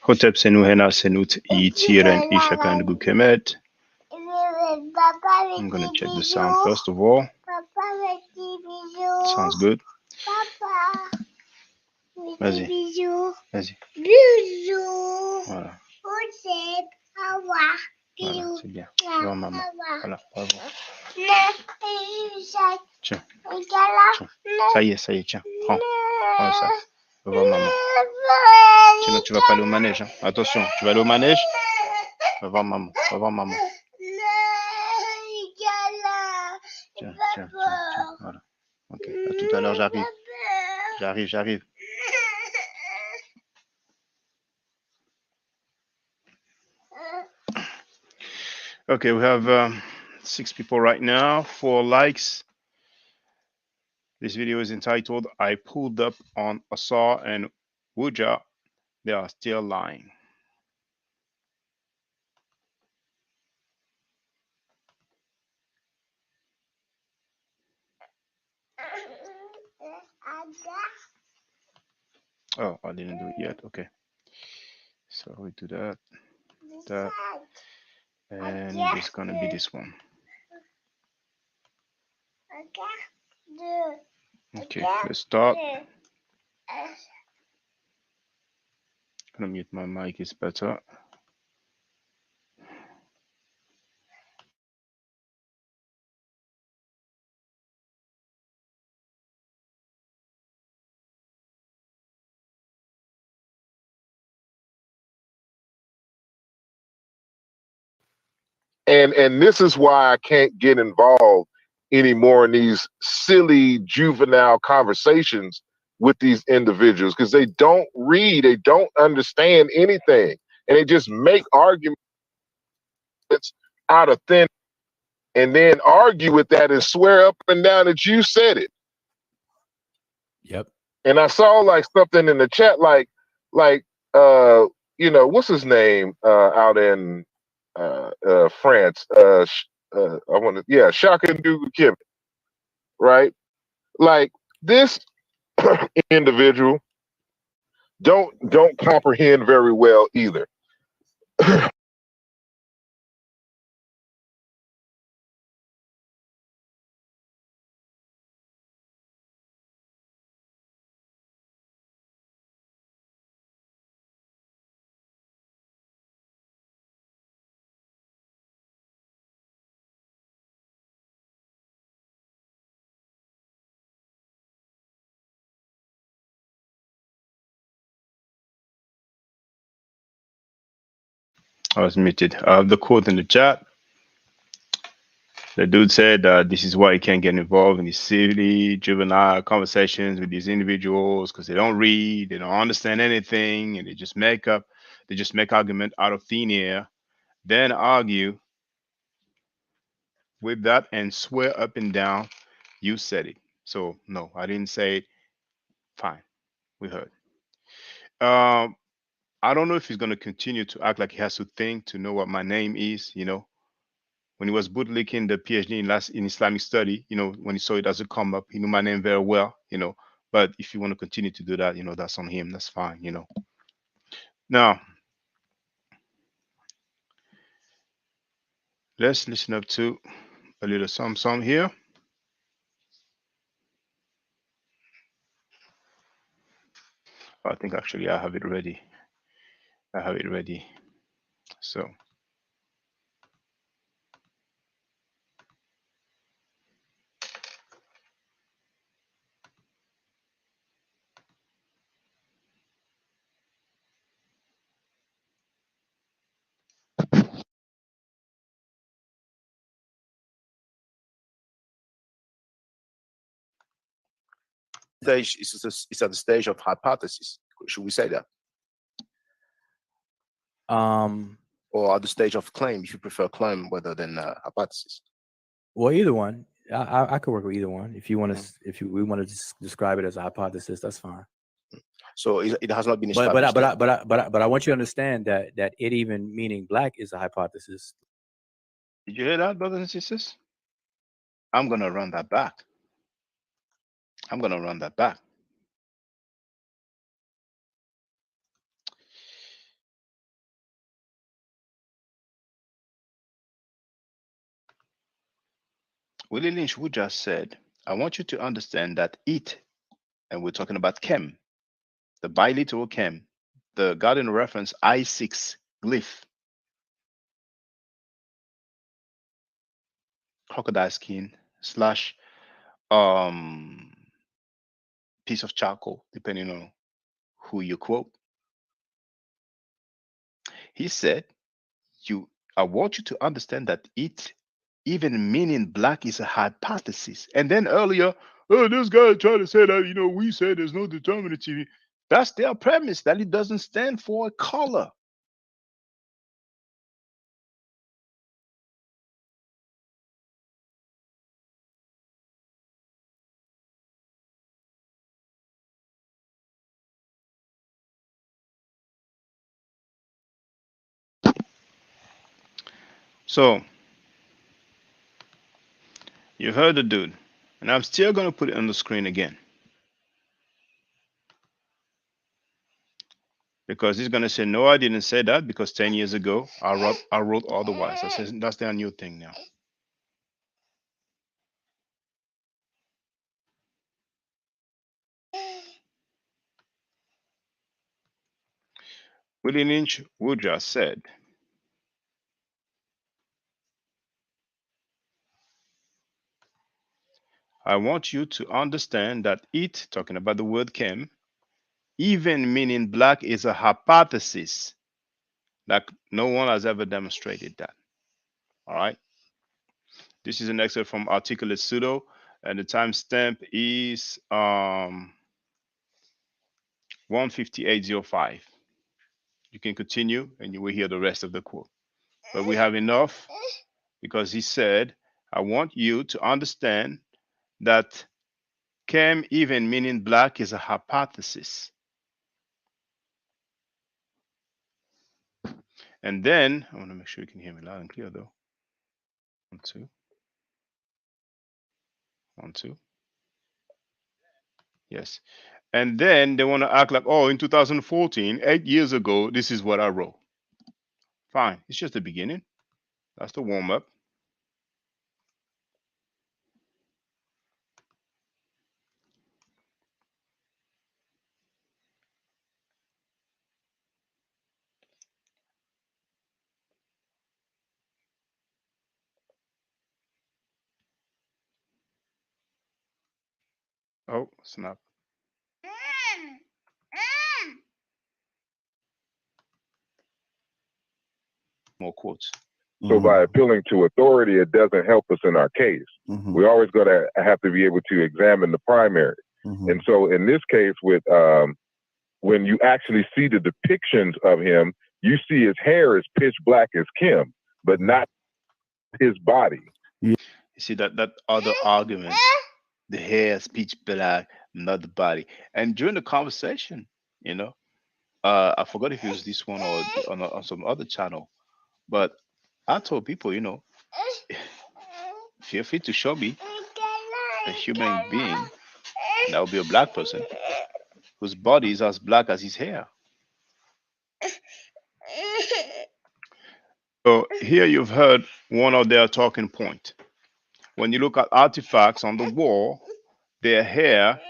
Hotep Senuhena Senut Itiren Ishakan Gukemet. I'm gonna check the sound first of all. Sounds good. Vas-y. Vas-y. Voilà. Voilà, c'est bien. Bon, maman. Voilà, bravo. Tiens. Tiens. Ça y est, tiens. Prends. Prends ça. Va voir maman. Sinon, tu vas pas aller au manège. Hein. Attention, tu vas aller au manège. Va voir maman. Va voir maman. Tiens. Voilà. Ok. À tout à l'heure, j'arrive. J'arrive. Okay, we have 6 people right now, 4 likes. This video is entitled, I pulled up on Asar and Wudja. They are still lying. Oh, I didn't do it yet. Okay. So we do that. And it's gonna be this one. Okay, let's start. Gonna mute my mic, is better. And this is why I can't get involved anymore in these silly juvenile conversations with these individuals, because they don't read, they don't understand anything, and they just make arguments out of thin and then argue with that and swear up and down that you said it. Yep. And I saw like something in the chat, like you know, what's his name out in France? I want to, yeah, Shaka Kim, right? Like this individual don't comprehend very well either. I was muted. The quote in the chat. The dude said, this is why you can't get involved in these silly, juvenile conversations with these individuals because they don't read, they don't understand anything, and they just make argument out of thin air, then argue with that and swear up and down you said it. So no, I didn't say it. Fine, we heard. I don't know if he's going to continue to act like he has to think to know what my name is, you know. When he was bootlicking the PhD in Islamic study, you know, when he saw it as a come up, he knew my name very well, you know. But if you want to continue to do that, you know, that's on him. That's fine, you know. Now, let's listen up to a little some here. I think actually I have it ready. So. Stage is at the stage of hypothesis. Should we say that? Or at the stage of claim, if you prefer claim rather than hypothesis. Well, either one. I could work with either one. If you want to, we want to describe it as a hypothesis, that's fine. So it has not been established. But I want you to understand that it even meaning black is a hypothesis. Did you hear that, brothers and sisters? I'm gonna run that back. I'm going to run that back. Willie Lynch would just said, I want you to understand that it, and we're talking about chem, the biliteral chem, the garden reference I6 glyph, crocodile skin slash um piece of charcoal, depending on who you quote. He said, you I want you to understand that it even meaning black is a hypothesis. And then earlier, oh, this guy tried to say that, we said there's no determinative. That's their premise, that it doesn't stand for a color. So you heard the dude. And I'm still going to put it on the screen again. Because he's going to say, no, I didn't say that because 10 years ago, I wrote otherwise. That's their new thing now. Willie Lynch Woodruff said, I want you to understand that it, talking about the word chem, even meaning black is a hypothesis. Like no one has ever demonstrated that. All right. This is an excerpt from Articulate Pseudo, and the timestamp is 158.05. You can continue and you will hear the rest of the quote. But we have enough because he said, I want you to understand that chem, even meaning black, is a hypothesis. And then, I want to make sure you can hear me loud and clear though. 1, 2. 1, 2. Yes. And then they want to act like, oh, in 2014, 8 years ago, this is what I wrote. Fine. It's just the beginning. That's the warm up. Oh, snap. More quotes. So by appealing to authority, it doesn't help us in our case. We always got to have to be able to examine the primary. And so in this case, with when you actually see the depictions of him, you see his hair is pitch black as Kim, but not his body. You see that other argument, the hair is pitch black, not the body. And during the conversation, I forgot if it was this one or on some other channel, but I told people, feel free to show me a human being that will be a black person whose body is as black as his hair. So here you've heard one of their talking point. When you look at artifacts on the wall, their hair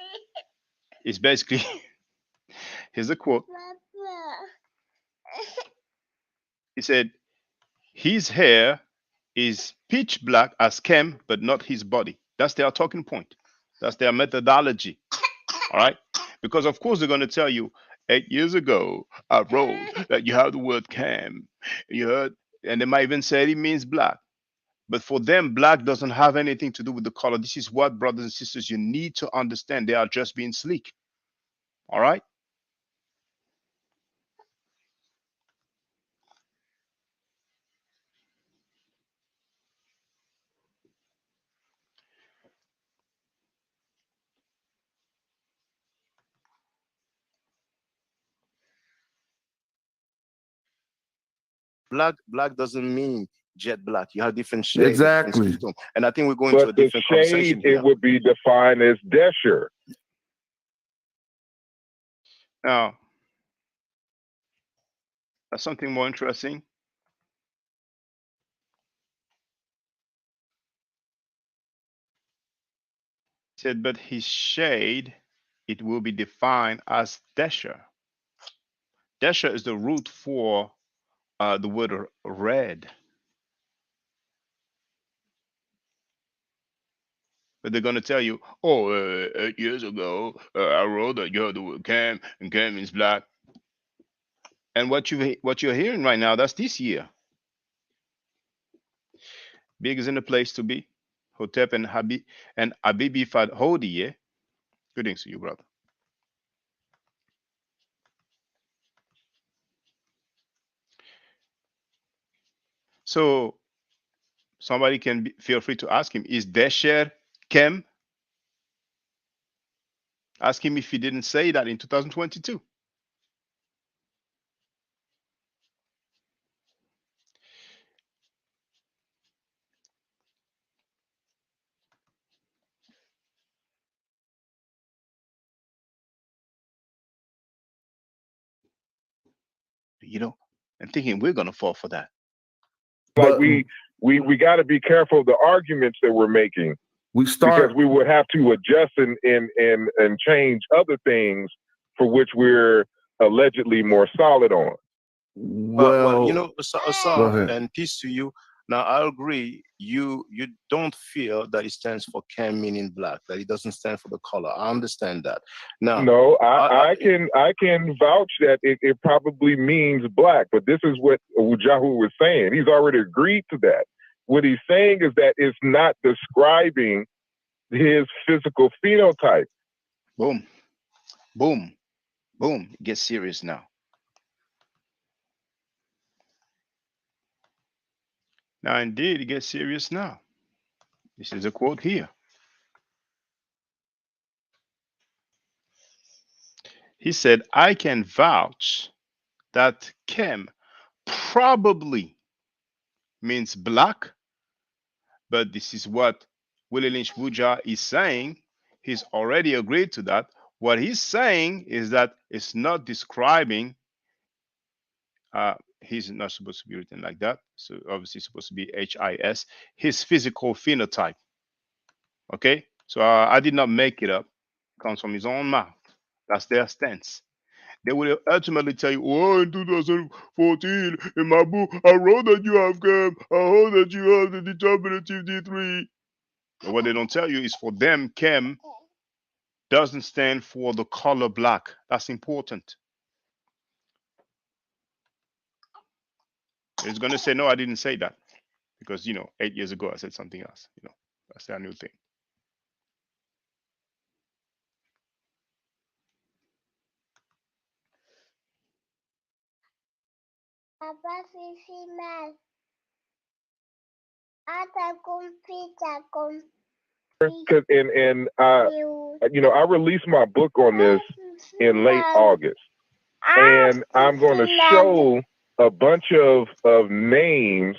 is basically, here's a quote. He said, his hair is pitch black as Kem, but not his body. That's their talking point. That's their methodology. All right? Because of course they're going to tell you, 8 years ago, I wrote that you have the word Cam. You heard? And they might even say it means black. But for them, black doesn't have anything to do with the color. This is what, brothers and sisters, you need to understand. They are just being sleek. All right? Black doesn't mean jet black. You have different shade, different skin Exactly. tone, and I think we're going to But a the different shade, conversation it here. would be defined as Desher. Now, that's something more interesting. He said, but his shade, it will be defined as Desher. Desher is the root for the word red. But they're going to tell you, oh, 8 years ago, I wrote that you heard the word cam, and cam means black. And what you're hearing right now, that's this year. Big is in the place to be. Hotep and Abibi Fad Hodiye. Greetings to you, brother. So somebody can feel free to ask him, is Desher Kem? Ask him if he didn't say that in 2022. You know, and thinking we're gonna fall for that. Like But we got to be careful of the arguments that we're making we because start. we would have to adjust and change other things for which we're allegedly more solid on. Well, you Well, know, go Asar, ahead. and peace to you. Now, I agree. You don't feel that it stands for Cam meaning black, that it doesn't stand for the color. I understand that. Now, No, I I can vouch that it probably means black, but this is what Wujahu was saying. He's already agreed to that. What he's saying is that it's not describing his physical phenotype. Boom, boom, boom. Get serious now. Now, indeed, get serious now. This is a quote here. He said, I can vouch that Kem probably means black, but this is what Willie Lynch Wuja is saying. He's already agreed to that. What he's saying is that it's not describing, he's not supposed to be written like that. So obviously, it's supposed to be HIS, his physical phenotype. Okay? So I did not make it up. It comes from his own mouth. That's their stance. They will ultimately tell you, oh, in 2014, in my book, I wrote that you have Cam, I wrote that you have the determinative D3. But what they don't tell you is for them, Chem doesn't stand for the color black. That's important. It's going to say, no, I didn't say that. Because, 8 years ago, I said something else. That's their new thing. And I released my book on this in late August, and I'm going to show a bunch of names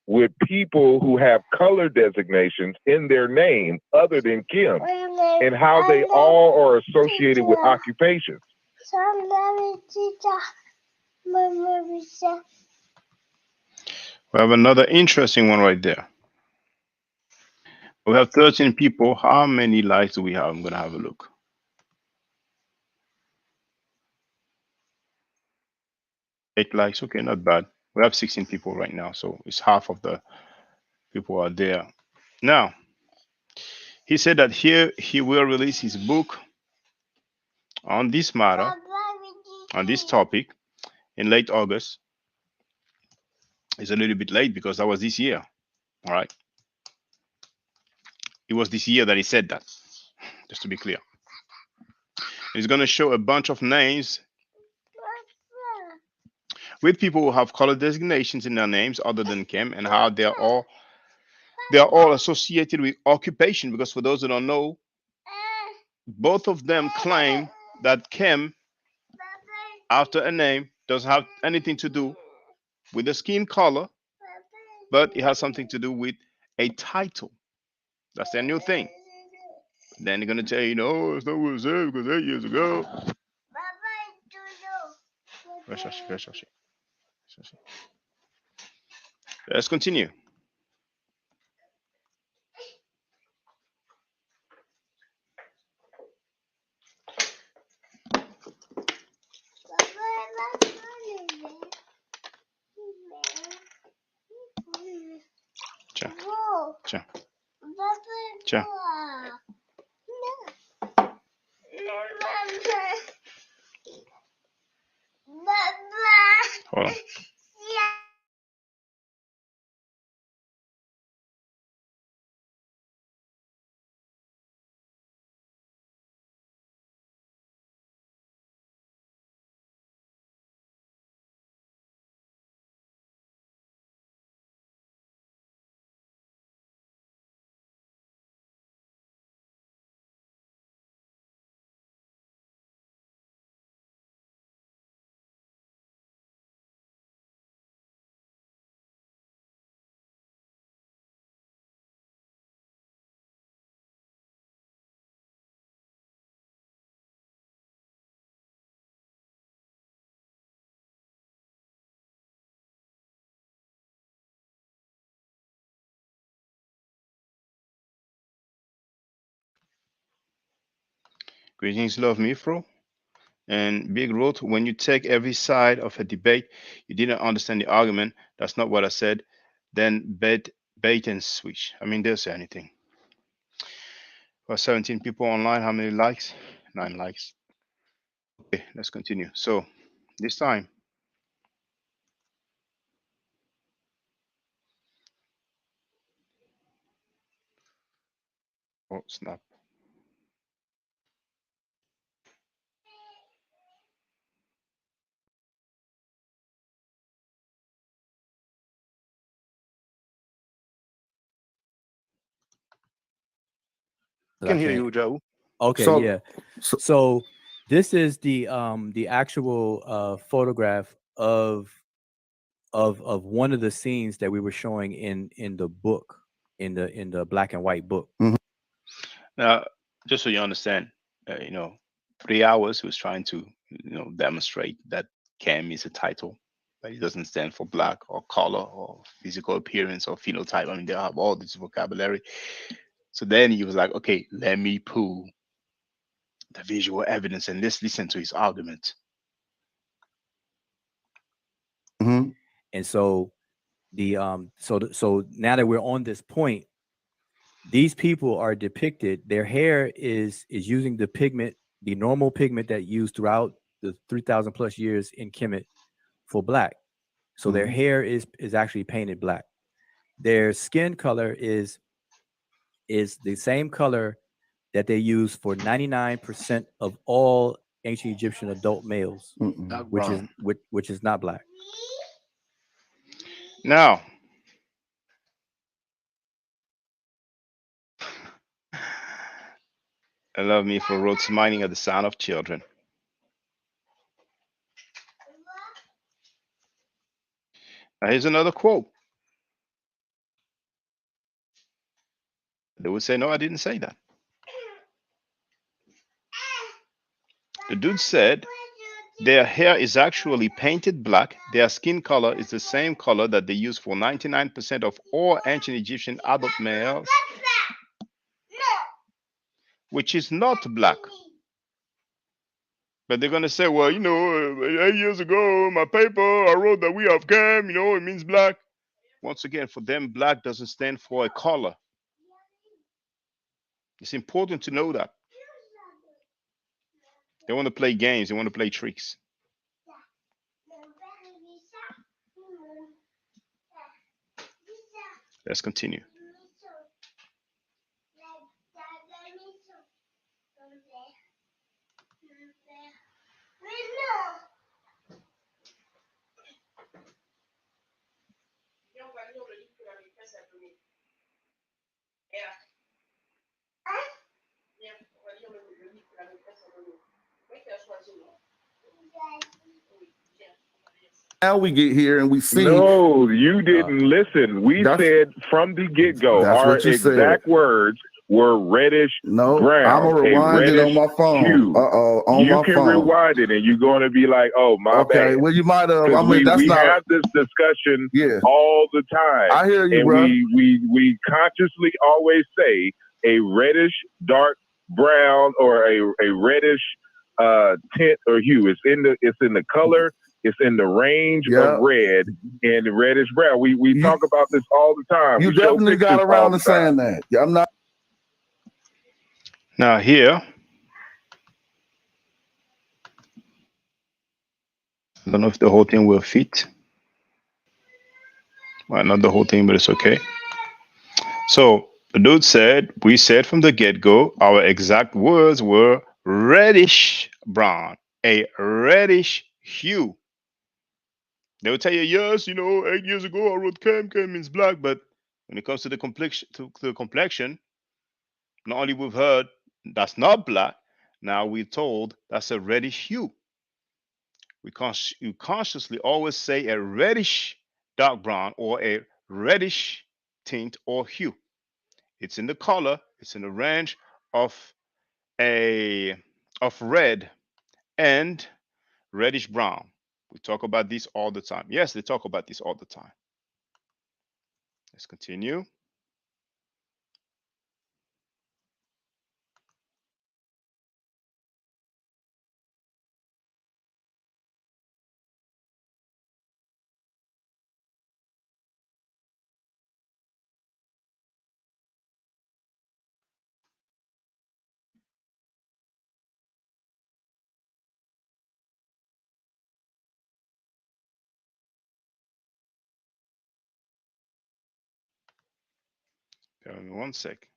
with people who have color designations in their name other than Kim, and how they all are associated with occupations. We have another interesting one right there. We have 13 people. How many likes do we have? I'm going to have a look. 8 likes. Okay, not bad. We have 16 people right now. So it's half of the people are there. Now, he said that here he will release his book on this matter, on this topic, in late August. It's a little bit late because that was this year. All right. It was this year that he said that, just to be clear. He's going to show a bunch of names with people who have color designations in their names other than Kim, and how they are all associated with occupation. Because for those who don't know, both of them claim that Kim, after a name, doesn't have anything to do with the skin color, but it has something to do with a title. That's their new thing. Then they're gonna tell you, no, it's not what it said because 8 years ago. Va chercher, va chercher, chercher. Let's continue. Tiens, tiens, tiens. Hold on. Greetings, love me, bro. And Big wrote, when you take every side of a debate, you didn't understand the argument. That's not what I said. Then bait and switch. I mean, they'll say anything. For 17 people online, how many likes? 9 likes. Okay, let's continue. So this time, oh snap. I But I can hear can't. you, Joe. Okay, So, yeah. so So this is the actual photograph of one of the scenes that we were showing in the book, in the black and white book. mhm. Now, just so you understand, 3 hours he was trying to, demonstrate that Cam is a title, but it doesn't stand for black or color or physical appearance or phenotype. I mean, they have all this vocabulary. So then he was like, okay, let me pull the visual evidence and let's listen to his argument. Mhm. And so so now that we're on this point, these people are depicted. Their hair is using the pigment, the normal pigment that used throughout the 3,000 plus years in Kemet for black. So their Mhm. hair is actually painted black. Their skin color is the same color that they use for 99% of all ancient Egyptian adult males, Mm-mm. Dark brown. which is not black. Now, I love me for road smiling at the sound of children. Now, here's another quote. They would say, no, I didn't say that. The dude said, their hair is actually painted black. Their skin color is the same color that they use for 99% of all ancient Egyptian adult males, which is not black. But they're going to say, well, 8 years ago, my paper, I wrote that we have cam, it means black. Once again, for them, black doesn't stand for a color. It's important to know that. They want to play games, they want to play tricks. Let's continue. Now we get here and we see No, you Uh, didn't listen. We that's said from the get go, that's our what you said. exact words were reddish No, I'm brown, gonna a rewind it reddish on my phone. hue. On You my can phone. rewind it and you're going to be like, oh, my Okay, bad. well you might have. Because I mean, that's we not. have this discussion Yeah, all the time. I hear you, And bro. we consciously always say a reddish, dark brown or a reddish tint or hue. It's in the color, it's in the range of Yeah, red and reddish brown. We you talk about this all the time. you We show definitely got pictures all around to the time. saying that. Yeah, I'm not. Now here, I don't know if the whole thing will fit. Well, not the whole thing, but it's okay. So the dude said, we said from the get go, our exact words were reddish brown, a reddish hue. They will tell you, yes, 8 years ago I wrote cam means black, but when it comes to the complexion, to the complexion, not only we've heard that's not black, now we're told that's a reddish hue. You consciously always say a reddish dark brown or a reddish tint or hue. It's in the color, it's in the range of a of red and reddish brown. We talk about this all the time. Yes, they talk about this all the time. Let's continue. Bear with me one sec.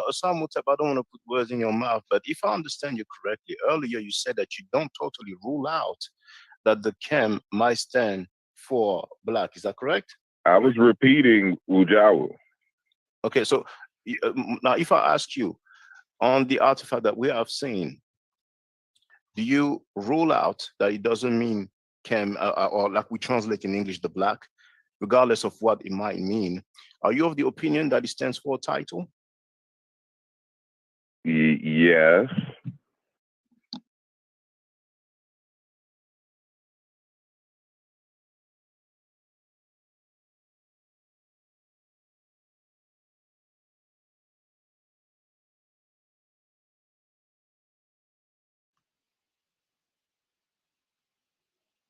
Asar Wudja, I don't want to put words in your mouth, but if I understand you correctly, earlier you said that you don't totally rule out that the chem might stand for black. Is that correct? I was repeating Ujawu. Okay, so now if I ask you on the artifact that we have seen, do you rule out that it doesn't mean chem, or like we translate in English, the black, regardless of what it might mean? Are you of the opinion that it stands for a title? Yes.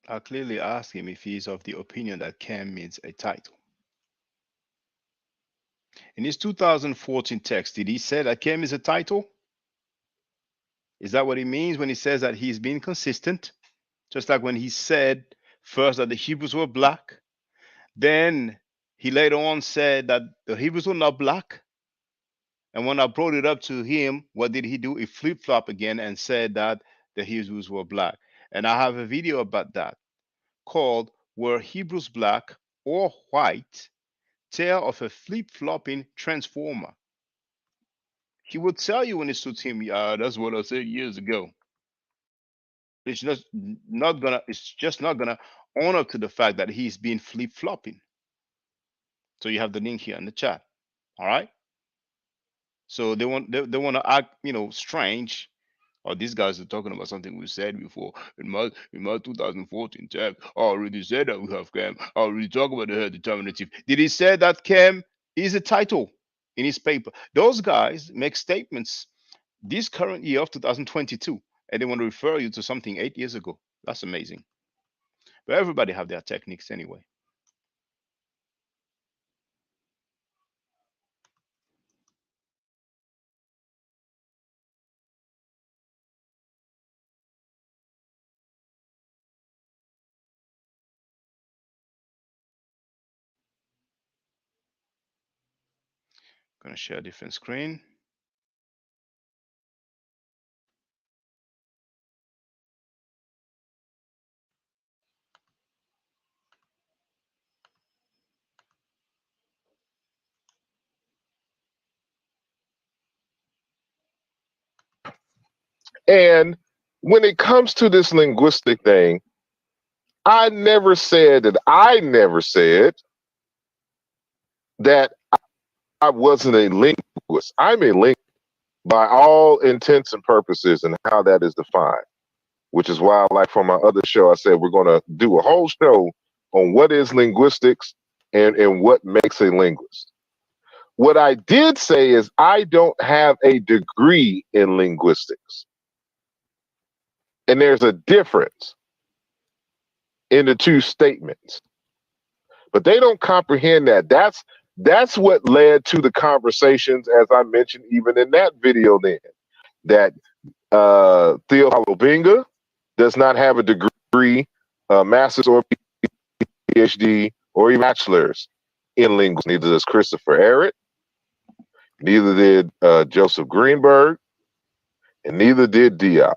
I clearly asked him if he's of the opinion that cam means a title. In his 2014 text, did he say that cam is a title? Is that what he means when he says that he's being consistent? Just like when he said first that the Hebrews were black, then he later on said that the Hebrews were not black. And when I brought it up to him, what did he do? He flip flop again and said that the Hebrews were black. And I have a video about that called Were Hebrews Black or White? Tale of a flip flopping transformer. He would tell you when it suits him, yeah, that's what I said years ago. It's just not gonna own up to the fact that he's been flip flopping. So you have the link here in the chat. All right. So they want to act, strange. Or these guys are talking about something we said before in my 2014 tab. I already said that we have Cam. I already talked about the determinative. Did he say that Cam is a title in his paper? Those guys make statements this current year of 2022, and they want to refer you to something 8 years ago. That's amazing. But everybody have their techniques anyway. Gonna share a different screen. And when it comes to this linguistic thing, I never said that I wasn't a linguist. I'm a linguist by all intents and purposes and how that is defined, which is why, like for my other show, I said we're going to do a whole show on what is linguistics and what makes a linguist. What I did say is I don't have a degree in linguistics. And there's a difference in the two statements. But they don't comprehend that. That's what led to the conversations, as I mentioned, even in that video then, that Theophilo Binga does not have a degree, master's or PhD, or even bachelor's in linguistics. Neither does Christopher Ehret, neither did Joseph Greenberg, and neither did Diop.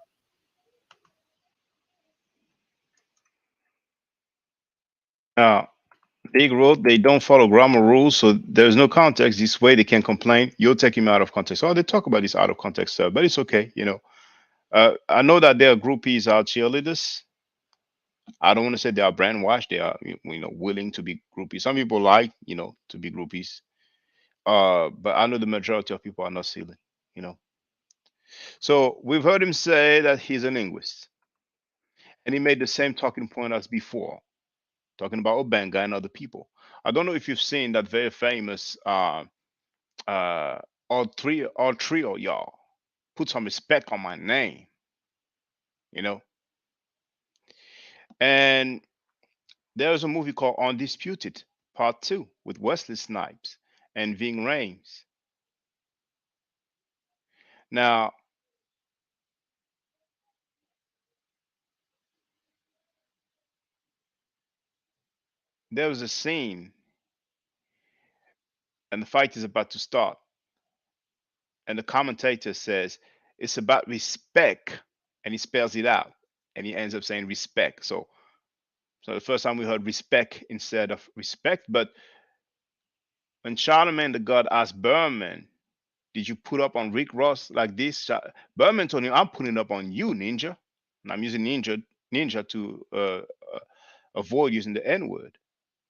Now, Big wrote they don't follow grammar rules, so there's no context. This way they can complain. You'll take him out of context. Oh, they talk about this out of context stuff, but it's okay. I know that there are groupies out cheerleaders. I don't want to say they are brainwashed. They are, willing to be groupies. Some people like, to be groupies. But I know the majority of people are not silly. You know. So we've heard him say that he's a linguist, and he made the same talking point as before, talking about Obenga and other people. I don't know if you've seen that very famous uh all three of y'all put some respect on my name, you know. And there's a movie called Undisputed Part 2 with Wesley Snipes and Ving Rhames. Now, there was a scene and the fight is about to start, and the commentator says it's about respect, and he spells it out, and he ends up saying respect. So the first time we heard respect instead of respect. But when Charlemagne the God asked Berman, did you put up on Rick Ross like this? Berman told him, I'm putting up on you, Ninja. And I'm using ninja to avoid using the N word,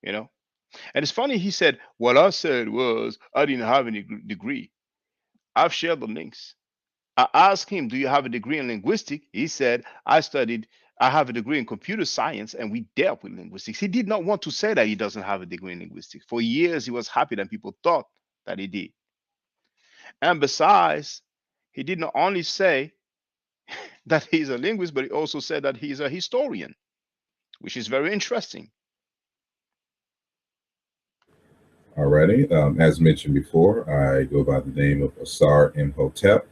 you know? And it's funny, he said, what I said was, I didn't have any degree. I've shared the links. I asked him, do you have a degree in linguistics? He said, I have a degree in computer science and we dealt with linguistics. He did not want to say that he doesn't have a degree in linguistics. For years, he was happy that people thought that he did. And besides, he did not only say that he's a linguist, but he also said that he's a historian, which is very interesting. Alrighty. As mentioned before, I go by the name of Asar Imhotep.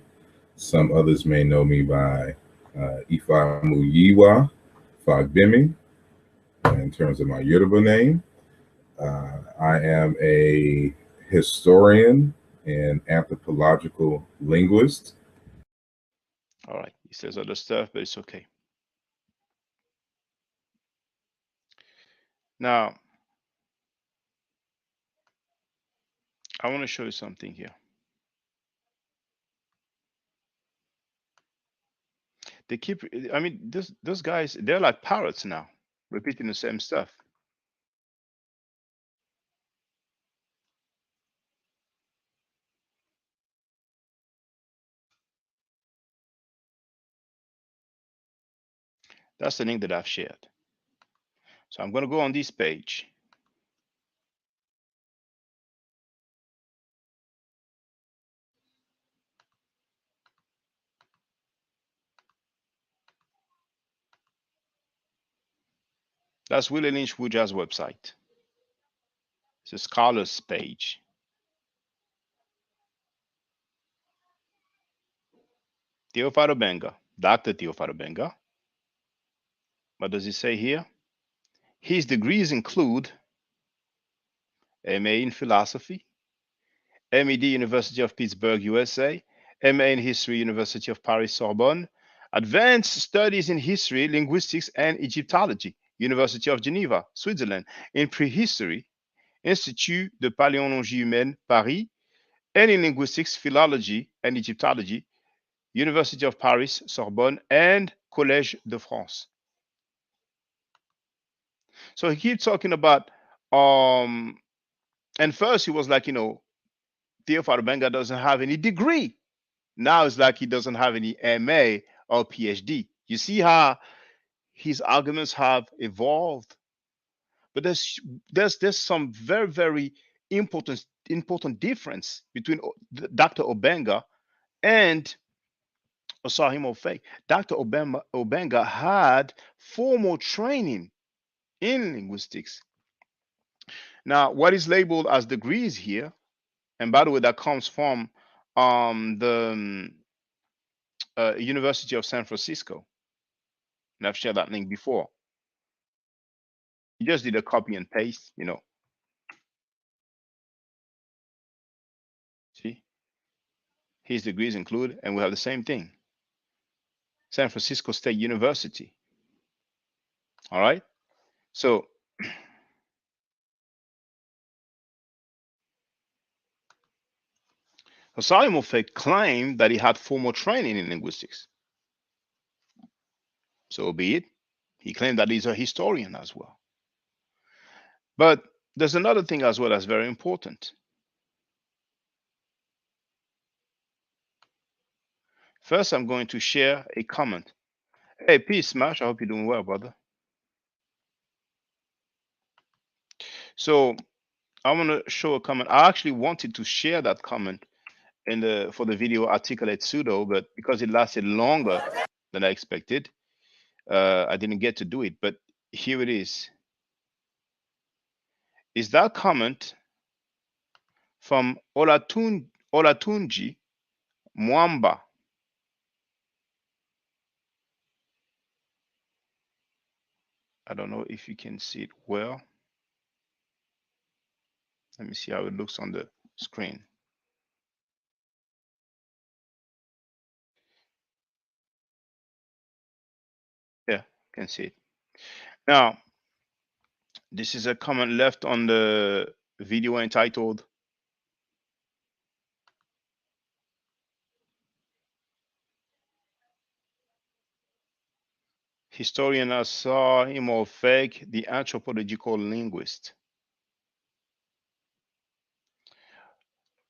Some others may know me by Ifamu Yiwa Fagbimi in terms of my Yoruba name. I am a historian and anthropological linguist. All right. He says other stuff, but it's okay. Now, I want to show you something here. They keep, I mean, those guys, they're like parrots now, repeating the same stuff. That's the link that I've shared. So I'm going to go on this page. That's Willie Lynch Wudja's website. It's a scholars page. Theophilo Benga, Dr. Theophilo Benga. What does he say here? His degrees include MA in philosophy, MED, University of Pittsburgh, USA, MA in history, University of Paris, Sorbonne, advanced studies in history, linguistics, and Egyptology, University of Geneva, Switzerland, in prehistory, Institut de Paléontologie Humaine, Paris, and in linguistics, philology, and Egyptology, University of Paris, Sorbonne, and Collège de France. So he keeps talking about, and first he was like, Theophilo Benga doesn't have any degree. Now it's like he doesn't have any MA or PhD. You see how his arguments have evolved. But there's some very, very important difference between Dr. Obenga and Osahim Ofei. Dr. Obenga had formal training in linguistics. Now, what is labeled as degrees here, and by the way, that comes from the University of San Francisco. And I've shared that link before. You just did a copy and paste, See, his degrees include, and we have the same thing. San Francisco State University. All right. So Osai Mofek claimed that he had formal training in linguistics. So be it. He claimed that he's a historian as well. But there's another thing as well that's very important. First, I'm going to share a comment. Hey, peace, Smash. I hope you're doing well, brother. So I want to show a comment. I actually wanted to share that comment for the video Articulate Pseudo, but because it lasted longer than I expected, I didn't get to do it. But here it is. Is that comment from Olatunji Mwamba? I don't know if you can see it well. Let me see how it looks on the screen. Yeah, can see it. Now, this is a comment left on the video entitled Historian Asar Wudja, the anthropological linguist.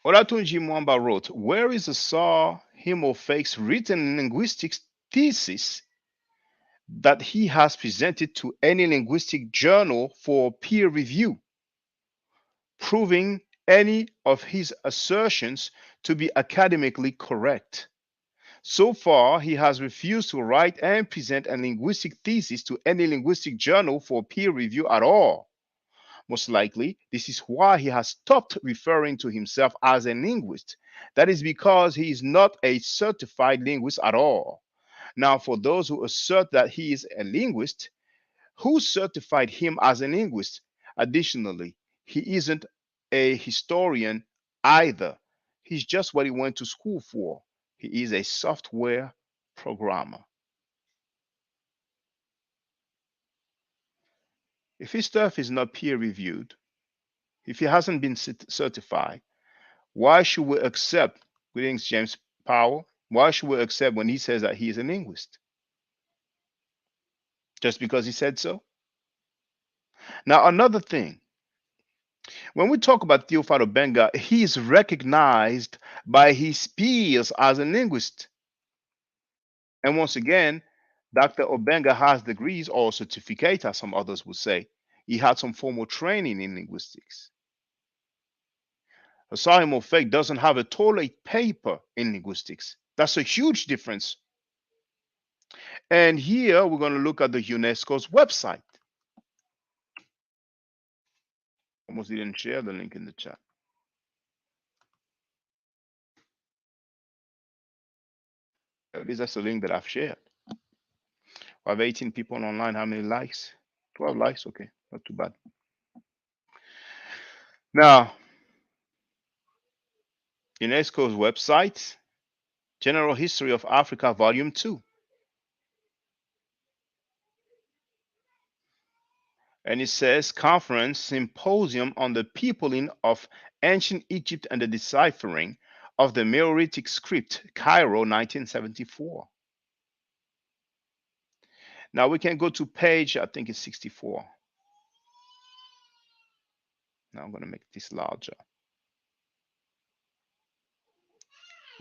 Olatunji Mwamba wrote, where is Asar Wudja's written linguistics thesis that he has presented to any linguistic journal for peer review, proving any of his assertions to be academically correct? So far, he has refused to write and present a linguistic thesis to any linguistic journal for peer review at all. Most likely, this is why he has stopped referring to himself as a linguist. That is because he is not a certified linguist at all. Now, for those who assert that he is a linguist, who certified him as a linguist? Additionally, he isn't a historian either. He's just what he went to school for. He is a software programmer. If his stuff is not peer reviewed, if he hasn't been certified, why should we accept, greetings James Powell, why should we accept when he says that he is a linguist? Just because he said so? Now, another thing, when we talk about Theophilo Benga, he is recognized by his peers as a linguist. And once again, Dr. Obenga has degrees or certificate, as some others would say. He had some formal training in linguistics. Asar Wudja doesn't have a toilet paper in linguistics. That's a huge difference. And here we're going to look at the UNESCO's website. almost didn't share the link in the chat. At least that's the link that I've shared. I have 18 people online. How many likes? 12 likes. Okay, not too bad. Now, UNESCO's website, General History of Africa, Volume 2. And it says Conference Symposium on the Peopling of Ancient Egypt and the Deciphering of the Meroitic Script, Cairo, 1974. Now we can go to page, I think it's 64. Now I'm going to make this larger.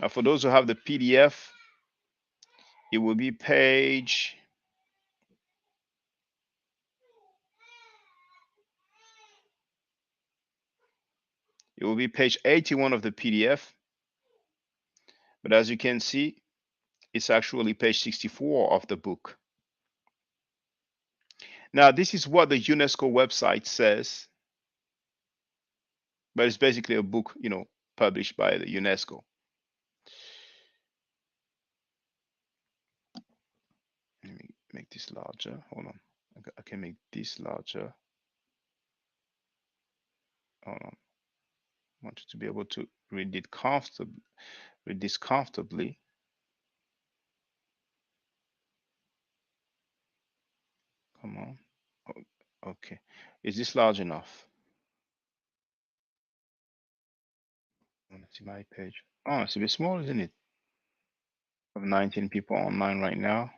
Now for those who have the PDF, it will be page, it will be page 81 of the PDF. But as you can see, it's actually page 64 of the book. Now, this is what the UNESCO website says, but it's basically a book, published by the UNESCO. Let me make this larger. Hold on. I can make this larger. Hold on. I want you to be able to read it comfortably. Read this comfortably. Come on. Okay. Is this large enough? I want to see my page. Oh, it's a bit small, isn't it? I have 19 people online right now.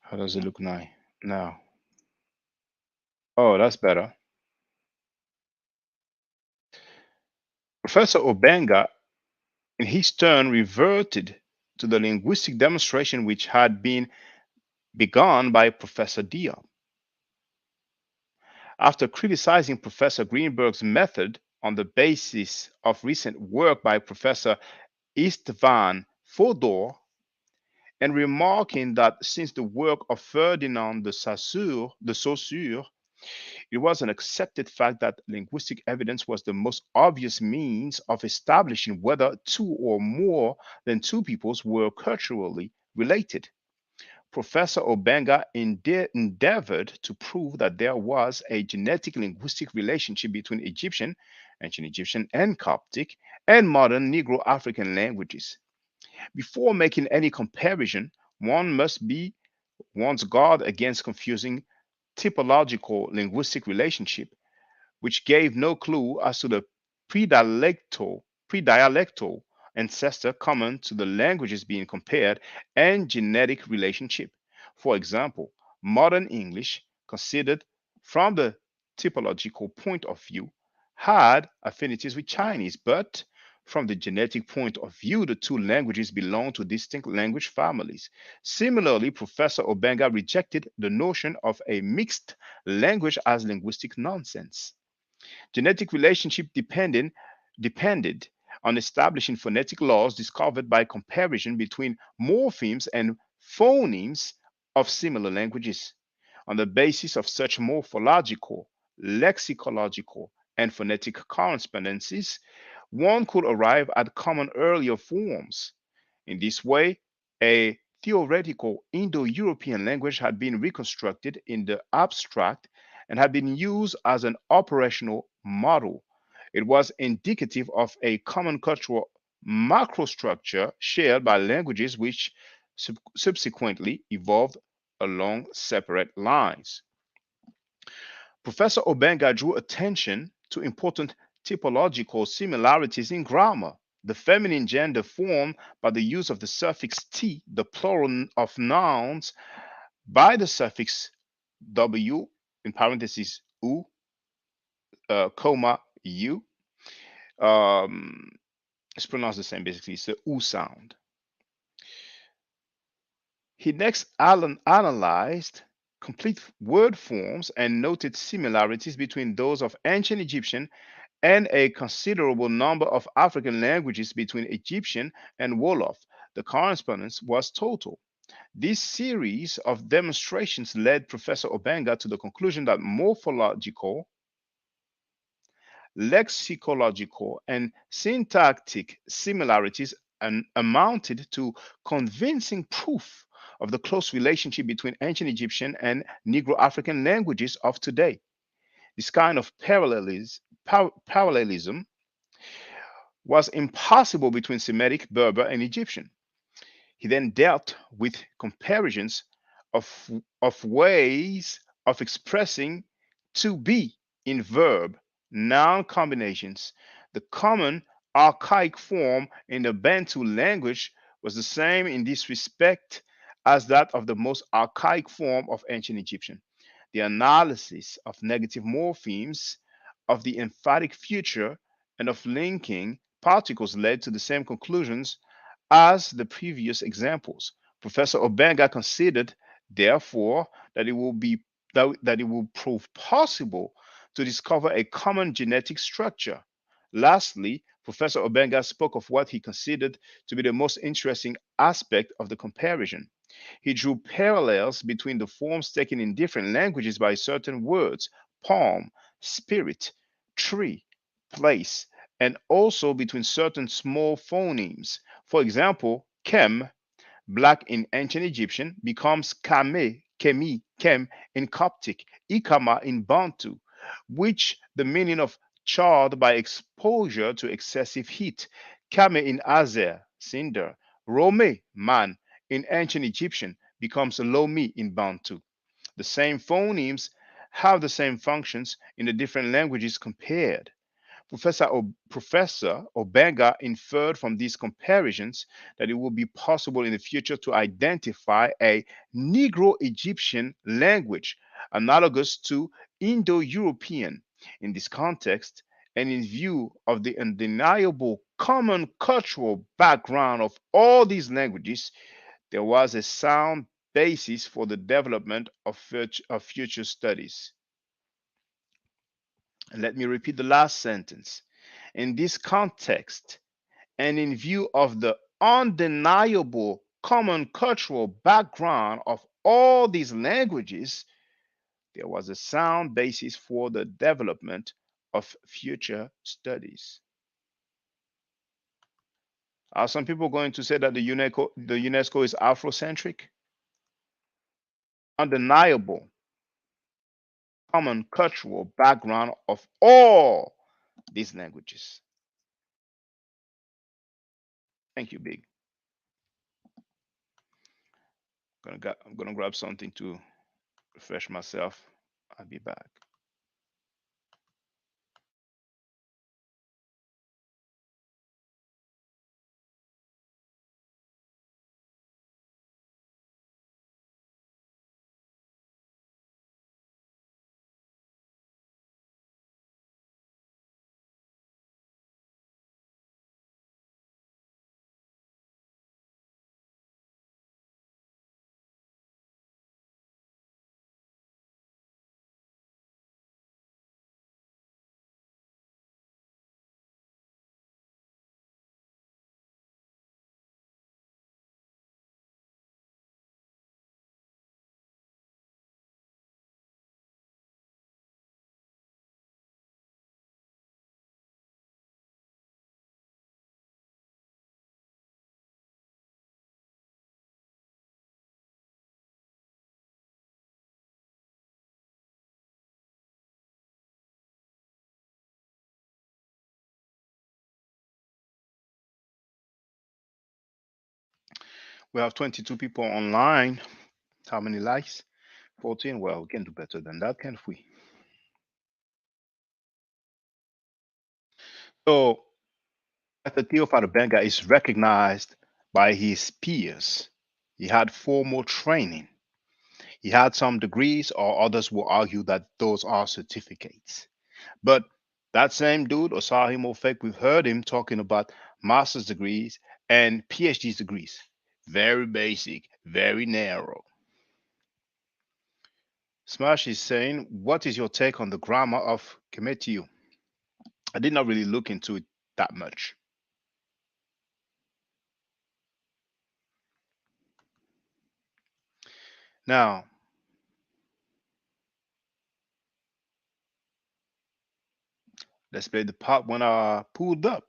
How does it look now? Oh, that's better. Professor Obenga, in his turn, reverted to the linguistic demonstration which had been begun by Professor Diop. After criticizing Professor Greenberg's method on the basis of recent work by Professor Istvan Fodor, and remarking that since the work of Ferdinand de Saussure, it was an accepted fact that linguistic evidence was the most obvious means of establishing whether two or more than two peoples were culturally related. Professor Obenga endeavored to prove that there was a genetic linguistic relationship between ancient Egyptian and Coptic, and modern Negro African languages. Before making any comparison, one must be one's guard against confusing typological linguistic relationship, which gave no clue as to the predialectal ancestor common to the languages being compared, and genetic relationship. For example, modern English, considered from the typological point of view, had affinities with Chinese, but from the genetic point of view, the two languages belong to distinct language families. Similarly, Professor Obenga rejected the notion of a mixed language as linguistic nonsense. Genetic relationship depended on establishing phonetic laws discovered by comparison between morphemes and phonemes of similar languages. On the basis of such morphological, lexicological, and phonetic correspondences, one could arrive at common earlier forms. In this way, a theoretical Indo-European language had been reconstructed in the abstract and had been used as an operational model. It was indicative of a common cultural macrostructure shared by languages which subsequently evolved along separate lines. Professor Obenga drew attention to important typological similarities in grammar. The feminine gender formed by the use of the suffix t, the plural of nouns, by the suffix w, in parentheses u, comma u. It's pronounced the same basically. It's the u sound. He next analyzed complete word forms and noted similarities between those of ancient Egyptian and a considerable number of African languages between Egyptian and Wolof. The correspondence was total. This series of demonstrations led Professor Obenga to the conclusion that morphological, lexicological, and syntactic similarities amounted to convincing proof of the close relationship between ancient Egyptian and Negro African languages of today. This kind of parallelism was impossible between Semitic, Berber, and Egyptian. He then dealt with comparisons of, of ways of expressing to be in verb noun combinations. The common archaic form in the Bantu language was the same in this respect as that of the most archaic form of ancient Egyptian. The analysis of negative morphemes, of the emphatic future, and of linking particles led to the same conclusions as the previous examples. Professor Obenga considered, therefore, that it will prove possible to discover a common genetic structure. Lastly, Professor Obenga spoke of what he considered to be the most interesting aspect of the comparison. He drew parallels between the forms taken in different languages by certain words: palm, spirit, tree, place, and also between certain small phonemes. For example, kem, black in ancient Egyptian, becomes kame, kemi, kem in Coptic, ikama in Bantu, which the meaning of charred by exposure to excessive heat, kame in Azer, cinder, rome, man, in ancient Egyptian becomes lomi in Bantu. The same phonemes have the same functions in the different languages compared. Professor Obenga inferred from these comparisons that it will be possible in the future to identify a Negro Egyptian language analogous to Indo European. In this context, and in view of the undeniable common cultural background of all these languages, there was a sound basis for the development of future studies. And let me repeat the last sentence. In this context, and in view of the undeniable common cultural background of all these languages, there was a sound basis for the development of future studies. Are some people going to say that the UNESCO is Afrocentric? Undeniable common cultural background of all these languages. Thank you, Big. I'm gonna grab something to refresh myself. I'll be back. We have 22 people online. How many likes? 14. Well, we can do better than that, can't we? So, Dr. Theophile Benga is recognized by his peers. He had formal training. He had some degrees, or others will argue that those are certificates. But that same dude, Osahi Mofek, we've heard him talking about master's degrees and PhD degrees. Very basic, very narrow. Smash is saying, what is your take on the grammar of Kemetiu? I did not really look into it that much. Now, let's play the part when I pulled up.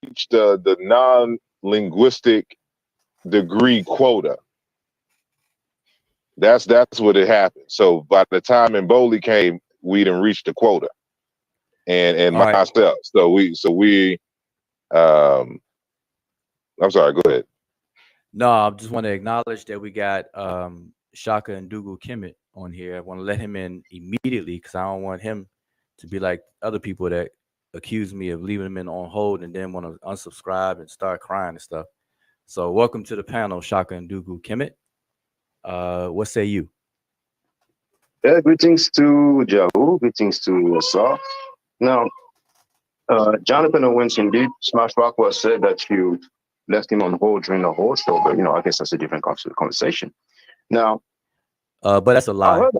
Reach the non-linguistic degree quota. That's what it happened. So by the time Mboli came, we didn't reach the quota, and All right. myself. So we um I'm sorry. Go ahead. No, I just want to acknowledge that we got Shaka and Dougal Kemet on here. I want to let him in immediately because I don't want him to be like other people that accuse me of leaving him in on hold and then want to unsubscribe and start crying and stuff. So welcome to the panel, Shaka and Dougal Kemet. What say you? Yeah, greetings to Jahu, greetings to Asar. Now, Jonathan Owens indeed, Smash Rockwell said that you left him on hold during the whole show, but I guess that's a different conversation. Now, But that's a I lie. heard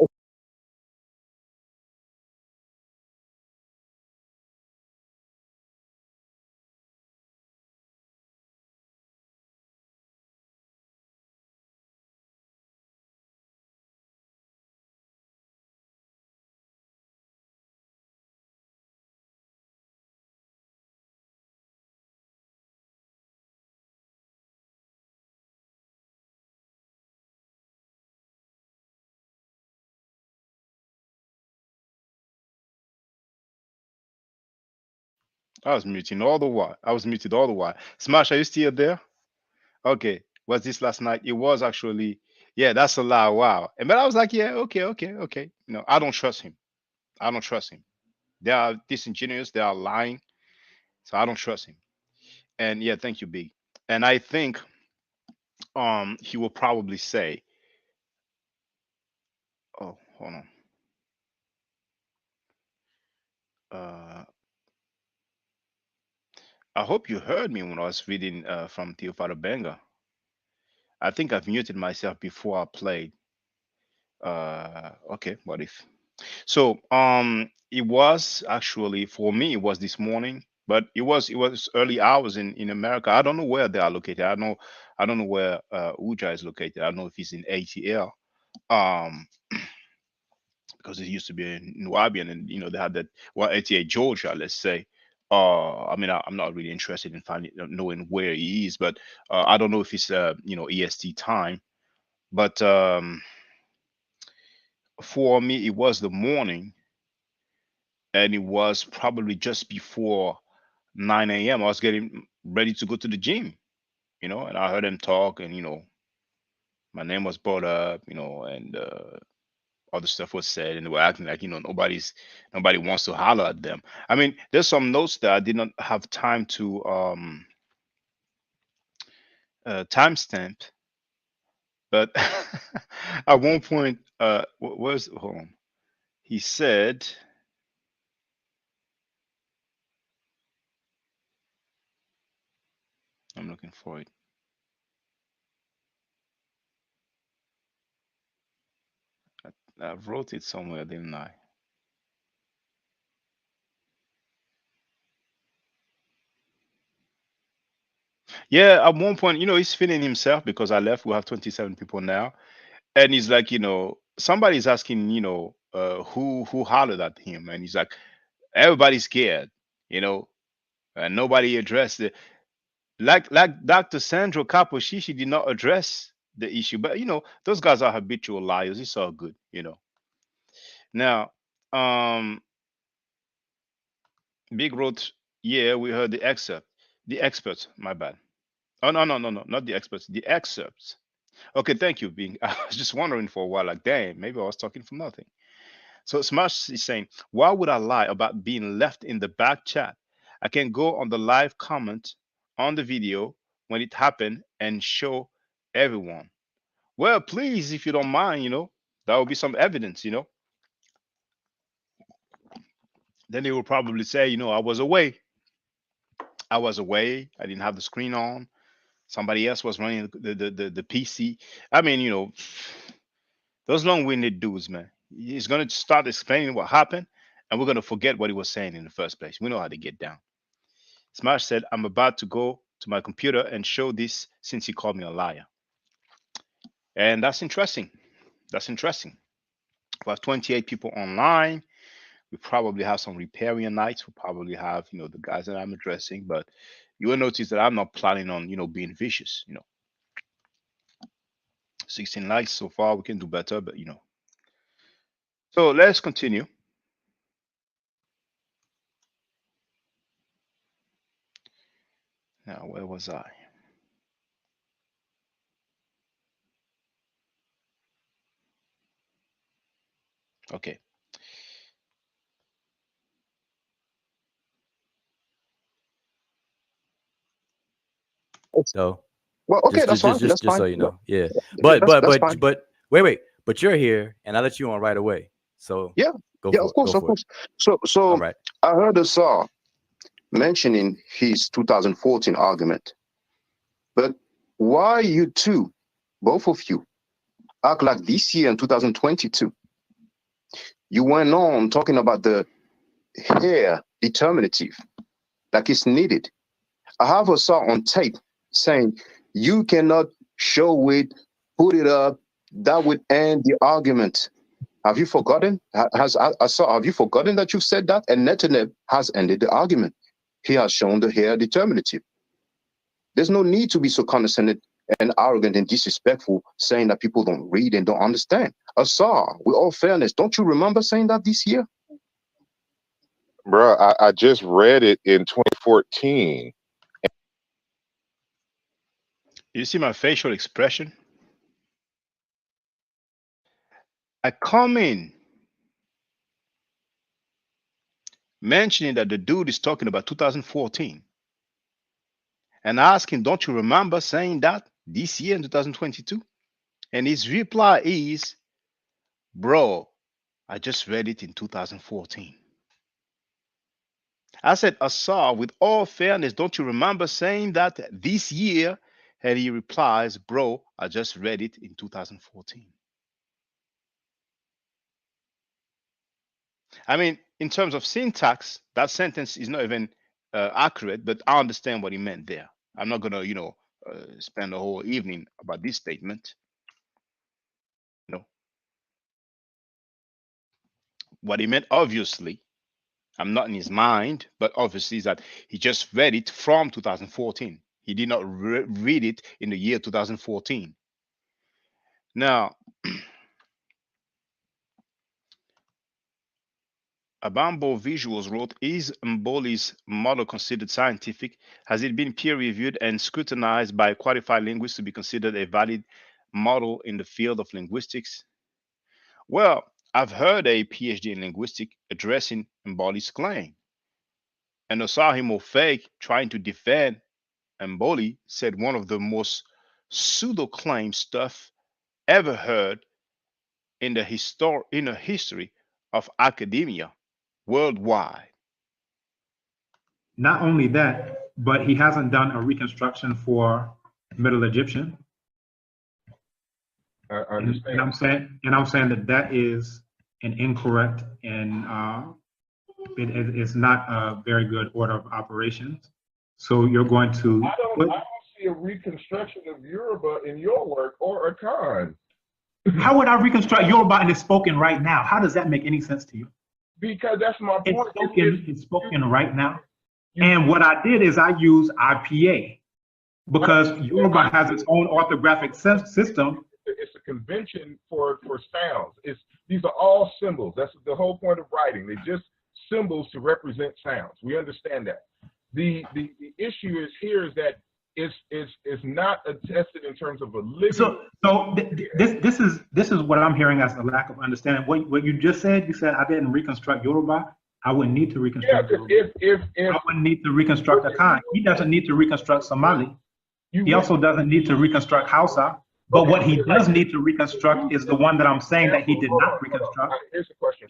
I was muting all the while. I was muted all the while. Smash, are you still there? Okay. Was this last night? It was actually. Yeah, that's a lie. Wow. And but I was like, yeah, okay, okay, okay. No, I don't trust him. I don't trust him. They are disingenuous. They are lying. So I don't trust him. And yeah, thank you, Big. And I think he will probably say, oh, hold on. Uh I hope you heard me when I was reading from Theophilo Benga. I think I've muted myself before I played. Okay, what if? So it was actually for me it was this morning, but it was early hours in America. I don't know where they are located. I don't know where Uja is located. I don't know if he's in ATL. Um because it used to be in New Albion, and they had that, well, ATA Georgia, let's say. I mean, I'm not really interested in finding knowing where he is, but I don't know if it's EST time. But for me, it was the morning, and it was probably just before 9 a.m. I was getting ready to go to the gym, and I heard them talk, and my name was brought up, and other stuff was said, and they were acting like nobody wants to holler at them. I mean, there's some notes that I did not have time to timestamp, but at one point, where's hold on? He said, I'm looking for it. I wrote it somewhere, didn't I? Yeah, at one point, he's feeling himself because I left. We have 27 people now, and he's like, somebody's asking, who hollered at him, and he's like, Everybody's scared, you know, and nobody addressed it. Like Dr. Sandro Caposcici did not address the issue, but you know, those guys are habitual liars. It's all good, you know. Now, um, Big wrote, yeah, we heard the excerpt, the experts. My bad. Oh no, not the experts, the excerpts. Okay, thank you, Bing. I was just wondering for a while, like, damn, maybe I was talking for nothing. So Smash is saying, why would I lie about being left in the back chat? I can go on the live comment on the video when it happened and show everyone. Well, please, if you don't mind, you know, that will be some evidence, you know. Then they will probably say, you know, I was away. I was away. I didn't have the screen on. Somebody else was running the PC. I mean, you know, those long-winded dudes, man. He's gonna start explaining what happened, and we're gonna forget what he was saying in the first place. We know how to get down. Smash said, I'm about to go to my computer and show this since he called me a liar. And that's interesting. That's interesting. We have 28 people online. We probably have some riparian nights. We probably have, you know, the guys that I'm addressing, but you will notice that I'm not planning on, you know, being vicious, you know. 16 likes so far. We can do better, but you know. So let's continue. Now, where was I? Okay. So Well, okay, that's fine. That's just fine. so you know, yeah. That's fine. But wait, but you're here, and I let you on right away. So Yeah, go yeah, for of it. course, Go of for it. course. So All right. I heard Asar mentioning his 2014 argument, but why you two, both of you, act like this year in 2022? You went on talking about the hair determinative, like it's needed. I have Asar on tape saying you cannot show it, put it up. That would end the argument. Have you forgotten? Have you forgotten that you've said that? And Netanyahu has ended the argument. He has shown the hair determinative. There's no need to be so condescending and arrogant and disrespectful, saying that people don't read and don't understand. Asar, with all fairness, don't you remember saying that this year? Bro, I just read it in 2014. You see my facial expression? I come in mentioning that the dude is talking about 2014 and I ask him, don't you remember saying that this year in 2022? And his reply is, bro, I just read it in 2014. I said, Asar, with all fairness, don't you remember saying that this year? And he replies, bro, I just read it in 2014. I mean, in terms of syntax, that sentence is not even accurate, but I understand what he meant there. I'm not going to, you know, spend the whole evening about this statement. You know, what he meant, obviously, I'm not in his mind, but obviously is that he just read it from 2014. He did not read it in the year 2014. Now, Abambo Visuals wrote, is Mboli's model considered scientific? Has it been peer-reviewed and scrutinized by qualified linguists to be considered a valid model in the field of linguistics? Well, I've heard a PhD in linguistics addressing Mboli's claim. And Osahimo Fake, trying to defend Mboli, said one of the most pseudo-claim stuff ever heard in the history of academia worldwide. Not only that, but he hasn't done a reconstruction for Middle Egyptian. I understand. And I'm saying that is an incorrect and it's not a very good order of operations. So you're going to. I don't see a reconstruction of Yoruba in your work or a Khan. How would I reconstruct Yoruba and it's spoken right now? How does that make any sense to you? Because that's my It's point. spoken right now. And what I did is I used IPA because Yoruba has its own orthographic system. It's a convention for sounds. These are all symbols. That's the whole point of writing. They're just symbols to represent sounds. We understand that. The issue is here is that it's not attested in terms of a living. So this is what I'm hearing as a lack of understanding. What you just said, you said I didn't reconstruct Yoruba. I wouldn't need to reconstruct Yoruba. If I wouldn't need to reconstruct Akan. He doesn't need to reconstruct Somali. He also doesn't need to reconstruct Hausa. But what he does need to reconstruct is the one that I'm saying that he did not reconstruct. Here's the question.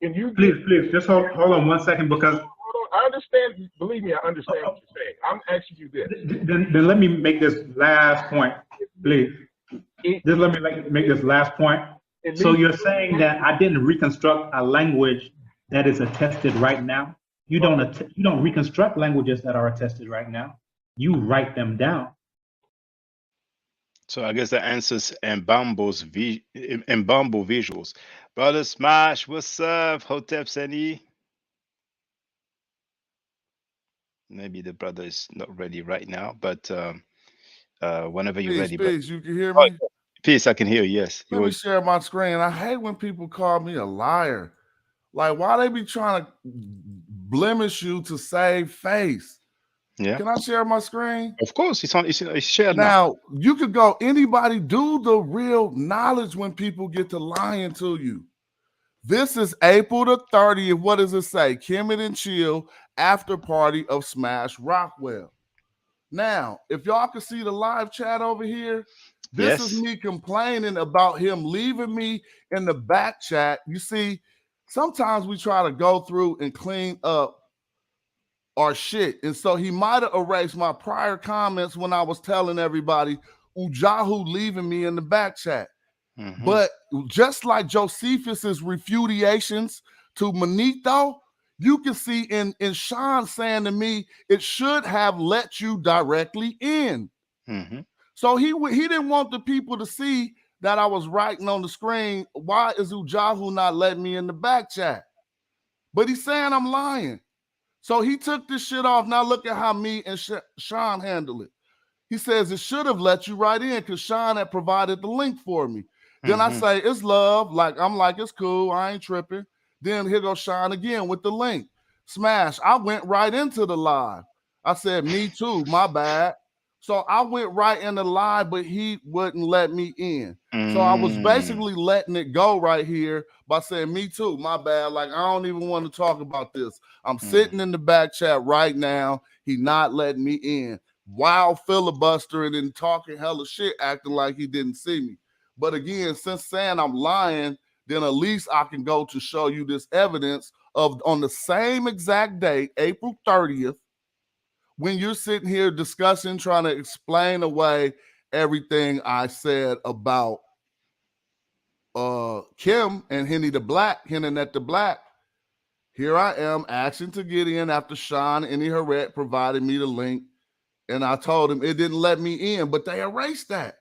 Please, just hold on 1 second, because I understand. Believe me, I understand what you're saying. I'm asking you this. Then let me make this last point, please. Just let me make this last point. So you're saying that I didn't reconstruct a language that is attested right now. You don't reconstruct languages that are attested right now. You write them down. So I guess that answers Mbambo visuals. Brother Smash, what's up? Hotep Seni. Maybe the brother is not ready right now, but whenever you're ready. Peace, you can hear me? Peace, I can hear you, yes. Let me share my screen. I hate when people call me a liar. Like, why they be trying to blemish you to save face? Yeah. Can I share my screen? Of course, it's shared now. You could go, anybody do the real knowledge when people get to lying to you. This is April the 30th. What does it say? Kemet and Chill after party of Smash Rockwell. Now, if y'all can see the live chat over here, this is me complaining about him leaving me in the back chat. You see, sometimes we try to go through and clean up our shit. And so he might have erased my prior comments when I was telling everybody Ujahu leaving me in the back chat. Mm-hmm. But just like Josephus's refutations to Manito, you can see in Sean saying to me, it should have let you directly in. Mm-hmm. So he didn't want the people to see that I was writing on the screen, why is Ujahu not letting me in the back chat? But he's saying I'm lying. So he took this shit off. Now look at how me and Sean handle it. He says it should have let you right in because Sean had provided the link for me. Then I say, it's love. I'm like, it's cool. I ain't tripping. Then here goes Sean again with the link. Smash. I went right into the live. I said, me too. My bad. So I went right in the live, but he wouldn't let me in. So I was basically letting it go right here by saying, me too. My bad. Like, I don't even want to talk about this. I'm sitting in the back chat right now. He not letting me in. Wild filibustering and talking hella shit, acting like he didn't see me. But again, since saying I'm lying, then at least I can go to show you this evidence of on the same exact date, April 30th, when you're sitting here discussing, trying to explain away everything I said about Kim and Henny the Black, Hennet the Black. Here I am asking to get in after Sean and Harret provided me the link. And I told him it didn't let me in, but they erased that.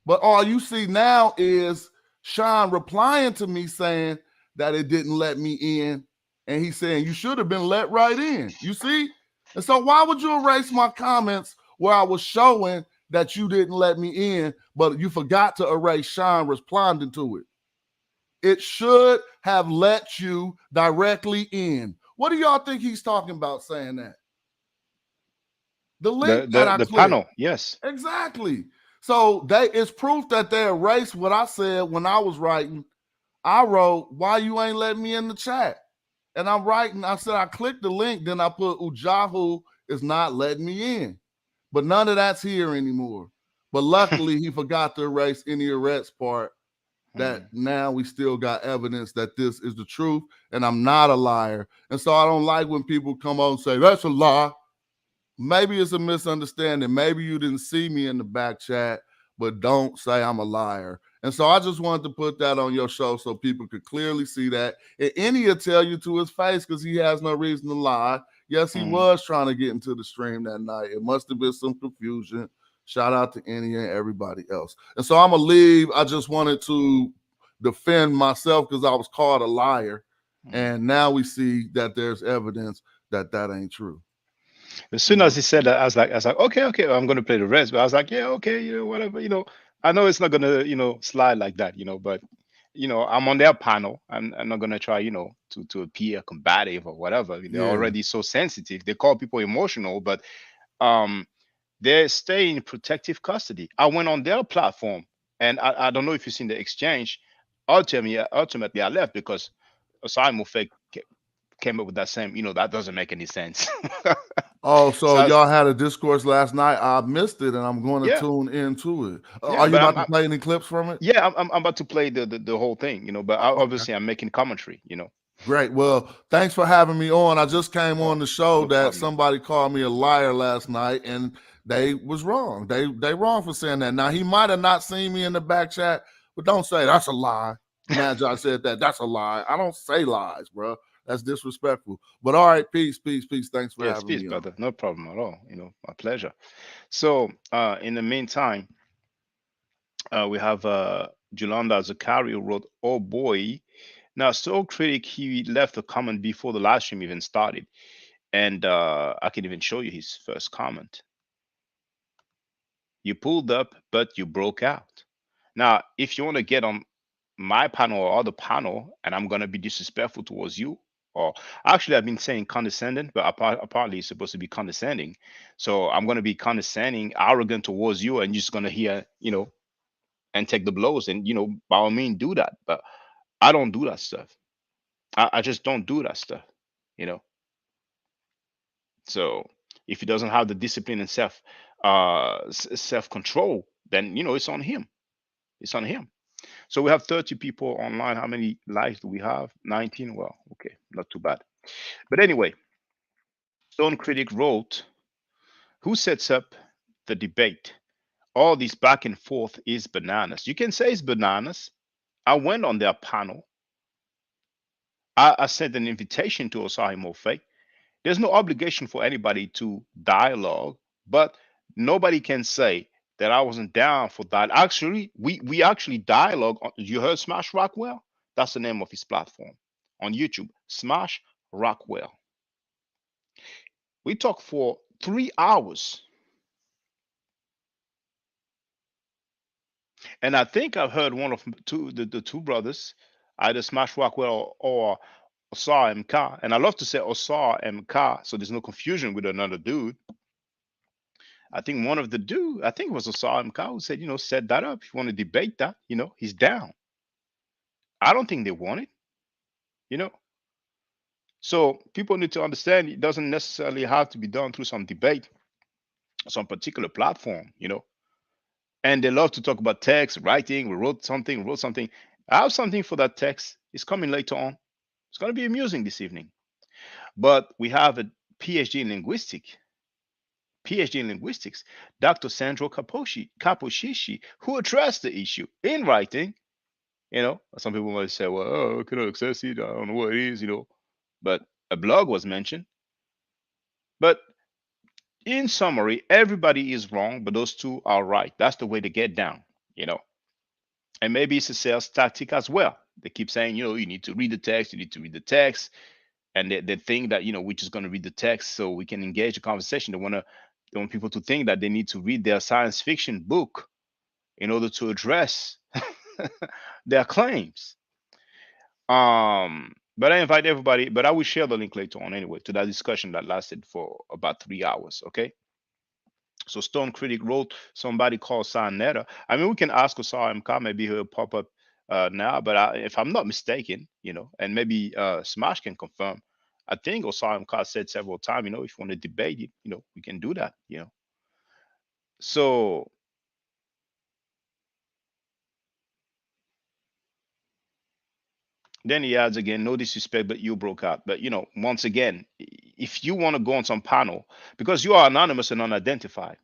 But all you see now is Sean replying to me saying that it didn't let me in. And he's saying, you should have been let right in. You see? And so why would you erase my comments where I was showing that you didn't let me in, but you forgot to erase Sean responding to it? It should have let you directly in. What do y'all think he's talking about saying that? The link that I clicked. The panel, yes. Exactly. So it's proof that they erased what I said when I was writing. I wrote, why you ain't letting me in the chat? And I'm writing, I said, I clicked the link, then I put Ujahu is not letting me in. But none of that's here anymore. But luckily, he forgot to erase any arrest part that now we still got evidence that this is the truth and I'm not a liar. And so I don't like when people come on and say, that's a lie. Maybe it's a misunderstanding. Maybe you didn't see me in the back chat, but don't say I'm a liar. And so I just wanted to put that on your show so people could clearly see that. And Any will tell you to his face because he has no reason to lie. Yes, he was trying to get into the stream that night. It must have been some confusion. Shout out to Any and everybody else. And so I'm going to leave. I just wanted to defend myself because I was called a liar. And now we see that there's evidence that that ain't true. As soon as he said that, I was like, okay, okay, I'm gonna play the rest. But I was like, yeah, okay, whatever, I know it's not gonna, slide like that, but I'm on their panel. I'm not gonna try, to appear combative or whatever. They're Yeah. already so sensitive. They call people emotional, but um, they stay in protective custody. I went on their platform, and I don't know if you've seen the exchange. Ultimately, I left because Simon Fake came up with that same, that doesn't make any sense. Oh, so So y'all had a discourse last night. I missed it, and I'm going to yeah, tune into it. yeah, Are you but about to play any clips from it? yeah, I'm about to play the whole thing, but Okay. obviously I'm making commentary. Great. Well, thanks for having me on. I just came Oh, on the show no that problem. somebody called me a liar last night, and they was wrong. They wrong for saying that. Now he might have not seen me in the back chat, but don't say that's a lie. Magi said that. That's a lie. I don't say lies, bro. That's disrespectful. But all right, peace, peace, peace. Thanks for Yes, having peace, me on. brother. No problem at all. My pleasure. So, in the meantime, we have Jolanda Zakari who wrote, "Oh boy." Now, Soul Critic, he left a comment before the live stream even started, and I can even show you his first comment. You pulled up, but you broke out. Now, if you want to get on my panel or other panel, and I'm gonna be disrespectful towards you, or actually I've been saying condescending, but apparently it's supposed to be condescending. So I'm gonna be condescending, arrogant towards you, and you're just gonna hear, and take the blows, and by all means do that. But I don't do that stuff. I just don't do that stuff, you know. So if he doesn't have the discipline and self control, then it's on him. It's on him. So we have 30 people online. How many likes do we have? 19. Well, okay, not too bad. But anyway, Stone Critic wrote, "Who sets up the debate? All this back and forth is bananas." You can say it's bananas. I went on their panel. I sent an invitation to Osahi Mofe. There's no obligation for anybody to dialogue, but nobody can say that I wasn't down for that. Actually, we actually dialogue. You heard Smash Rockwell? That's the name of his platform on YouTube. Smash Rockwell. We talked for 3 hours, and I think I've heard one of the two brothers, either Smash Rockwell or Osar MK, and I love to say Osar MK, so there's no confusion with another dude. I think one of the dude, I think it was Osar MK who said, set that up. If you want to debate that, he's down. I don't think they want it, you know. So people need to understand it doesn't necessarily have to be done through some debate, some particular platform. And they love to talk about text, writing. We wrote something. I have something for that text. It's coming later on. It's going to be amusing this evening. But we have a PhD in linguistics, Dr. Sandro Caposcici, who addressed the issue in writing. Some people might say, well, oh, I cannot access it. I don't know what it is. But a blog was mentioned. But in summary, everybody is wrong, but those two are right. That's the way to get down. And maybe it's a sales tactic as well. They keep saying, you need to read the text, you need to read the text. And they think that, we're just going to read the text so we can engage a conversation. They want people to think that they need to read their science fiction book in order to address their claims. But I invite everybody, but I will share the link later on anyway to that discussion that lasted for about 3 hours. Okay. So Stone Critic wrote somebody called Sanetta. I mean, we can ask Osar MK, maybe he'll pop up now, but if I'm not mistaken, and maybe Smash can confirm. I think Osar MK said several times, if you want to debate it, we can do that. So then he adds again, no disrespect, but you broke out. But once again, if you want to go on some panel, because you are anonymous and unidentified,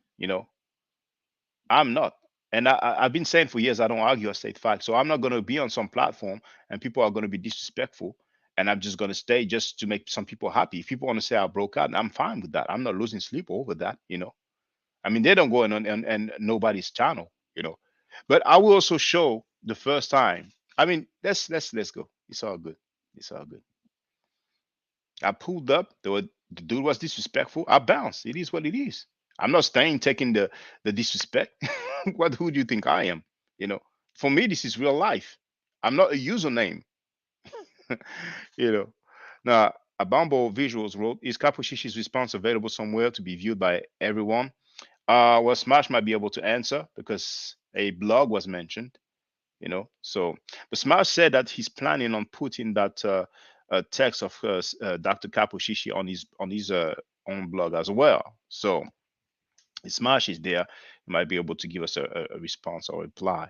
I'm not. And I've been saying for years I don't argue or state facts. So I'm not going to be on some platform and people are going to be disrespectful. And I'm just going to stay just to make some people happy. If people want to say I broke out, I'm fine with that. I'm not losing sleep over that. I mean, they don't go on and nobody's channel. But I will also show the first time. I mean, let's go. It's all good. It's all good. I pulled up. The dude was disrespectful. I bounced. It is what it is. I'm not staying taking the disrespect. Who do you think I am? You know, for me, this is real life. I'm not a username. you know. Now, Abambo Visuals wrote, is Kapushishi's response available somewhere to be viewed by everyone? Well, Smash might be able to answer because a blog was mentioned, So, but Smash said that he's planning on putting that text of Dr. Kapushishi on his own blog as well. So, if Smash is there, he might be able to give us a response or reply.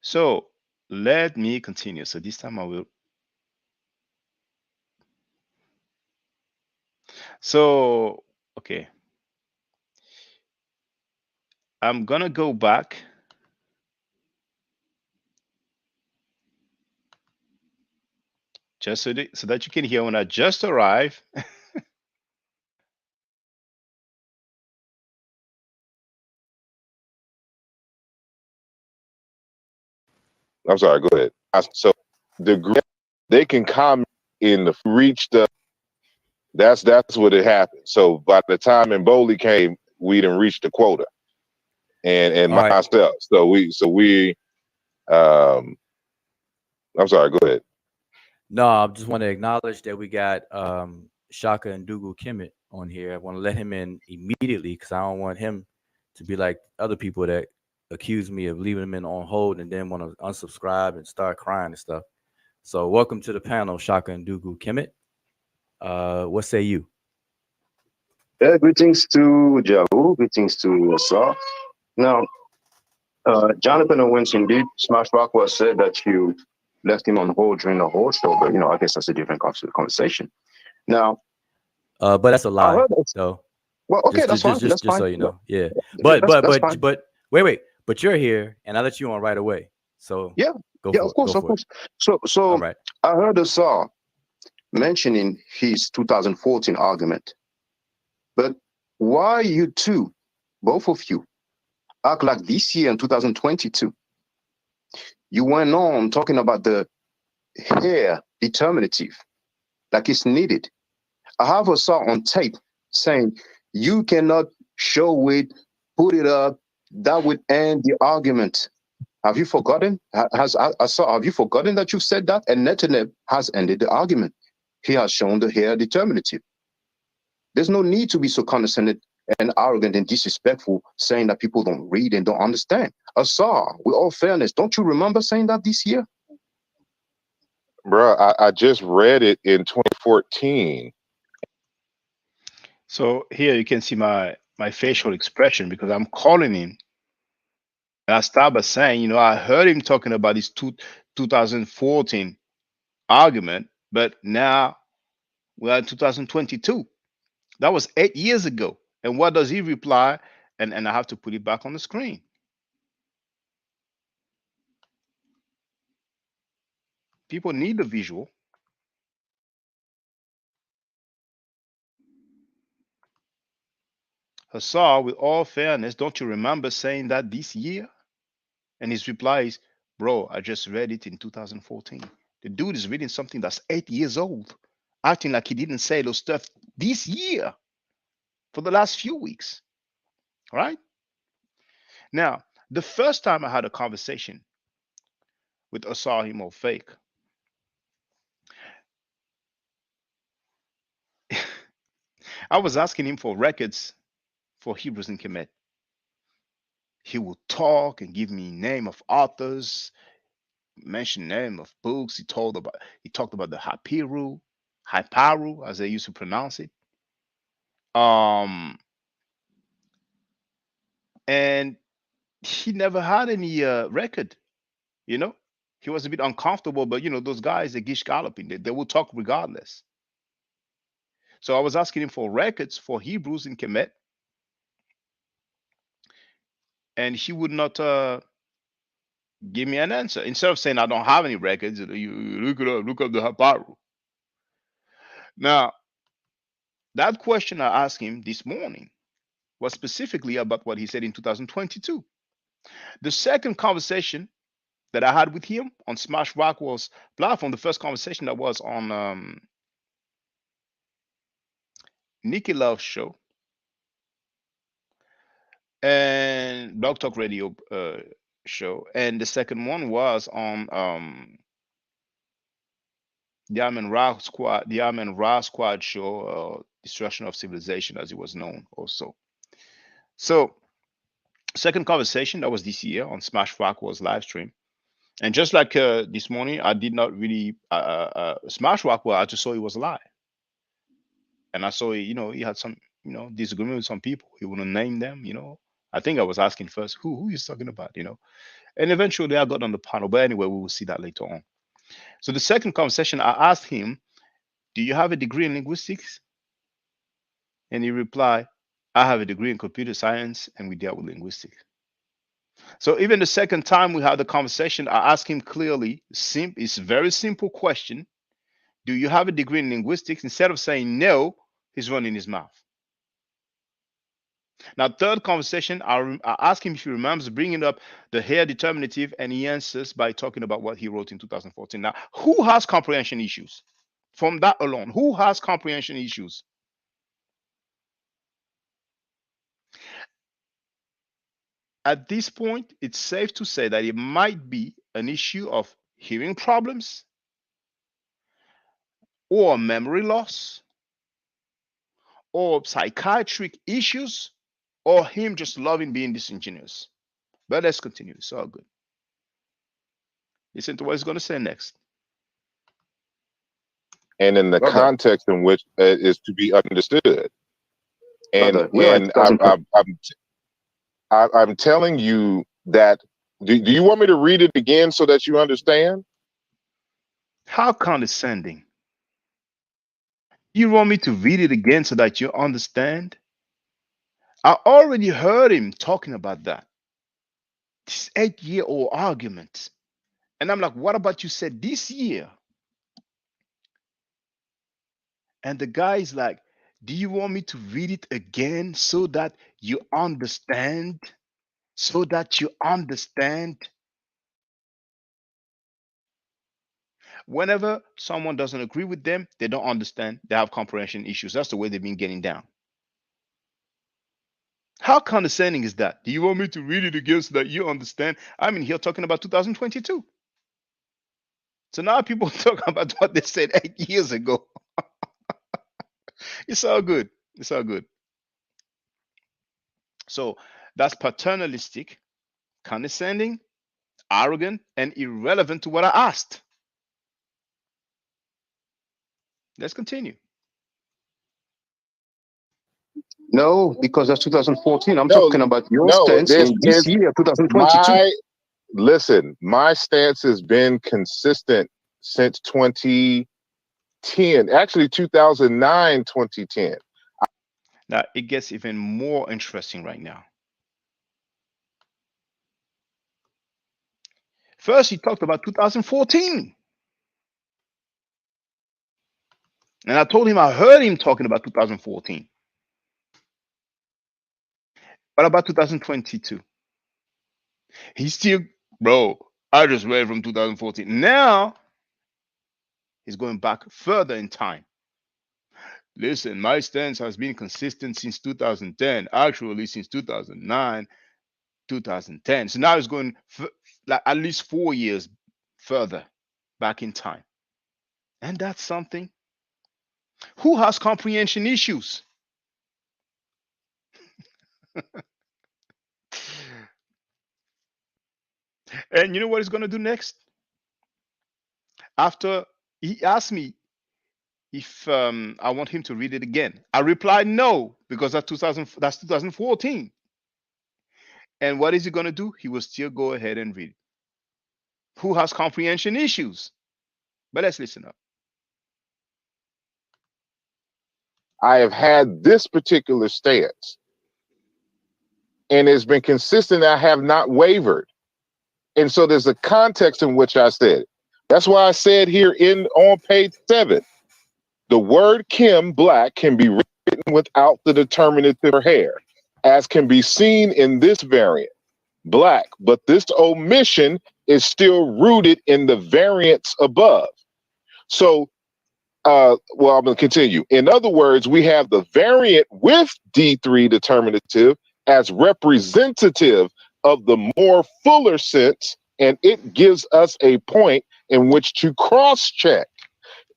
So, let me continue. So this time I will. So, okay. I'm gonna go back just so that you can hear when I just arrived. I'm sorry. Go ahead. So they can comment in the reach the. That's what it happened. So by the time Mboli came, we didn't reach the quota, and All right. myself. So we. Um, I'm sorry. Go ahead. No, I just want to acknowledge that we got Shaka and Dugu Kemet on here. I want to let him in immediately because I don't want him to be like other people that accuse me of leaving him in on hold and then want to unsubscribe and start crying and stuff. So welcome to the panel, Shaka and Dugu Kemet. What say you? Yeah, greetings to Jahu, greetings to Asar. Now, Jonathan Owens, indeed, Smash Rockwell said that you left him on hold during the whole show, but I guess that's a different conversation. Now, but that's a I lie. heard that. So Well, okay, that's fine. That's just fine. so you know, yeah. That's fine. But wait. But you're here, and I let you on right away. So Yeah, go yeah, for of course, it. of course. So All right. I heard Asar mentioning his 2014 argument, but why you two, both of you, act like this year in 2022, you went on talking about the hair determinative, like it's needed. I have Asar on tape saying you cannot show it, put it up, that would end the argument. Have you forgotten? Have you forgotten that you said that? And Netanyahu has ended the argument. He has shown the hair determinative. There's no need to be so condescending and arrogant and disrespectful, saying that people don't read and don't understand. Asar, with all fairness, don't you remember saying that this year? Bro, I just read it in 2014. So here you can see my facial expression because I'm calling him. And I start by saying, I heard him talking about his 2014 argument, but now we're in 2022. That was 8 years ago. And what does he reply? And I have to put it back on the screen. People need the visual. Hassar, with all fairness, don't you remember saying that this year? And his reply is, bro, I just read it in 2014. The dude is reading something that's 8 years old, acting like he didn't say those stuff this year for the last few weeks. All right? Now, the first time I had a conversation with Asar Himo Fake, I was asking him for records for Hebrews and Kemet. He would talk and give me name of authors, mention name of books. He talked about the Hyparu, as they used to pronounce it. And he never had any record, you know. He was a bit uncomfortable, but those guys, they gish galloping, they will talk regardless. So I was asking him for records for Hebrews and Kemet, and he would not give me an answer. Instead of saying I don't have any records, you look up the Haparu. Now, that question I asked him this morning was specifically about what he said in 2022. The second conversation that I had with him on Smash Rockwell's platform, the first conversation that was on Nikki Love's show and Blog Talk Radio show, and the second one was on the Armin Ra Squad show, Destruction of Civilization, as it was known also. So, second conversation that was this year on Smash Rockwell's live stream. And just like this morning, I did not really Smash Rockwell. I just saw he was alive, and I saw he had some disagreement with some people. He wouldn't name them. I think I was asking first who he's talking about. And eventually I got on the panel. But anyway, we will see that later on. So the second conversation, I asked him, "Do you have a degree in linguistics?" And he replied, "I have a degree in computer science, and we deal with linguistics." So even the second time we had the conversation, I asked him clearly, it's a very simple question. Do you have a degree in linguistics? Instead of saying no, he's running his mouth. Now, third conversation, I asked him if he remembers bringing up the hair determinative, and he answers by talking about what he wrote in 2014. Now, who has comprehension issues? From that alone, who has comprehension issues? At this point, it's safe to say that it might be an issue of hearing problems or memory loss or psychiatric issues or him just loving being disingenuous. But let's continue. It's all good. Listen to what he's going to say next. And in the context in which it is to be understood. And I'm telling you that. Do you want me to read it again so that you understand? How condescending. You want me to read it again so that you understand? I already heard him talking about that. This 8-year-old argument. And I'm like, what about you said this year? And the guy's like, do you want me to read it again so that you understand? So that you understand? Whenever someone doesn't agree with them, they don't understand, they have comprehension issues. That's the way they've been getting down. How condescending is that? Do you want me to read it again so that you understand? I'm in here talking about 2022. So now people talk about what they said 8 years ago. It's all good. It's all good. So that's paternalistic, condescending, arrogant, and irrelevant to what I asked. Let's continue. No, because that's 2014. I'm talking about your stance in this year, 2022. Listen, my stance has been consistent since 2010, actually 2009, 2010. Now, it gets even more interesting right now. First, he talked about 2014. And I told him I heard him talking about 2014. What about 2022? He's still, bro, I just read from 2014. Now, he's going back further in time. Listen, my stance has been consistent since 2010, actually since 2009, 2010. So now he's going like at least 4 years further back in time. And that's something. Who has comprehension issues? And you know what he's going to do next? After he asked me if I want him to read it again, I replied no, because that's 2014. And what is he going to do? He will still go ahead and read it. Who has comprehension issues? But let's listen up. I have had this particular stance, and it's been consistent. I have not wavered. And so there's a context in which I said it. That's why I said here on page 7, the word Kim, black, can be written without the determinative for hair, as can be seen in this variant, black. But this omission is still rooted in the variance above. So, well, I'm going to continue. In other words, we have the variant with D3 determinative as representative of the more fuller sense, and it gives us a point in which to cross-check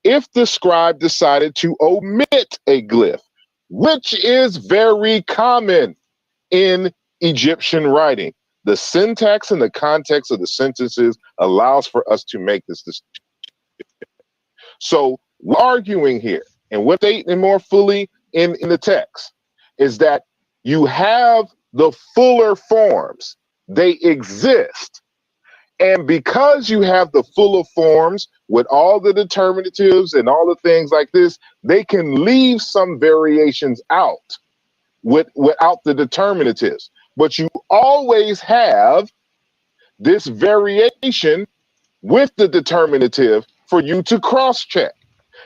if the scribe decided to omit a glyph, which is very common in Egyptian writing. The syntax and the context of the sentences allows for us to make this distinction. So we're arguing here, and what they more fully in the text is that you have the fuller forms. They exist. And because you have the fuller forms with all the determinatives and all the things like this, they can leave some variations out without the determinatives. But you always have this variation with the determinative for you to cross-check.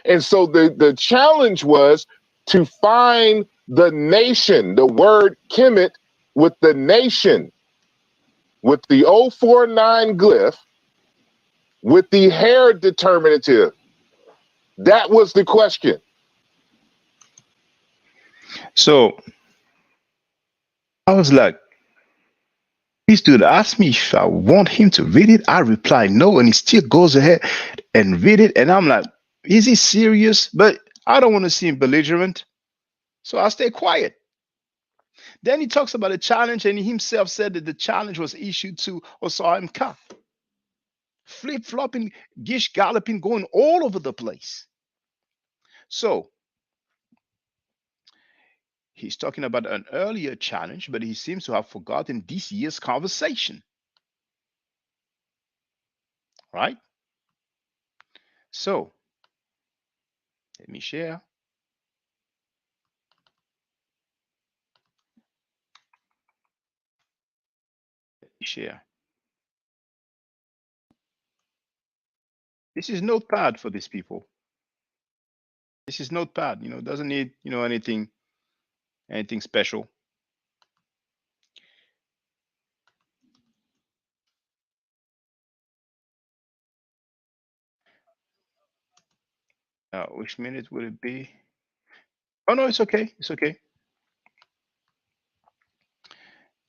And so the challenge was to find the nation, the word Kemet with the nation, with the 049 glyph, with the hair determinative. That was the question. So I was like, this dude asked me if I want him to read it. I reply no, and he still goes ahead and read it. And I'm like, is he serious? But I don't want to seem belligerent, so I stay quiet. Then he talks about a challenge, and he himself said that the challenge was issued to Asar Wudja. Flip-flopping, gish galloping, going all over the place. So he's talking about an earlier challenge, but he seems to have forgotten this year's conversation. Right? So let me share. Share. This is Notepad for these people. This is Notepad. Doesn't need anything special. Which minute would it be? Oh no, it's okay. It's okay.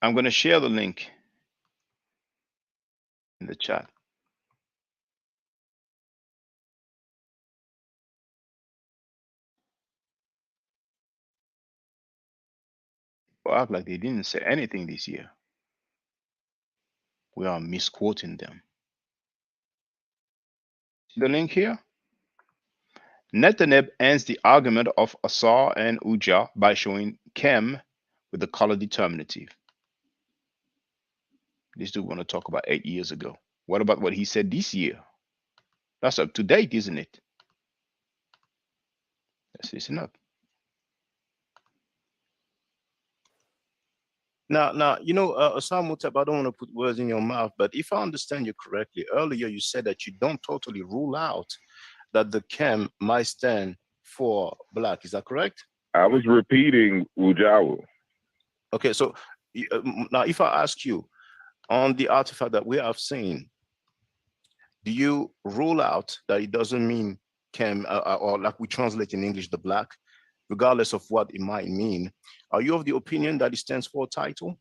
I'm going to share the link in the chat. People act like they didn't say anything this year. We are misquoting them. See the link here? Netaneb ends the argument of Asar and Wudja by showing Kem with the color determinative. This dude want to talk about 8 years ago. What about what he said this year? That's up to date, isn't it? Let's listen up. Now, Asar Wudja, I don't want to put words in your mouth, but if I understand you correctly, earlier you said that you don't totally rule out that the Kem might stand for black. Is that correct? I was repeating Wujawu. Okay, so now if I ask you, on the artifact that we have seen, do you rule out that it doesn't mean Kem, or like we translate in English, the black, regardless of what it might mean? Are you of the opinion that it stands for a title?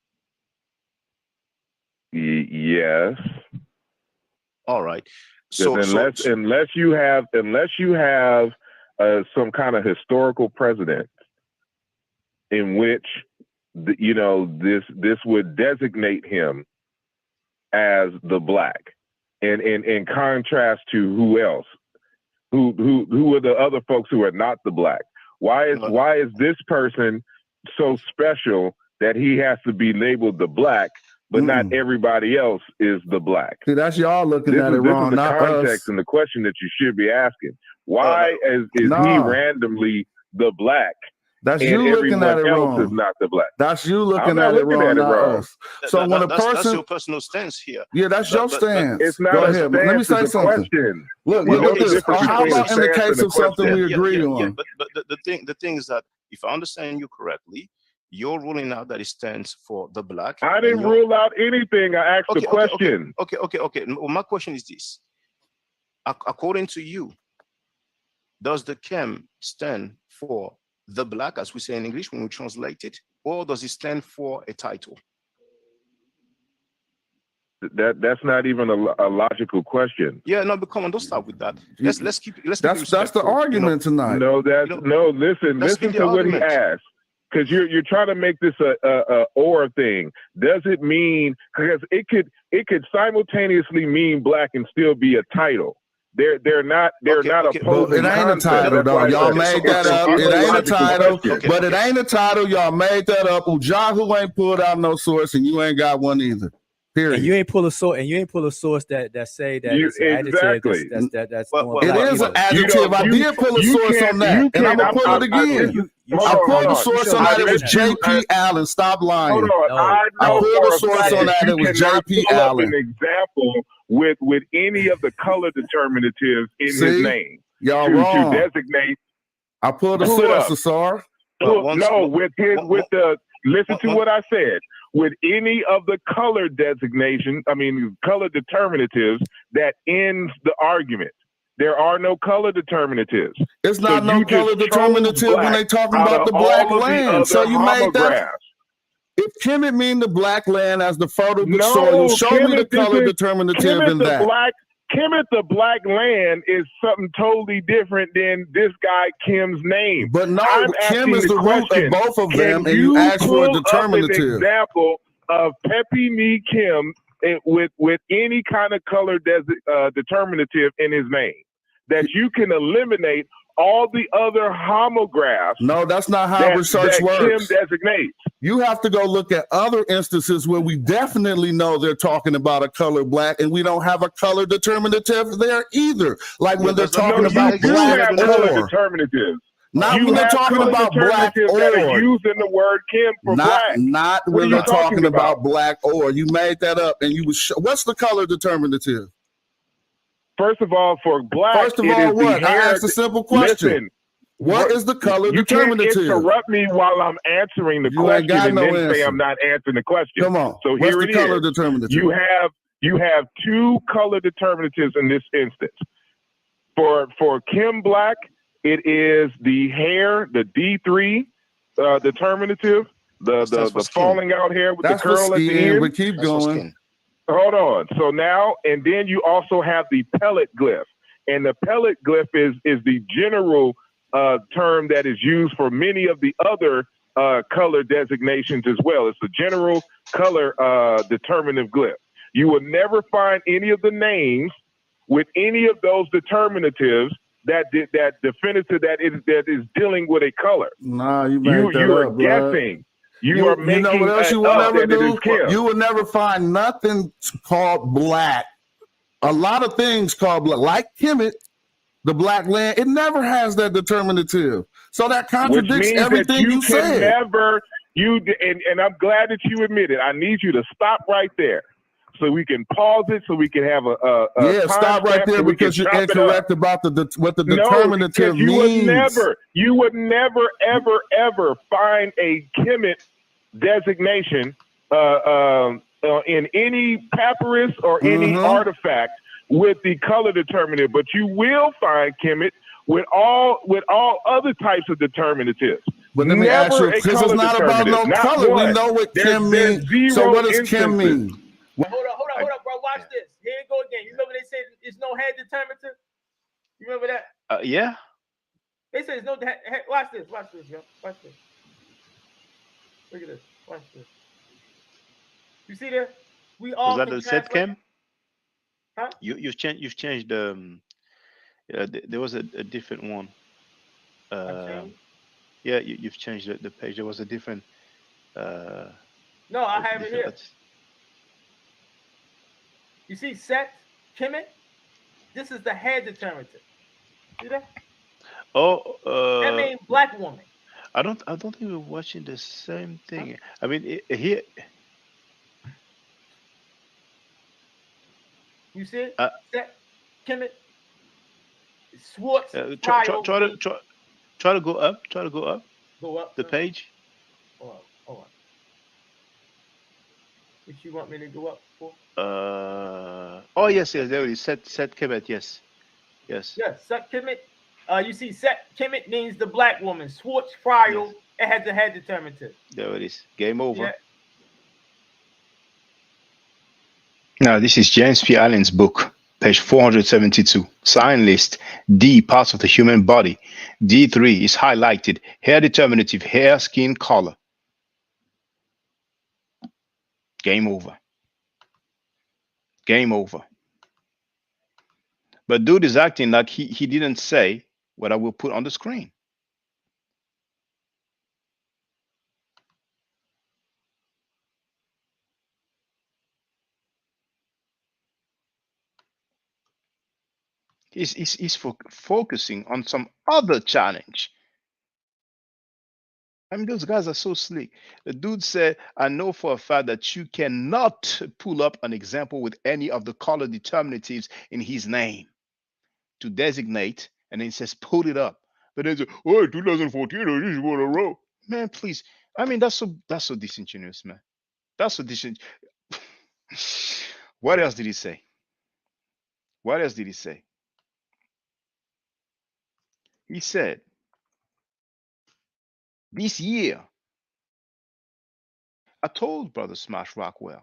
Yes. All right. So unless you have some kind of historical precedent in which this would designate him as the black, and in contrast to who else, who are the other folks who are not the black? Why is this person so special that he has to be labeled the black, but not everybody else is the black? See, that's y'all looking at it wrong. This is the not context us. and the question that you should be asking. Why is he randomly the black? That's you looking at it wrong. Is not the black. That's you looking at it wrong, not us. So when a person, that's your personal stance here. Yeah, that's your stance. It's not Go a ahead. stance, Let me say something. Question. Look, how about in the case of something we agree on? But the thing is that if I understand you correctly, you're ruling out that it stands for the black. I didn't rule out anything. I asked the question. Okay. Well, my question is this. According to you, does the chem stand for the black, as we say in English when we translate it, or does it stand for a title? That's not even a logical question. Yeah, no, but come on, don't start with that. Let's keep it. That's the argument tonight. No, listen to what he asked. Because you're trying to make this a or thing. Does it mean, because it could simultaneously mean black and still be a title. They're not opposing. It ain't a title though. Y'all made that up. It ain't a title, but it ain't a title. Y'all made that up. Ujahu ain't pulled out no source, and you ain't got one either. Period. And you ain't pull a source, that say that it's an exactly. adjective. That's it is an adjective. I did pull a source on that, and I'm gonna pull it again. I pulled a source on that. It was J.P. Allen. Stop lying. Hold on. I pulled a source on that. It was J.P. Allen. An example with any of the color determinatives in his name. Y'all wrong. To designate. I pulled a source, Asar. Listen to what I said. With any of the color color determinatives that ends the argument. There are no color determinatives. It's not no color determinative when they talking about the black land. So you made that. If Kemet mean the black land as the fertile soil, show me the color determinative in that. Kemet the black land is something totally different than this guy Kim's name. But no, Kim is the root of both of them, and you ask for a determinative. An example of Pepe Me Kim with any kind of color determinative in his name that you can eliminate all the other homographs. No, that's not how research works. Kim designates. You have to go look at other instances where we definitely know they're talking about a color black, and we don't have a color determinative there either. Like when they're talking about black or color determinatives. Not when they're talking about black or. That are using the word Kim for black. Not when they're talking about black or. You made that up, and you was. What's the color determinative? First of all, for black, first of all, what? I asked a simple question. Listen, what is the color determinative? You can't interrupt me while I'm answering the question and then say I'm not answering the question. Come on. So what's here the it color is. Determinative? You have two color determinatives in this instance. For Kim Black, it is the hair, the D3 determinative, the falling out hair with the curl at the end. But keep going. Hold on. So now, and then you also have the pellet glyph. And the pellet glyph is the general term that is used for many of the other color designations as well. It's the general color determinative glyph. You will never find any of the names with any of those determinatives that definitive that is dealing with a color. Nah, you are guessing. You are making. You know what else you will never do? You will never find nothing called black. A lot of things called black, like Kemet, the black land. It never has that determinative. So that contradicts everything you said. And I'm glad that you admit it. I need you to stop right there, so we can pause it, so we can have a stop right there because you're incorrect about what the determinative means. You would never ever find a Kemet designation in any papyrus or any artifact with the color determinative, but you will find Kemet with all other types of determinatives. But let me ask you, because it's not about no color. We know what Kim means. So what does Kim mean? Hold up, bro. Watch this. Here it go again. You remember they said it's no head determinative? You remember that? Yeah. They said it's no head. Watch this, yo. Watch this. Look at this. Watch this. You see that? We all. Is that the set cam? Huh? You've changed there was a different one. Yeah, you've changed the page. There was a different. No, I have it here. You see, Set Kemet. This is the head determinative. See that? Oh. That means black woman. I don't think we're watching the same thing. I mean, here. You see it? Set Kemet. Swartz. Try to go up. Try to go up. Go up. The page. Oh, which you want me to go up for? Oh yes, yes, there it is. Set Kemet, yes. Yes. Yes, Set Kemet. You see, Set Kemet means the black woman. Schwartz Yes. Friel, it has a head determinative. There it is. Game Yeah. over. Now this is James P. Allen's book, page 472. Sign list. D, parts of the human body. D3 is highlighted. Hair determinative, hair, skin color. Game over. Game over. But dude is acting like he didn't say what I will put on the screen. He's focusing on some other challenge. I mean, those guys are so slick. The dude said, I know for a fact that you cannot pull up an example with any of the color determinatives in his name to designate, and then he says, put it up. But then, oh, 2014, this is what I wrote. Man, please. I mean, that's so disingenuous, man. That's so disingenuous. What else did he say? What else did he say? He said, this year, I told Brother Smash Rockwell,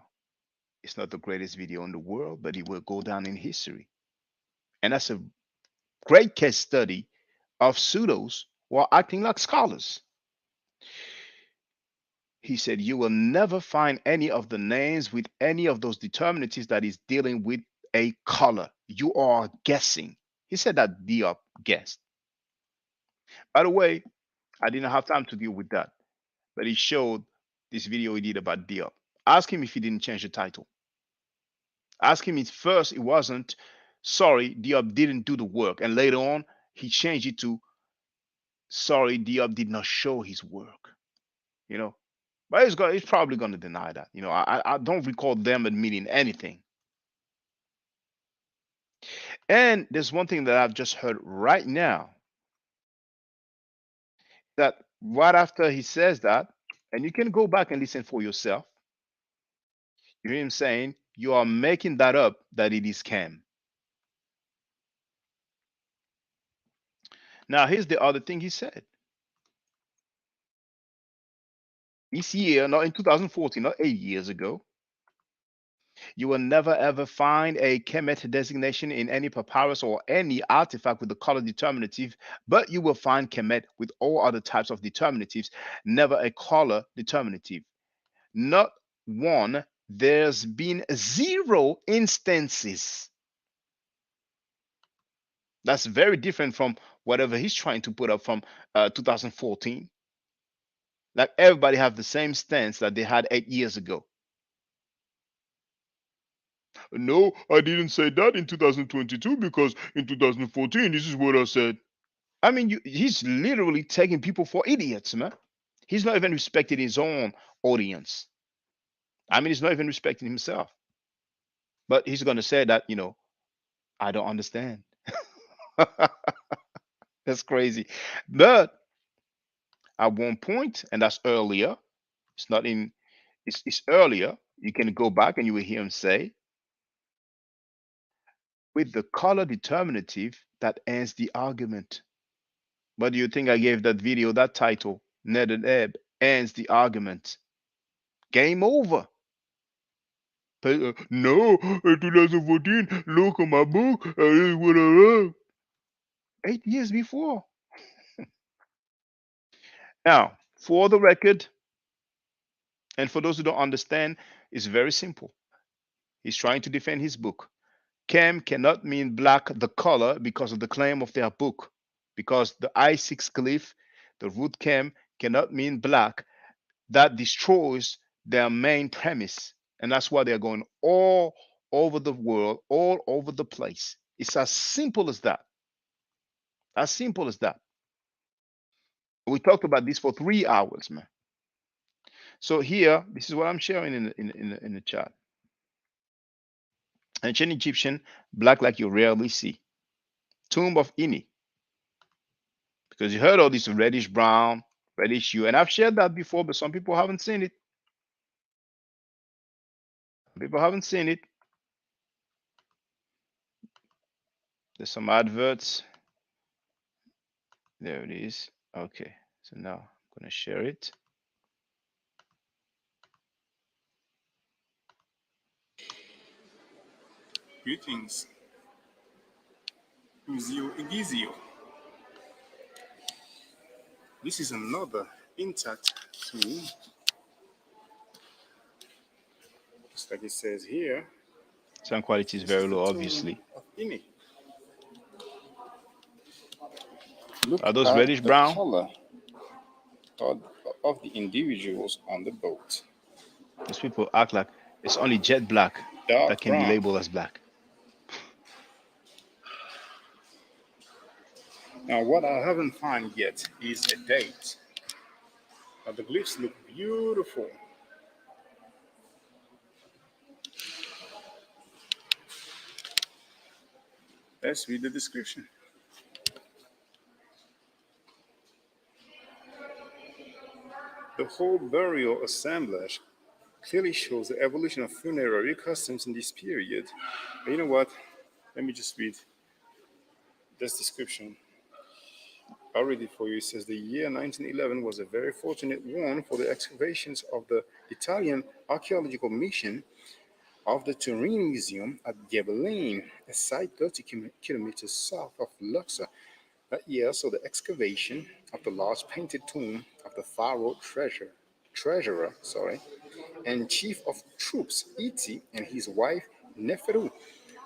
it's not the greatest video in the world, but it will go down in history. And that's a great case study of pseudos while acting like scholars. He said, you will never find any of the names with any of those determinatives that is dealing with a color. You are guessing. He said that Diop guessed. By the way, I didn't have time to deal with that, but he showed this video he did about Diop. Ask him if he didn't change the title. Ask him if first it wasn't, sorry, Diop didn't do the work. And later on, he changed it to, sorry, Diop did not show his work. You know, but he's probably going to deny that. You know, I don't recall them admitting anything. And there's one thing that I've just heard right now, that right after he says that, and you can go back and listen for yourself, you hear him saying, you are making that up that it is scam. Now, here's the other thing he said. This year, not in 2014, not 8 years ago, you will never ever find a Kemet designation in any papyrus or any artifact with the color determinative, but you will find Kemet with all other types of determinatives, never a color determinative. Not one. There's been 0 instances. That's very different from whatever he's trying to put up from 2014. Like everybody have the same stance that they had 8 years ago. No, I didn't say that in 2022 because in 2014, this is what I said. I mean, he's literally taking people for idiots, man. He's not even respecting his own audience. I mean, he's not even respecting himself. But he's going to say that, you know, I don't understand. That's crazy. But at one point, and that's earlier, it's not in, it's earlier, you can go back and you will hear him say, with the color determinative that ends the argument. What do you think I gave that video that title? Ned and Ebb ends the argument. Game over. No, 2014, look at my book. This is what I wrote. 8 years before. Now, for the record, and for those who don't understand, it's very simple. He's trying to defend his book. Chem cannot mean black, the color, because of the claim of their book. Because the I6 glyph, the root chem, cannot mean black. That destroys their main premise. And that's why they're going all over the world, all over the place. It's as simple as that. As simple as that. We talked about this for 3 hours, man. So here, this is what I'm sharing in the chat. Ancient Egyptian, black like you rarely see. Tomb of Ini. Because you heard all this reddish brown, reddish hue, and I've shared that before, but some people haven't seen it. People haven't seen it. There's some adverts. There it is. Okay, so now I'm gonna share it. Greetings. Uzio Igizio. This is another intact tool. Just like it says here. Sound quality is This very is the low, tomb obviously. of Ini. Look Are those at reddish the brown? color of the individuals on the boat. Those people act like it's only jet black Dark that can be brown. labeled as black. Now, what I haven't found yet is a date. Now, the glyphs look beautiful. Let's read the description. The whole burial assemblage clearly shows the evolution of funerary customs in this period. But you know what? Let me just read this description. I'll read it for you. It says the year 1911 was a very fortunate one for the excavations of the Italian archaeological mission of the Turin Museum at Ghibelline, a site 30 kilometers south of Luxor. That year saw the excavation of the large painted tomb of the pharaoh treasurer, and chief of troops Iti and his wife Neferu,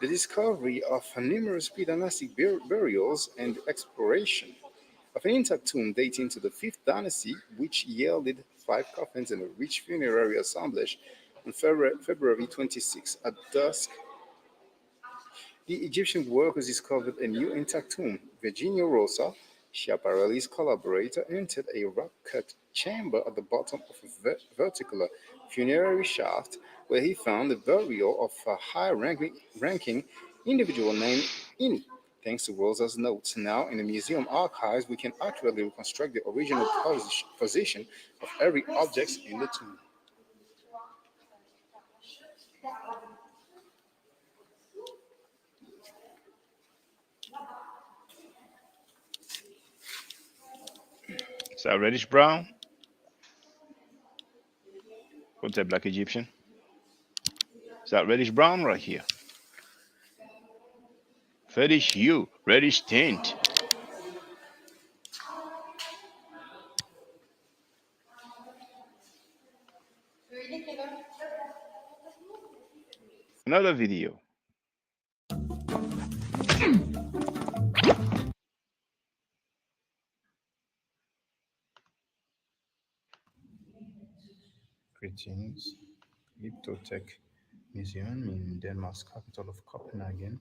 the discovery of numerous pre-dynastic burials and exploration of an intact tomb dating to the 5th dynasty, which yielded 5 coffins and a rich funerary assemblage on February 26 at dusk. The Egyptian workers discovered a new intact tomb. Virginia Rosa, Schiaparelli's collaborator, entered a rock-cut chamber at the bottom of a vertical funerary shaft where he found the burial of a high-ranking individual named Ini. Thanks to Rosa's notes, now in the museum archives, we can accurately reconstruct the original position of every object in the tomb. Is that reddish brown? What's that, black Egyptian? Is that reddish brown right here? Reddish hue, reddish tint. Another video. Greetings, Liptotech Museum in Denmark's capital of Copenhagen.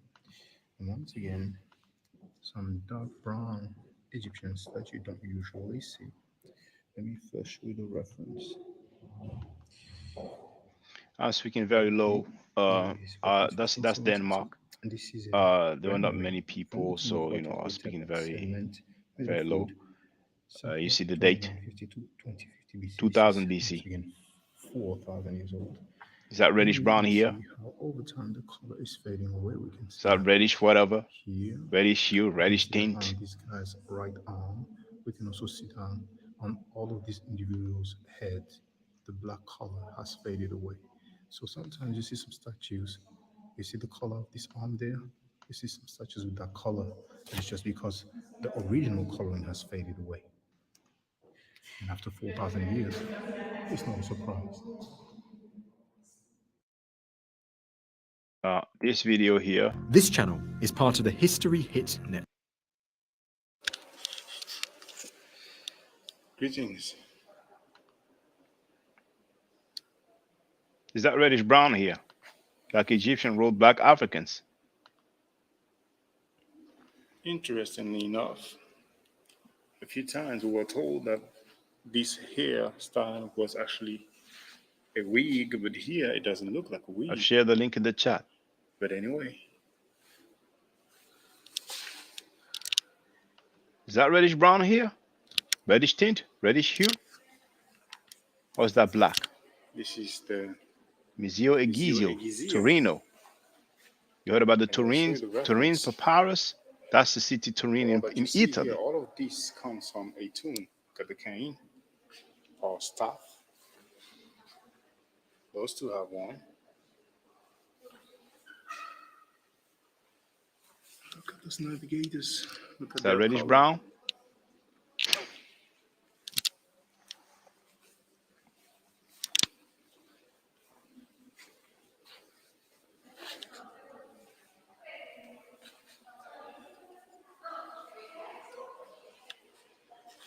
And once again, some dark brown Egyptians that you don't usually see. Let me first show you the reference. I'm speaking very low. That's Denmark. And this is There were not many people, so I was speaking very low. You see the date, 2000 BC. 4,000 years old. Is that reddish brown here? How over time the color is fading away. We can see Is that reddish whatever? here. Reddish hue, reddish tint. On this guy's right arm, we can also see down on all of these individuals' heads. The black color has faded away. So sometimes you see some statues, you see the color of this arm there, you see some statues with that color. It's just because the original coloring has faded away. And after 4,000 years, it's not a surprise. This video here. This channel is part of the History Hit Net. Greetings. Is that reddish brown here? Like Egyptian wrote black Africans. Interestingly enough, a few times we were told that this hairstyle was actually a wig, but here it doesn't look like a wig. I've shared the link in the chat. But anyway. Is that reddish brown here? Reddish tint? Reddish hue? Or is that black? This is the Misio Visio Egizio, Egizio. Torino. You heard about the And I'll show you Turin, the Turin reference. Papyrus? That's the city Turin All that you in see here, Italy. all of this comes from a tomb. Look at the cane or staff. Those two have one. Look at those navigators. Look Is at that their reddish color. brown?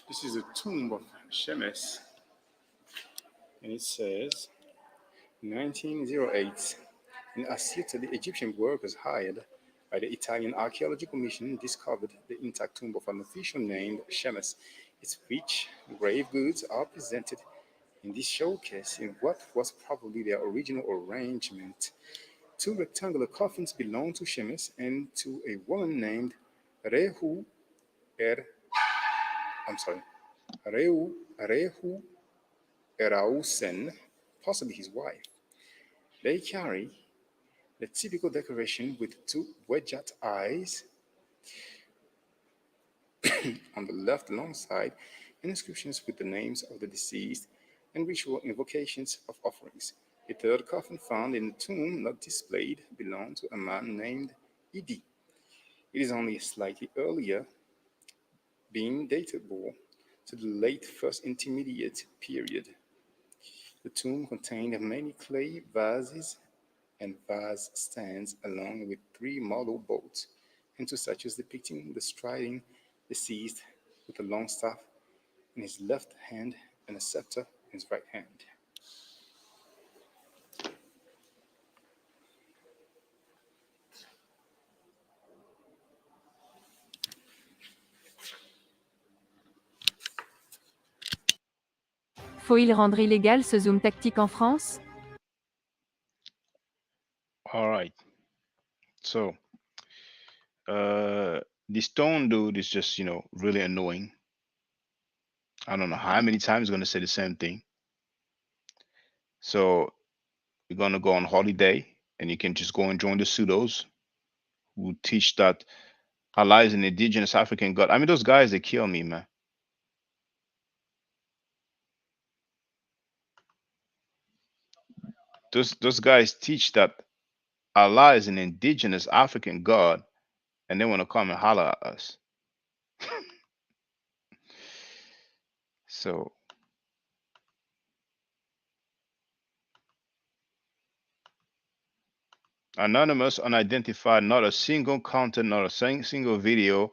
This is a tomb of Shemes, and it says 1908. In Assyria, the Egyptian workers hired by the Italian Archaeological Mission discovered the intact tomb of an official named Shemes. Its rich grave goods are presented in this showcase in what was probably their original arrangement. Two rectangular coffins belong to Shemes and to a woman named Rehu Er. I'm sorry, Rehu Erausen, possibly his wife. They carry the typical decoration with two wedged eyes on the left alongside inscriptions with the names of the deceased and ritual invocations of offerings. A third coffin found in the tomb, not displayed, belonged to a man named Idi. It is only slightly earlier, being datable to the late First Intermediate period. The tomb contained many clay vases and vase stands, along with three model boats and two statues depicting the striding deceased with a long staff in his left hand and a scepter in his right hand. Faut-il rendre illégal ce zoom tactique en France? All right. So, this stone dude is just, really annoying. I don't know how many times he's going to say the same thing. So, you're going to go on holiday and you can just go and join the pseudos who teach that Allah is an indigenous African god. I mean, those guys, they kill me, man. Those guys teach that Allah is an indigenous African god, and they want to come and holler at us. So, anonymous, unidentified, not a single content, not a single video,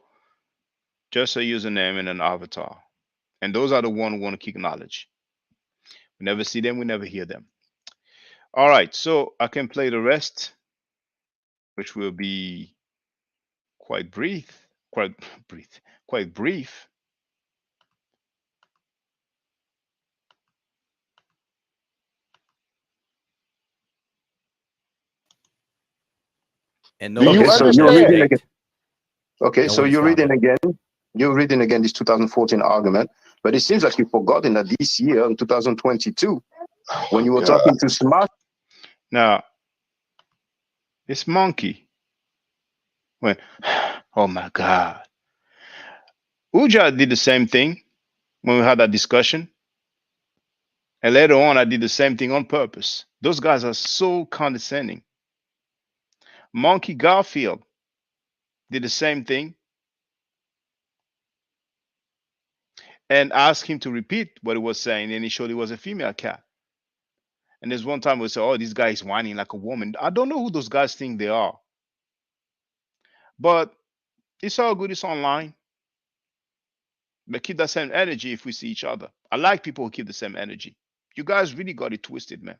just a username and an avatar. And those are the one who want to keep knowledge. We never see them, we never hear them. All right, so I can play the rest, which will be quite brief, quite brief. And Do no you one so is you're reading stopping. again. Okay, No so one is you're reading stopping. again. You're reading again this 2014 argument, but it seems like you've forgotten that this year in 2022, when you were Yeah. talking to Smart. Now, this monkey went, oh my God. Wudja did the same thing when we had that discussion. And later on, I did the same thing on purpose. Those guys are so condescending. Monkey Garfield did the same thing and asked him to repeat what he was saying. And he showed it was a female cat. And there's one time we said, oh, this guy is whining like a woman. I don't know who those guys think they are. But it's all good. It's online. But keep that same energy if we see each other. I like people who keep the same energy. You guys really got it twisted, man.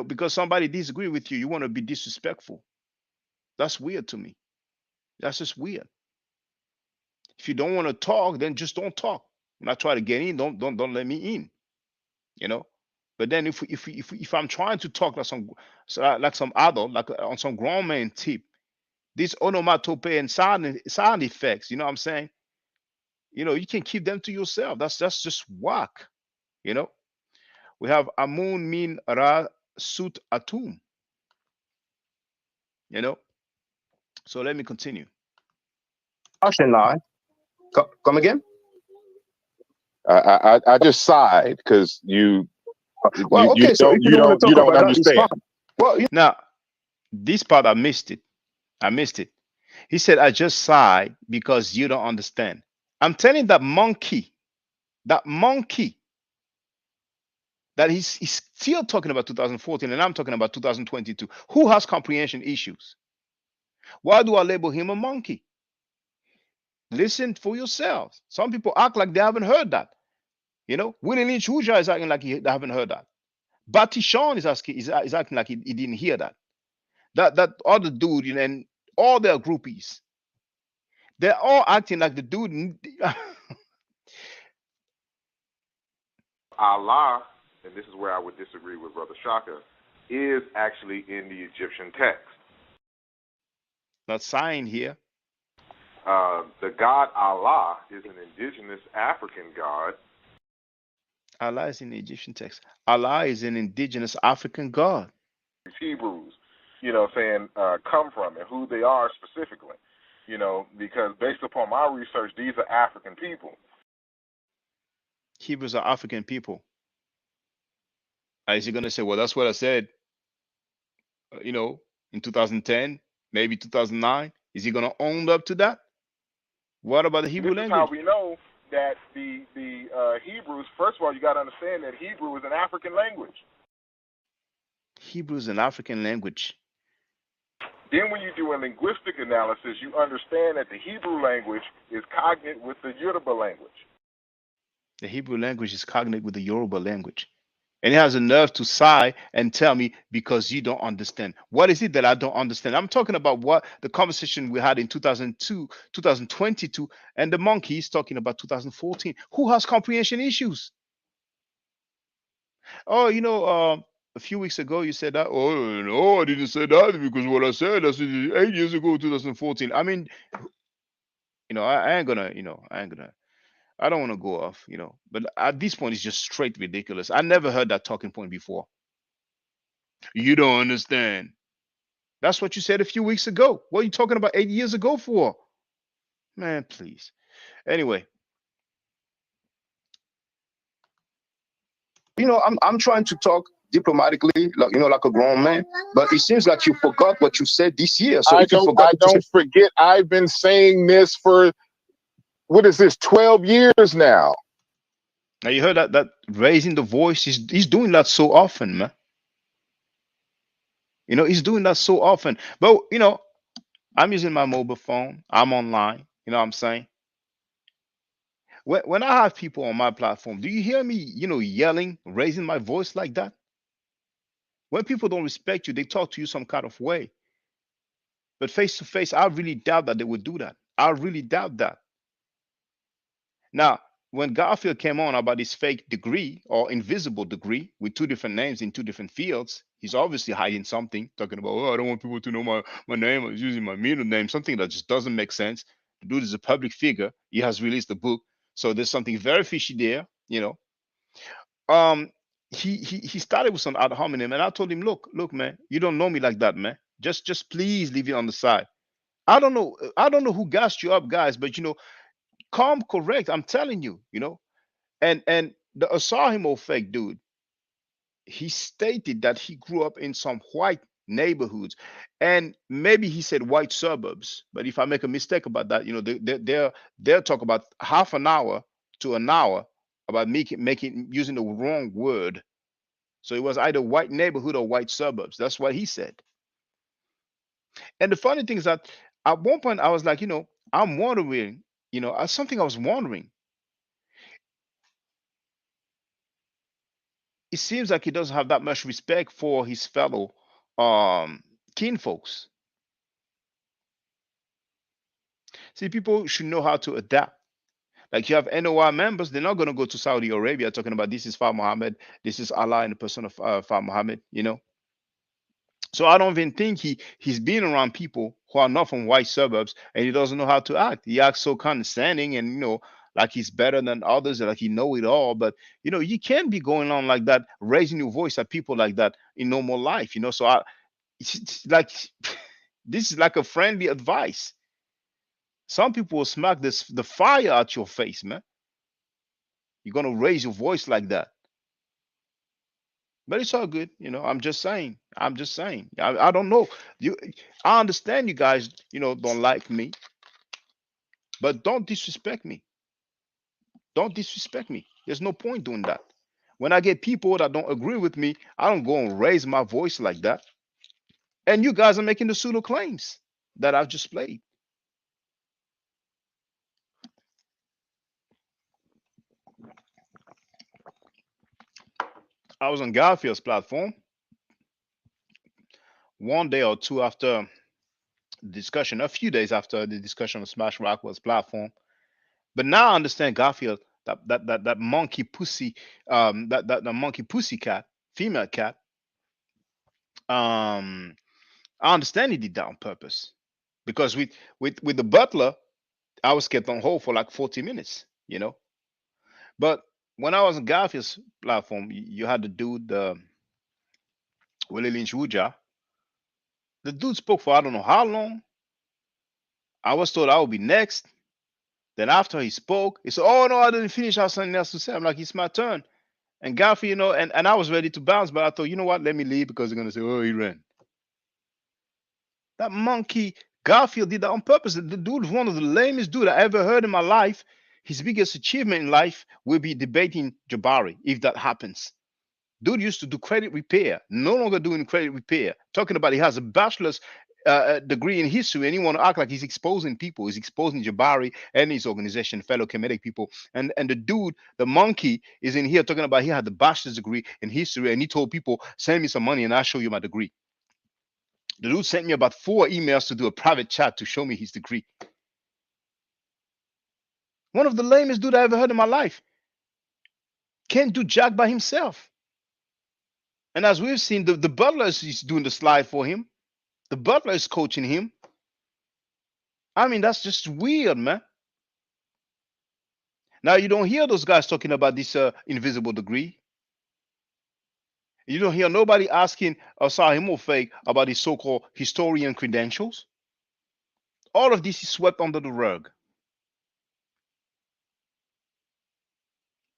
Because somebody disagree with you, you want to be disrespectful. That's weird to me. That's just weird. If you don't want to talk, then just don't talk. When I try to get in, don't let me in. You know. But then if I'm trying to talk like some adult, like on some grown man tip, these onomatopoeia and sound effects, you know what I'm saying? You can keep them to yourself. That's just whack. You know. We have Amun Min Ra Sut Atum. You know. So let me continue. Come again? I just sighed because you Well, okay. So if you don't want to you talk don't about that, it's fine. understand. Well, Now, this part I missed it. I missed it. He said, I just sighed because you don't understand. I'm telling that monkey, that he's still talking about 2014 and I'm talking about 2022. Who has comprehension issues? Why do I label him a monkey? Listen for yourselves. Some people act like they haven't heard that. You know, Willie Lynch Wudja is acting like they haven't heard that. Batty Sean is acting like he didn't hear that. That other dude, you know, and all their groupies, they're all acting like the dude. Allah, and this is where I would disagree with Brother Shaka, is actually in the Egyptian text. Not signed here. The god Allah is an indigenous African god. Allah is in the Egyptian text. Allah is an indigenous African god. Hebrews, saying come from and who they are specifically, because based upon my research, these are African people. Hebrews are African people. Is he going to say, well, that's what I said, in 2010, maybe 2009? Is he going to own up to that? What about the Hebrew language? This is how we know that the Hebrews, first of all, you got to understand that Hebrew is an African language. Hebrew is an African language. Then when you do a linguistic analysis, you understand that the Hebrew language is cognate with the Yoruba language. The Hebrew language is cognate with the Yoruba language. And he has a nerve to sigh and tell me because you don't understand. What is it that I don't understand? I'm talking about what the conversation we had in 2002, 2022, and the monkey is talking about 2014. Who has comprehension issues? Oh, a few weeks ago you said that. Oh, no, I didn't say that because what I said, that's 8 years ago, 2014. I mean, I ain't gonna, I don't want to go off, but at this point, it's just straight ridiculous. I never heard that talking point before. You don't understand. That's what you said a few weeks ago. What are you talking about 8 years ago for? Man, please. Anyway. I'm trying to talk diplomatically, like a grown man, but it seems like you forgot what you said this year. So I don't forget. I've been saying this for, what is this, 12 years now. Now you heard that raising the voice, he's doing that so often, man. He's doing that so often. But I'm using my mobile phone. I'm online. You know what I'm saying? When I have people on my platform, do you hear me, yelling, raising my voice like that? When people don't respect you, they talk to you some kind of way. But face to face, I really doubt that they would do that. I really doubt that. Now, when Garfield came on about his fake degree or invisible degree with two different names in two different fields, he's obviously hiding something, talking about, I don't want people to know my name. I was using my middle name, something that just doesn't make sense. The dude is a public figure. He has released a book. So there's something very fishy there, He started with some ad hominem, and I told him, look, man, you don't know me like that, man. Just please leave it on the side. I don't know who gassed you up, guys, but calm, correct. I'm telling you, and the Asahimo fake dude, he stated that he grew up in some white neighborhoods, and maybe he said white suburbs. But if I make a mistake about that, they'll talk about half an hour to an hour about making using the wrong word. So it was either white neighborhood or white suburbs. That's what he said. And the funny thing is that at one point I was like, I'm wondering, something I was wondering. It seems like he doesn't have that much respect for his fellow kinfolks. See, people should know how to adapt. Like you have NOI members, they're not going to go to Saudi Arabia talking about this is Far Muhammad, this is Allah in the person of Far Muhammad, So I don't even think he's been around people who are not from white suburbs and he doesn't know how to act. He acts so condescending and like he's better than others, like he know it all. But you know, you can't be going on like that, raising your voice at people like that in normal life. You know, so it's like this is like a friendly advice. Some people will smack the fire at your face, man. You're gonna raise your voice like that. But it's all good, you know. I'm just saying. I'm just saying. I don't know. I understand you guys, you know, don't like me, but don't disrespect me. Don't disrespect me. There's no point doing that. When I get people that don't agree with me, I don't go and raise my voice like that. And you guys are making the pseudo claims that I've just played. I was on Garfield's platform one day or two after the discussion, a few days after the discussion on Smash Rockwell's platform. But now I understand Garfield, that monkey pussy, that the monkey pussy cat, female cat. I understand he did that on purpose because with the butler, I was kept on hold for like 40 minutes, you know. But when I was on Garfield's platform, you had the dude, Willie Lynch Wudja. The dude spoke for I don't know how long. I was told I would be next. Then after he spoke, he said, "Oh no, I didn't finish. I have something else to say." I'm like, "It's my turn." And Garfield, you know, and I was ready to bounce, but I thought, you know what? Let me leave because they're gonna say, "Oh, he ran." That monkey Garfield did that on purpose. The dude is one of the lamest dude I ever heard in my life. His biggest achievement in life will be debating Jabari if that happens. Dude used to do credit repair, no longer doing credit repair. Talking about he has a bachelor's degree in history, and he want to act like he's exposing people. He's exposing Jabari and his organization, fellow Kemetic people. And the dude, the monkey, is in here talking about he had the bachelor's degree in history, and he told people, "Send me some money, and I'll show you my degree." The dude sent me about 4 emails to do a private chat to show me his degree. One of the lamest dude I ever heard in my life. Can't do jack by himself. And as we've seen, the butler is doing the slide for him. The butler is coaching him. I mean, that's just weird, man. Now you don't hear those guys talking about this invisible degree. You don't hear nobody asking Asar Wudja about his so-called historian credentials. All of this is swept under the rug.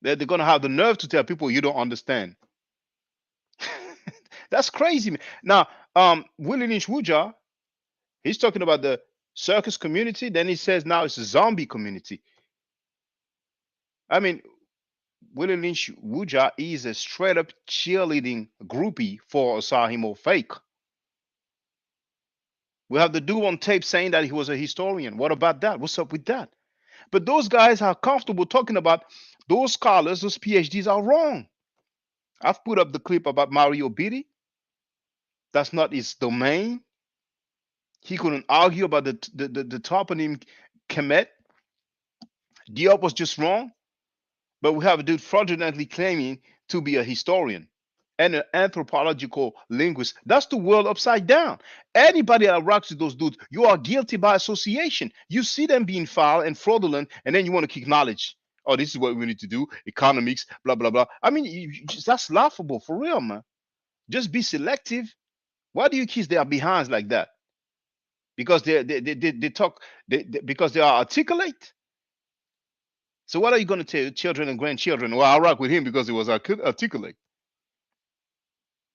They're going to have the nerve to tell people you don't understand. That's crazy, man. Now, Willie Lynch Wudja, he's talking about the circus community. Then he says now it's a zombie community. I mean, Willie Lynch Wudja is a straight up cheerleading groupie for Asar Wudja. We have the dude on tape saying that he was a historian. What about that? What's up with that? But those guys are comfortable talking about those scholars, those PhDs are wrong. I've put up the clip about Mario Beatty. That's not his domain. He couldn't argue about the toponym Kemet. Diop was just wrong. But we have a dude fraudulently claiming to be a historian and an anthropological linguist. That's the world upside down. Anybody that rocks with those dudes, you are guilty by association. You see them being foul and fraudulent, and then you want to kick knowledge. Oh, this is what we need to do. Economics, blah, blah, blah. I mean, that's laughable for real, man. Just be selective. Why do you kiss their behinds like that? Because they talk, because they are articulate. So what are you going to tell your children and grandchildren? Well, I rock with him because he was articulate.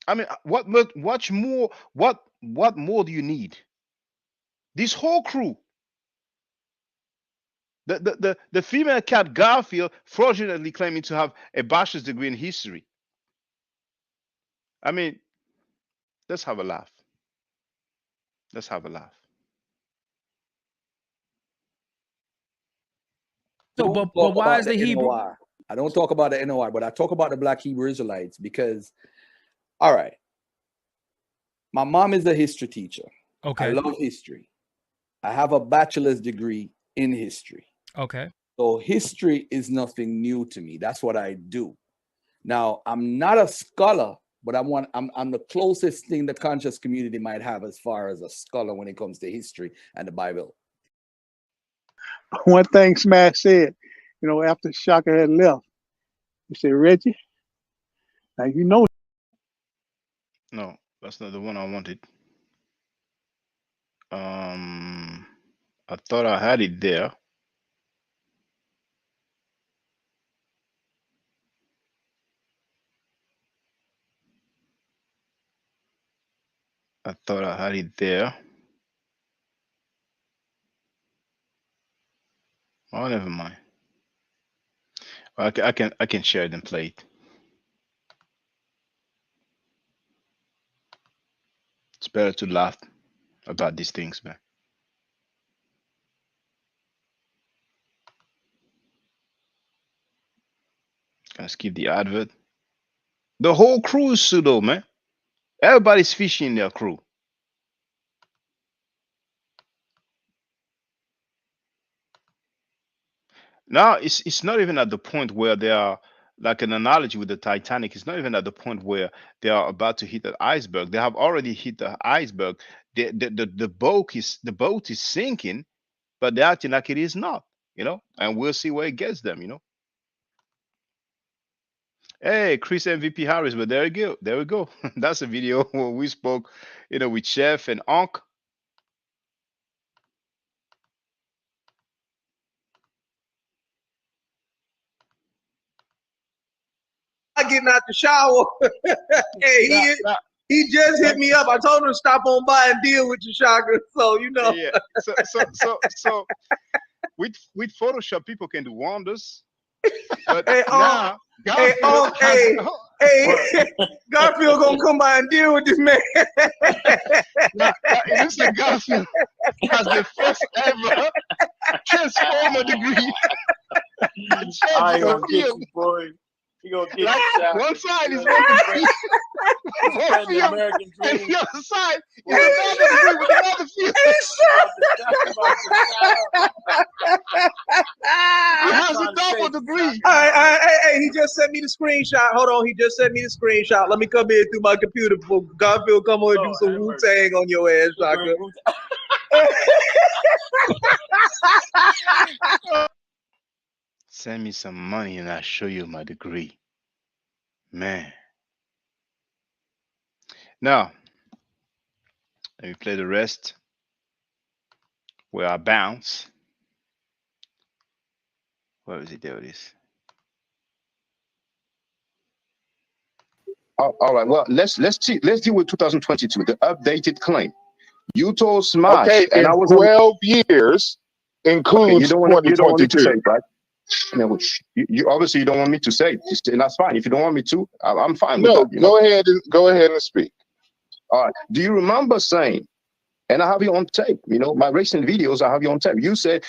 I mean, what more do you need? This whole crew, the female cat Garfield fraudulently claiming to have a bachelor's degree in history. I mean, let's have a laugh. Let's have a laugh. So, but why is the Hebrew? NOI. I don't talk about the NOI, but I talk about the Black Hebrew Israelites because, all right, my mom is a history teacher. Okay. I love history. I have a bachelor's degree in history. Okay. So history is nothing new to me. That's what I do. Now, I'm not a scholar, but I'm the closest thing the conscious community might have as far as a scholar when it comes to history and the Bible. One thing Smash said, you know, after Shaka had left. He said, Reggie, now you know. No, that's not the one I wanted. I thought I had it there. I thought I had it there. Oh, never mind. I can share it and play it. It's better to laugh about these things, man. Gonna skip the advert. The whole crew is pseudo, man. Everybody's fishy in their crew. Now it's not even at the point where they are, like an analogy with the Titanic. It's not even at the point where they are about to hit the iceberg. They have already hit the iceberg. The boat is sinking, but they're acting like it is not. And we'll see where it gets them. Hey, Chris MVP Harris, but there we go. There we go. That's a video where we spoke, with Chef and Ankh. I getting out the shower. Hey, he just hit me up. I told him to stop on by and deal with you, Shaka. So you know. Yeah. So with Photoshop, people can do wonders. But Hey, now, Garfield hey, Garfield gonna come by and deal with this man. now, it looks like Garfield has the first ever transformer degree. I gonna get you, boy. He gonna get Like, you, Shaka. one side is one degree. Spreading the American And dream. the other side is another degree with another field. He has a double degree. All right, hey, he just sent me the screenshot. Hold on, he just sent me the screenshot. Let me come in through my computer before Garfield come on and do some Wu-Tang on your ass, Shaka. Send me some money and I'll show you my degree. Man. Now, let me play the rest where I bounce. Where is it? There it is. All right. Well, let's deal with 2022, the updated claim. You told Smash, Okay, and in I was 12 years okay. includes You don't want me to say 2022. it, right? No, you obviously you don't want me to say it, and that's fine. If you don't want me to, I'm fine with No, that. go ahead and speak. All right. Do you remember saying? And I have you on tape. My recent videos, I have you on tape. You said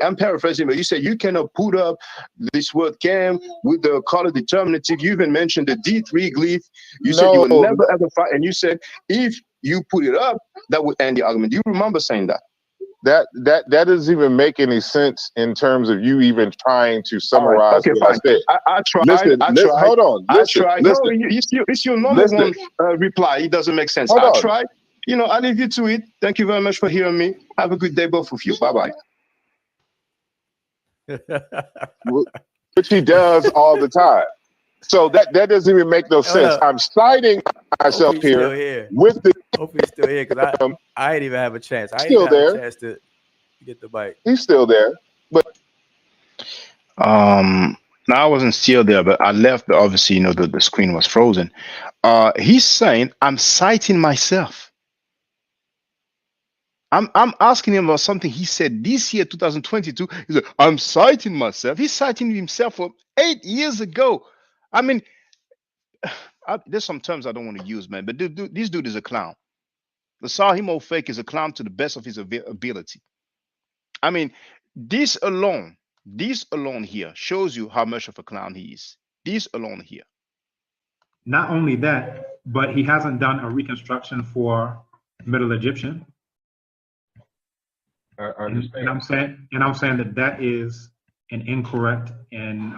I'm paraphrasing, but you said you cannot put up this word "cam" with the color determinative. You even mentioned the D3 glyph. You said you would never ever fight, and you said if you put it up, that would end the argument. Do you remember saying that? That doesn't even make any sense in terms of you even trying to summarize Okay, what fine. I said. I tried. Listen, I tried. hold on. Listen, I tried. listen. No, it's your number Listen. one reply. It doesn't make sense. Hold I on. tried. I leave you to it. Thank you very much for hearing me. Have a good day, both of you. Bye bye. Which he does all the time. So that doesn't even make no sense. I'm citing myself here with the. Hope he's still here because I didn't even have a chance. I didn't Still even have a there. chance to get the bite. He's still there, but No, I wasn't still there, but I left. But obviously, the screen was frozen. He's saying I'm citing myself. I'm asking him about something he said this year, 2022. He's like, I'm citing myself. He's citing himself from 8 years ago. I mean, there's some terms I don't want to use, man, but this dude is a clown. The Sahimo fake is a clown to the best of his ability. I mean, this alone here shows you how much of a clown he is. This alone here. Not only that, but he hasn't done a reconstruction for Middle Egyptian. I understand. And I'm saying that is an incorrect and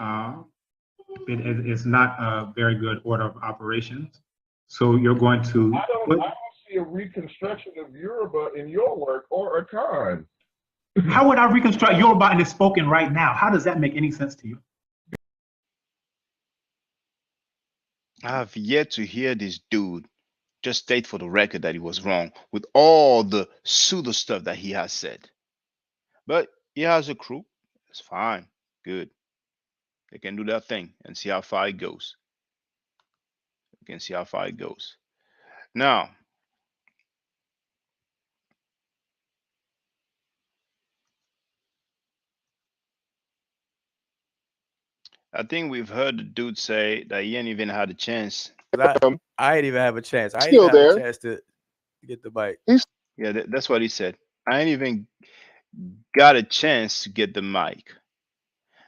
it's not a very good order of operations. So you're going to. I don't see a reconstruction of Yoruba in your work or a con. How would I reconstruct Yoruba and it's spoken right now? How does that make any sense to you? I have yet to hear this dude just state for the record that he was wrong with all the pseudo stuff that he has said. But he has a crew. It's fine. Good. They can do their thing and see how far it goes. You can see how far it goes. Now, I think we've heard the dude say that he ain't even had a chance. I ain't even have a chance. I ain't Still even have a there. chance to get the mic. Yeah, that's what he said. I ain't even got a chance to get the mic.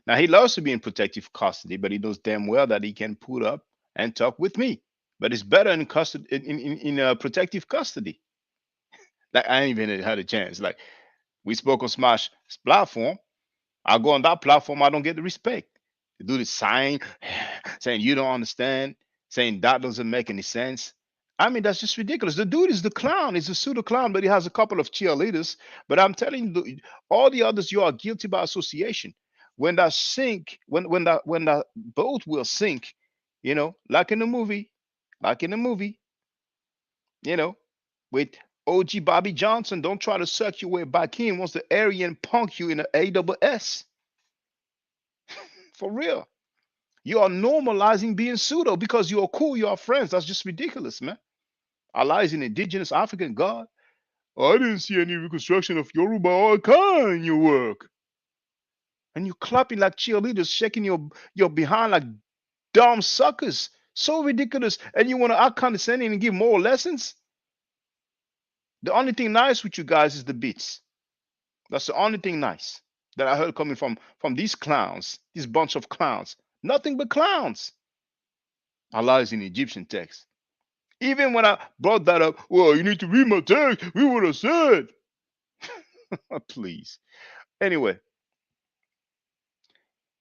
Now, he loves to be in protective custody, but he knows damn well that he can put up and talk with me. But it's better in custody, in protective custody. Like, I ain't even had a chance. Like, we spoke on Smash platform. I go on that platform, I don't get the respect. The dude is sign saying you don't understand, saying that doesn't make any sense. I mean, that's just ridiculous. The dude is the clown. He's a pseudo clown, but he has a couple of cheerleaders. But I'm telling you, all the others, you are guilty by association. When that sink, when that boat will sink, like in the movie, like in the movie, you know, with OG Bobby Johnson, don't try to suck your way back in once the Aryan punk you in the AWS. For real. You are normalizing being pseudo because you are cool, you are friends. That's just ridiculous, man. Allah is an indigenous African god. I didn't see any reconstruction of Yoruba or Aka in your work. And you clapping like cheerleaders, shaking your behind like dumb suckers. So ridiculous. And you want to act condescending and give more lessons? The only thing nice with you guys is the beats. That's the only thing nice that I heard coming from these clowns, this bunch of clowns. Nothing but clowns. Allah is in Egyptian text. Even when I brought that up, well, you need to read my text. We would have said. Please. Anyway,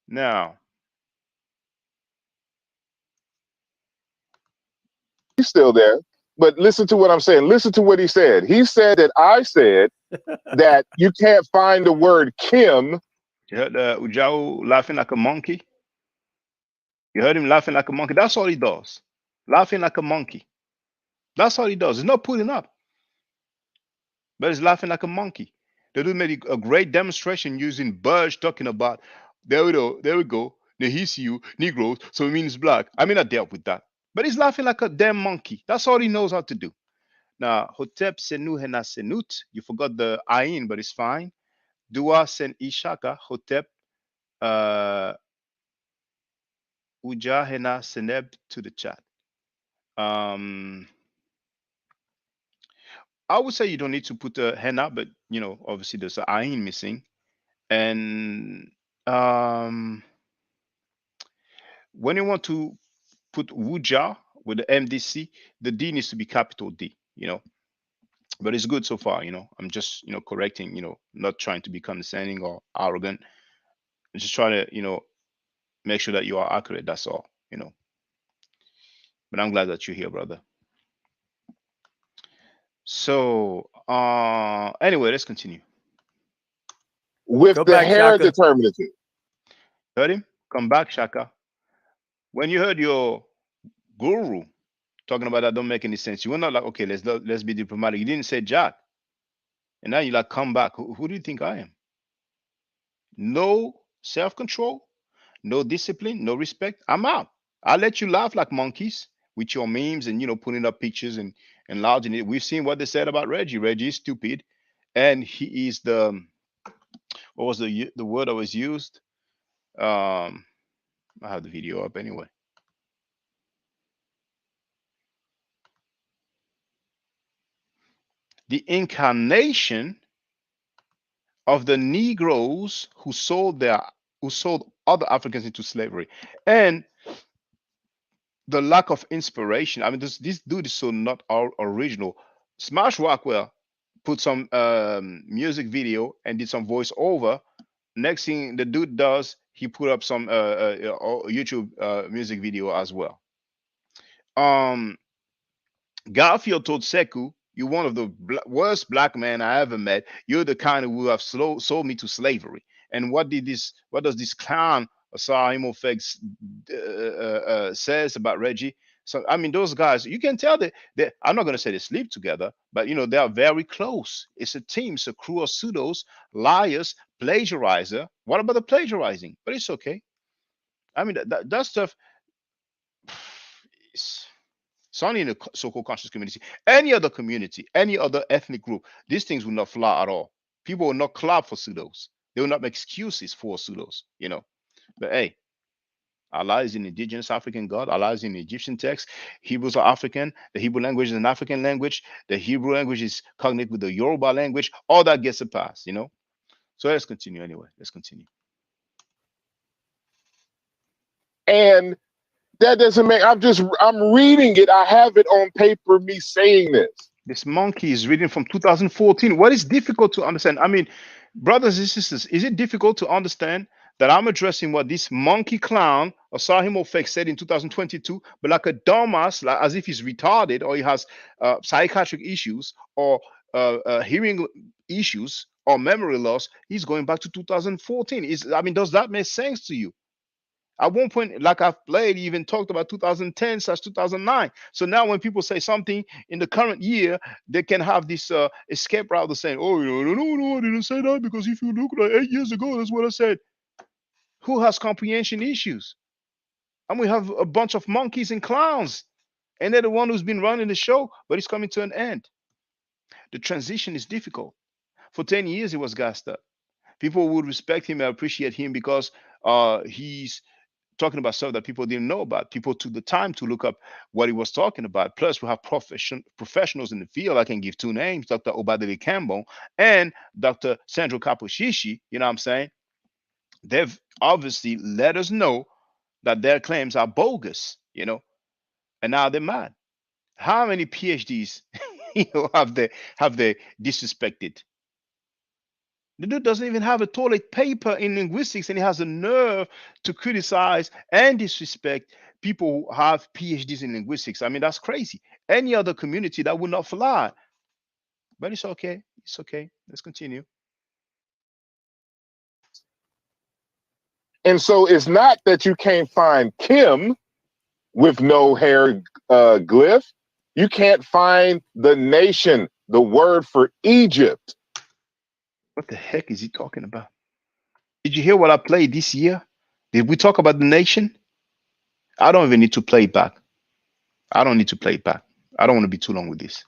now He's still there. But listen to what I'm saying. Listen to what he said. He said that I said that you can't find the word Kim. you heard Ujao laughing like a monkey. You heard him laughing like a monkey. That's all he does. Laughing like a monkey. That's all he does. He's not putting up, but he's laughing like a monkey. The dude made a great demonstration using Budge talking about, there we go, Nehisiu, Negroes, so it means black. I mean, I dealt with that. But he's laughing like a damn monkey. That's all he knows how to do. Now, Hotep Senu Hena Senut, you forgot the Ain, but it's fine. Dua Sen Ishaka, Hotep Uja Hena Seneb to the chat. I would say you don't need to put a henna, but obviously there's an ayin missing. And when you want to put Wudja with the MDC, the D needs to be capital D, But it's good so far, I'm just, correcting, not trying to be condescending or arrogant. I'm just trying to, make sure that you are accurate. That's all, But I'm glad that you're here, brother. So anyway, let's continue. With the hair determinative. Heard him? Come back, Shaka. When you heard your guru talking about that don't make any sense, you were not like, okay, let's be diplomatic. You didn't say Jack. And now you like, come back. Who do you think I am? No self-control, no discipline, no respect. I'm out. I'll let you laugh like monkeys with your memes and putting up pictures and enlarging it. We've seen what they said about Reggie. Reggie is stupid, and he is the what was the word that was used? I have the video up anyway. The incarnation of the Negroes who sold other Africans into slavery, and the lack of inspiration. I mean, this dude is so not original. Smash Rockwell put some music video and did some voiceover. Next thing the dude does, he put up some YouTube music video as well. Garfield told Sekou You're one of the worst black men I ever met. You're the kind who have sold me to slavery. And what did this? What does this clown Asar Imofeg says about Reggie? So I mean, those guys, you can tell that I'm not going to say they sleep together, but they are very close. It's a team. It's a crew of pseudos, liars, plagiarizer. What about the plagiarizing? But it's okay. I mean, that stuff. It's only in the so-called conscious community. Any other community, any other ethnic group, these things will not fly at all. People will not clap for pseudos. They will not make excuses for pseudos. But hey, Allah is an indigenous African God. Allah is in Egyptian text. Hebrews are African. The Hebrew language is an African language. The Hebrew language is cognate with the Yoruba language. All that gets a pass. So let's continue anyway. Let's continue. And that doesn't make, I'm reading it. I have it on paper, me saying this. This monkey is reading from 2014. What is difficult to understand? I mean, brothers and sisters, is it difficult to understand that I'm addressing what this monkey clown or Sahim Ofek said in 2022, but like a dumbass, like as if he's retarded or he has psychiatric issues or hearing issues or memory loss, he's going back to 2014. Does that make sense to you? At one point, like I've played, even talked about 2010/2009. So now when people say something in the current year, they can have this escape route of saying, oh, no, I didn't say that because if you look like 8 years ago, that's what I said. Who has comprehension issues? And we have a bunch of monkeys and clowns. And they're the one who's been running the show, but it's coming to an end. The transition is difficult. For 10 years, he was gassed up. People would respect him and appreciate him because he's talking about stuff that people didn't know about. People took the time to look up what he was talking about. Plus, we have professionals in the field. I can give two names, Dr. Obadele Campbell and Dr. Sandro Caposhishi. You know what I'm saying? They've obviously let us know that their claims are bogus, and now they're mad. How many PhDs have they disrespected? The dude doesn't even have a toilet paper in linguistics, and he has a nerve to criticize and disrespect people who have PhDs in linguistics. I mean, that's crazy. Any other community that would not fly. But it's okay. It's okay. Let's continue. And so it's not that you can't find Kim with no hair glyph. You can't find the nation, the word for Egypt. What the heck is he talking about? Did you hear what I played this year? Did we talk about the nation? I don't even need to play it back. I don't need to play it back. I don't want to be too long with this.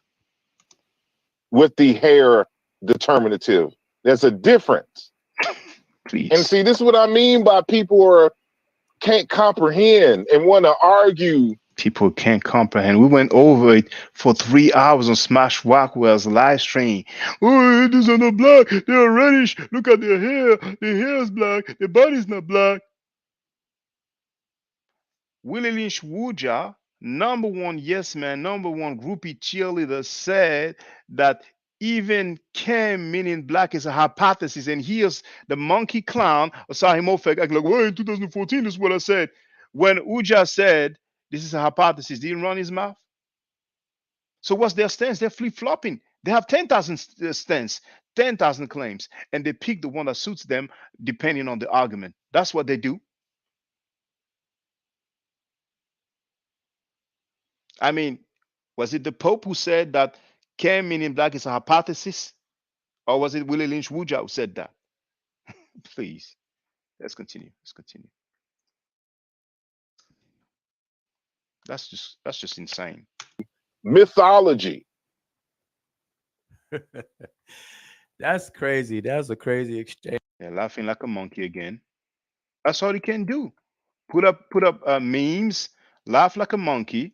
With the hair determinative. There's a difference. Please. And see, this is what I mean by people can't comprehend and want to argue. People can't comprehend. We went over it for 3 hours on Smash Rockwell's live stream. Oh, these are not black. They're reddish. Look at their hair. Their hair is black. Their body's not black. Willie Lynch Wudja, number one yes man, number one groupie cheerleader, said that even Cam meaning black is a hypothesis, and here's the monkey clown Asahim Ofek acting like, well, in 2014 this is what I said. When Uja said this is a hypothesis, didn't run his mouth. So what's their stance? They're flip-flopping. They have 10,000 stance, 10,000 claims, and they pick the one that suits them depending on the argument. That's what they do. I mean, was it the Pope who said that Cam meaning black is a hypothesis? Or was it Willie Lynch Wudja who said that? Please, let's continue. Let's continue. That's just insane. Mythology. That's crazy. That's a crazy exchange. They're laughing like a monkey again. That's all he can do. Put up memes, laugh like a monkey.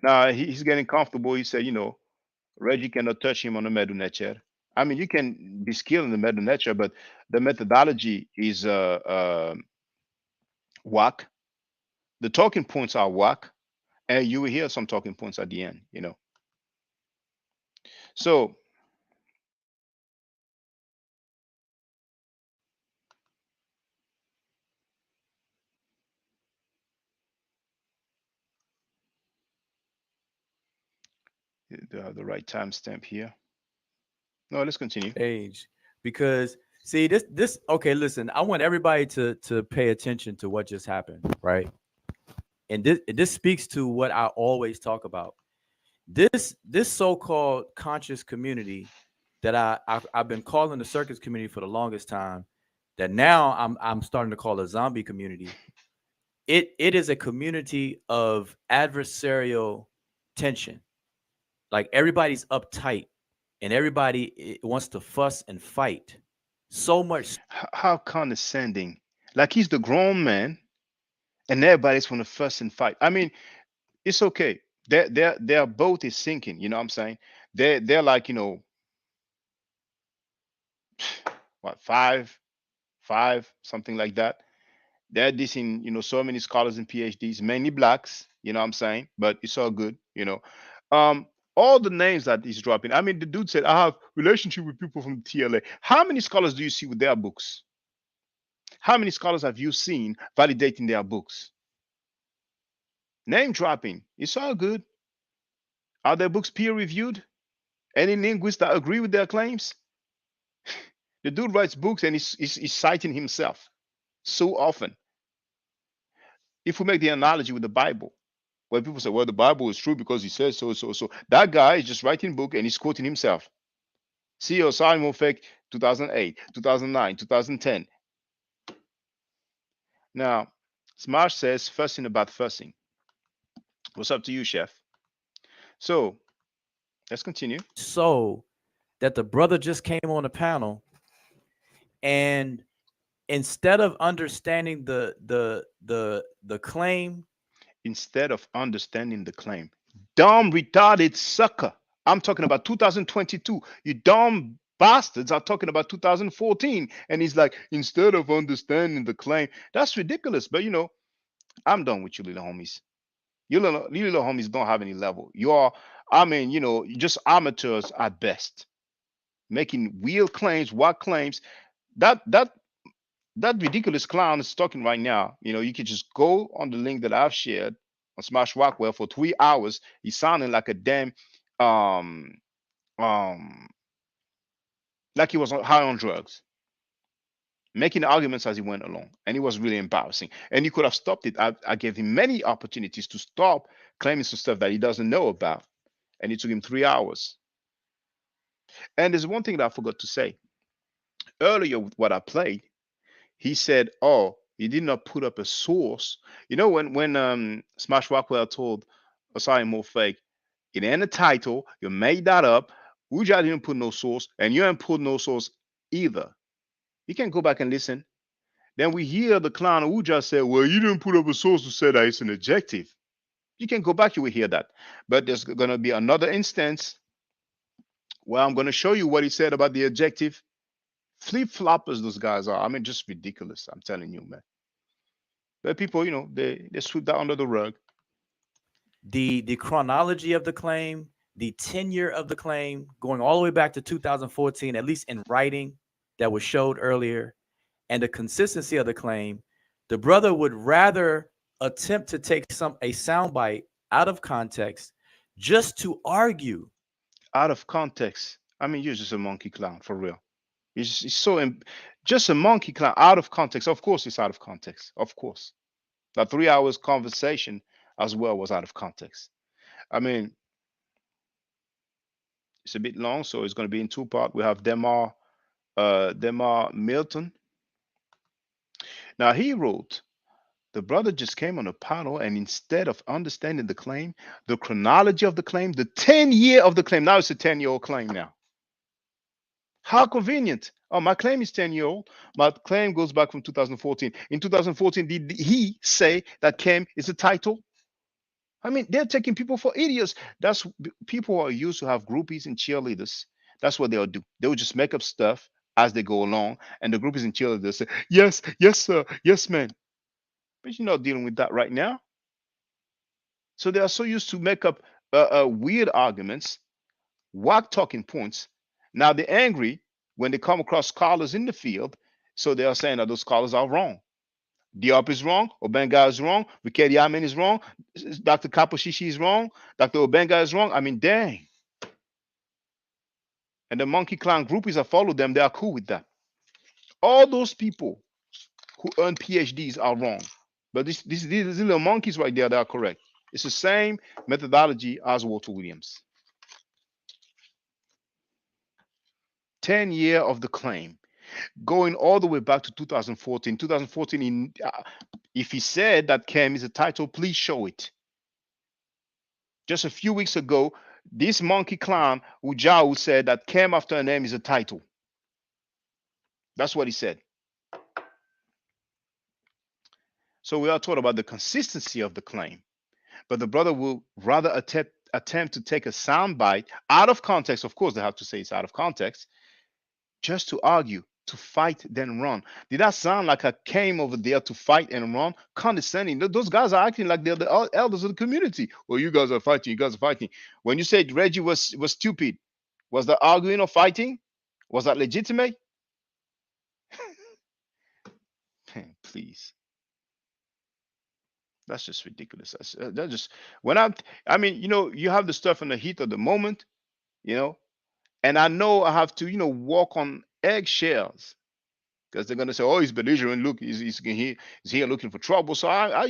Now he's getting comfortable. He said, Reggie cannot touch him on the Medunecher. I mean, you can be skilled in the Medunecher, but the methodology is whack. The talking points are whack, and you will hear some talking points at the end. So Do I have the right timestamp here? No, let's continue. Age, because see this. Okay, listen. I want everybody to pay attention to what just happened, right? And this speaks to what I always talk about. This so-called conscious community that I've been calling the circus community for the longest time, that now I'm starting to call a zombie community. It is a community of adversarial tension. Like everybody's uptight and everybody wants to fuss and fight. So much. How condescending! Like he's the grown man, and everybody's want to fuss and fight. I mean, it's okay. Their boat is sinking. You know what I'm saying? They're like, what, five, something like that. They're dissing, so many scholars and PhDs, mainly blacks. You know what I'm saying? But it's all good. Um, all the names that he's dropping. I mean, the dude said, "I have relationship with people from TLA." How many scholars do you see with their books? How many scholars have you seen validating their books? Name dropping. It's all good. Are their books peer reviewed? Any linguists that agree with their claims? The dude writes books and he's citing himself so often. If we make the analogy with the Bible, where people say, well, the Bible is true because he says so, so, so. That guy is just writing a book and he's quoting himself. See your Simon Fake 2008, 2009, 2010. Now, Smash says fussing about fussing. What's up to you, chef? So let's continue. So that the brother just came on the panel, and instead of understanding the claim, instead of understanding the claim, dumb retarded sucker. I'm talking about 2022. You dumb bastards are talking about 2014. And he's like, instead of understanding the claim, that's ridiculous. But I'm done with you little homies. You little homies don't have any level. You are, I mean, you're just amateurs at best, making weird claims, what claims. That ridiculous clown is talking right now. You could just go on the link that I've shared on Smash Rockwell for 3 hours. He's sounding like a damn um um like he was high on drugs, making arguments as he went along, and it was really embarrassing. And he could have stopped it. I gave him many opportunities to stop claiming some stuff that he doesn't know about, and it took him 3 hours. And there's one thing that I forgot to say earlier with what I played. He said, "Oh, he did not put up a source." When Smash Rockwell told Osai Mo Fake, it ain't a title, you made that up. Uja didn't put no source, and you ain't put no source either. You can go back and listen. Then we hear the clown Uja say, "Well, you didn't put up a source to say that it's an adjective." You can go back, you will hear that. But there's gonna be another instance where I'm gonna show you what he said about the adjective. Flip floppers, those guys are. I mean, just ridiculous. I'm telling you, man. But people, they sweep that under the rug. The chronology of the claim, the tenure of the claim, going all the way back to 2014, at least in writing, that was showed earlier, and the consistency of the claim, the brother would rather attempt to take a soundbite out of context just to argue. Out of context. I mean, you're just a monkey clown for real. It's so just a monkey clown out of context. Of course, it's out of context. Of course, that 3 hours conversation as well was out of context. I mean, it's a bit long, so it's going to be in two parts. We have Demar Milton. Now he wrote, the brother just came on a panel, and instead of understanding the claim, the chronology of the claim, the 10-year of the claim, now it's a 10-year-old claim now. How convenient. Oh, my claim is 10-year-old. My claim goes back from 2014. In 2014, did he say that Cam is a title? I mean, they're taking people for idiots. People are used to have groupies and cheerleaders. That's what they'll do. They'll just make up stuff as they go along, and the groupies and cheerleaders say, "Yes, yes, sir, yes, man." But you're not dealing with that right now. So they are so used to make up weird arguments, whack talking points. Now they're angry when they come across scholars in the field, so they are saying that those scholars are wrong. Diop is wrong, Obenga is wrong, Rikedi Amen is wrong, Dr. Kaposhishi is wrong, Dr. Obenga is wrong. I mean, dang. And the monkey clan groupies that follow them, they are cool with that. All those people who earn PhDs are wrong. But these little monkeys right there, they are correct. It's the same methodology as Walter Williams. 10 year of the claim, going all the way back to 2014. 2014, if he said that Cam is a title, please show it. Just a few weeks ago, this monkey clown Wudja said that Cam after a name is a title. That's what he said. So we are taught about the consistency of the claim, but the brother will rather attempt to take a soundbite out of context. Of course, they have to say it's out of context, just to argue, to fight, then run. Did that sound like I came over there to fight and run? Condescending. Those guys are acting like they're the elders of the community. Well, you guys are fighting. You guys are fighting. When you said Reggie was stupid, was that arguing or fighting? Was that legitimate? Please. That's just ridiculous. That's just when I mean, you have the stuff in the heat of the moment, and I know I have to, walk on eggshells because they're gonna say, "Oh, he's belligerent. Look, he's here looking for trouble." So I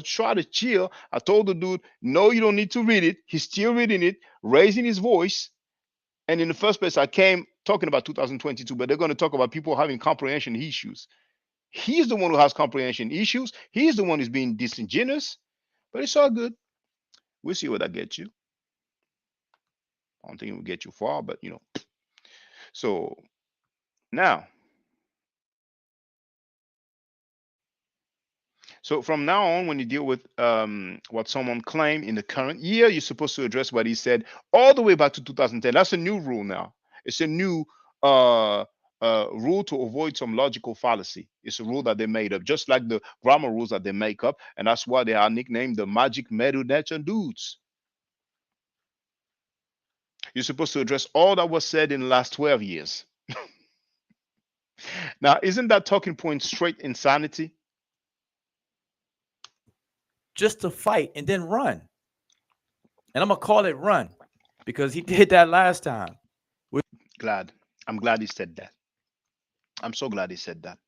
try to chill. I told the dude, "No, you don't need to read it." He's still reading it, raising his voice. And in the first place, I came talking about 2022, but they're going to talk about people having comprehension issues. He's the one who has comprehension issues. He's the one who's being disingenuous. But it's all good. We'll see where that gets you. I don't think it will get you far, but So now, so from now on, when you deal with what someone claimed in the current year, you're supposed to address what he said all the way back to 2010. That's a new rule now. It's a new rule to avoid some logical fallacy. It's a rule that they made up, just like the grammar rules that they make up, and that's why they are nicknamed the Magic Metal Nature Dudes. You're supposed to address all that was said in the last 12 years. Now, isn't that talking point straight insanity? Just to fight and then run. And I'm going to call it run because he did that last time. I'm glad he said that. I'm so glad he said that.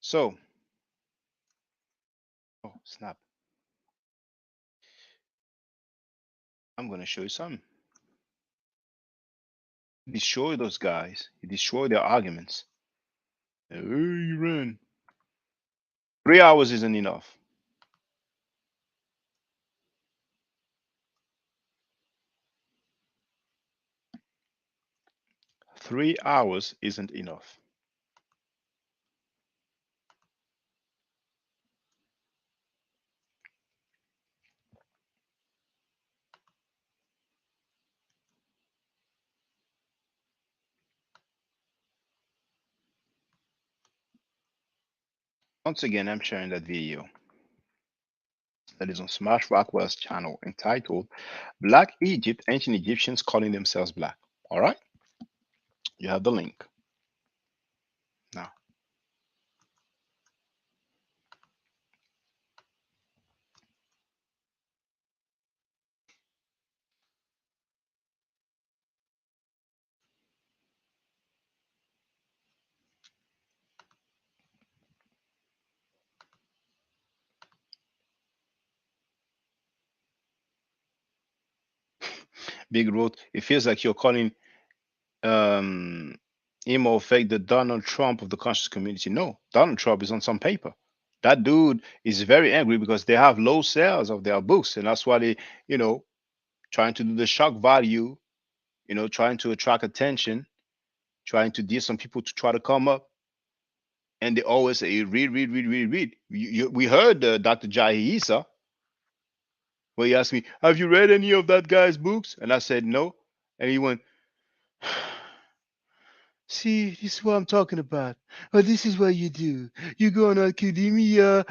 So, oh, snap. I'm going to show you something. Destroy those guys. You destroy their arguments. Oh, you run. 3 hours isn't enough. Three hours isn't enough. Once again, I'm sharing that video that is on Smash Rockwell's channel entitled Black Egypt, Ancient Egyptians Calling Themselves Black. All right? You have the link. Now, Big wrote, it feels like you're calling emo fake the Donald Trump of the conscious community. No, Donald Trump is on some paper. That dude is very angry because they have low sales of their books, and that's why they, trying to do the shock value, trying to attract attention, trying to deal some people to try to come up. And they always say, read, read, read, read, read. We heard Dr. Jahi Issa, where he asked me, have you read any of that guy's books? And I said, no. And he went, see, this is what I'm talking about. Well, this is what you do. You go on academia.eu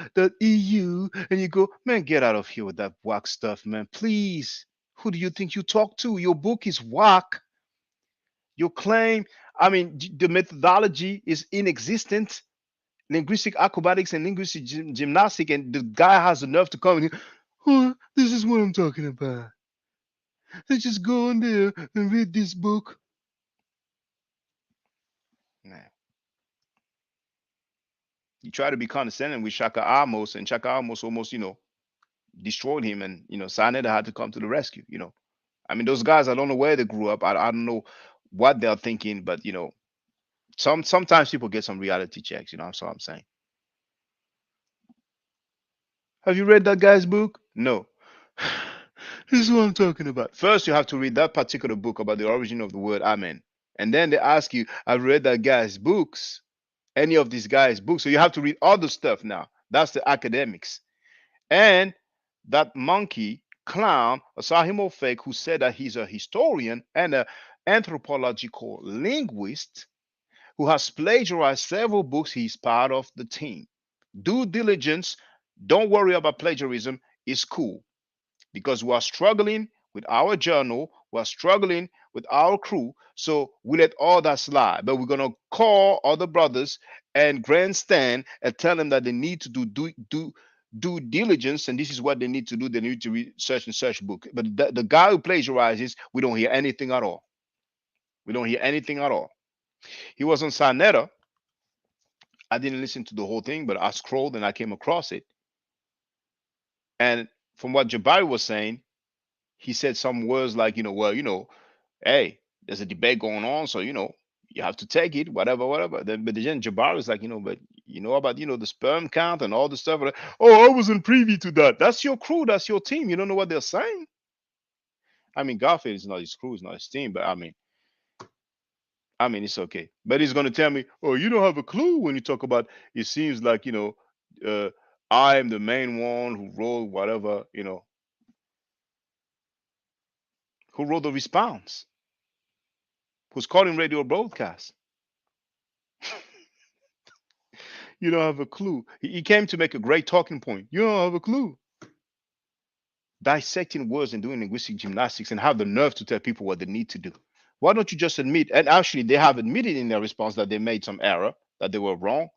and you go, man, get out of here with that whack stuff, man. Please. Who do you think you talk to? Your book is whack. Your claim, the methodology is inexistent. Linguistic acrobatics and linguistic gymnastics, and the guy has the nerve to come and oh, this is what I'm talking about. Let's just go in there and read this book. Nah. He tried to be condescending with Shaka Amos, and Shaka Amos almost, destroyed him, and Sinetta had to come to the rescue. I mean, those guys, I don't know where they grew up. I don't know what they're thinking, but sometimes people get some reality checks. That's what I'm saying. Have you read that guy's book? No. This is what I'm talking about. First, you have to read that particular book about the origin of the word amen. And then they ask you, I've read that guy's books, any of these guys' books. So you have to read other stuff now. That's the academics. And that monkey clown, Asahimo Fake, who said that he's a historian and an anthropological linguist who has plagiarized several books, he's part of the team. Due diligence, don't worry about plagiarism, is cool because we are struggling with our journal, we're struggling with our crew, so we let all that slide. But we're gonna call other brothers and grandstand and tell them that they need to do due diligence, and this is what they need to do. They need to read such and such book. But the guy who plagiarizes, we don't hear anything at all. We don't hear anything at all. He was on Sinetta. I didn't listen to the whole thing, but I scrolled and I came across it. And from what Jabari was saying, he said some words like, hey, there's a debate going on, so you have to take it, whatever, whatever. But then Jabari was like, but about the sperm count and all the stuff. Oh, I wasn't privy to that. That's your crew, that's your team. You don't know what they're saying. I mean, Garfield is not his crew, it's not his team, but I mean, it's okay. But he's gonna tell me, oh, you don't have a clue when you talk about. It seems like I am the main one who wrote whatever, who wrote the response, who's calling radio broadcast. You don't have a clue. He came to make a great talking point. You don't have a clue. Dissecting words and doing linguistic gymnastics and have the nerve to tell people what they need to do. Why don't you just admit? And actually, they have admitted in their response that they made some error, that they were wrong.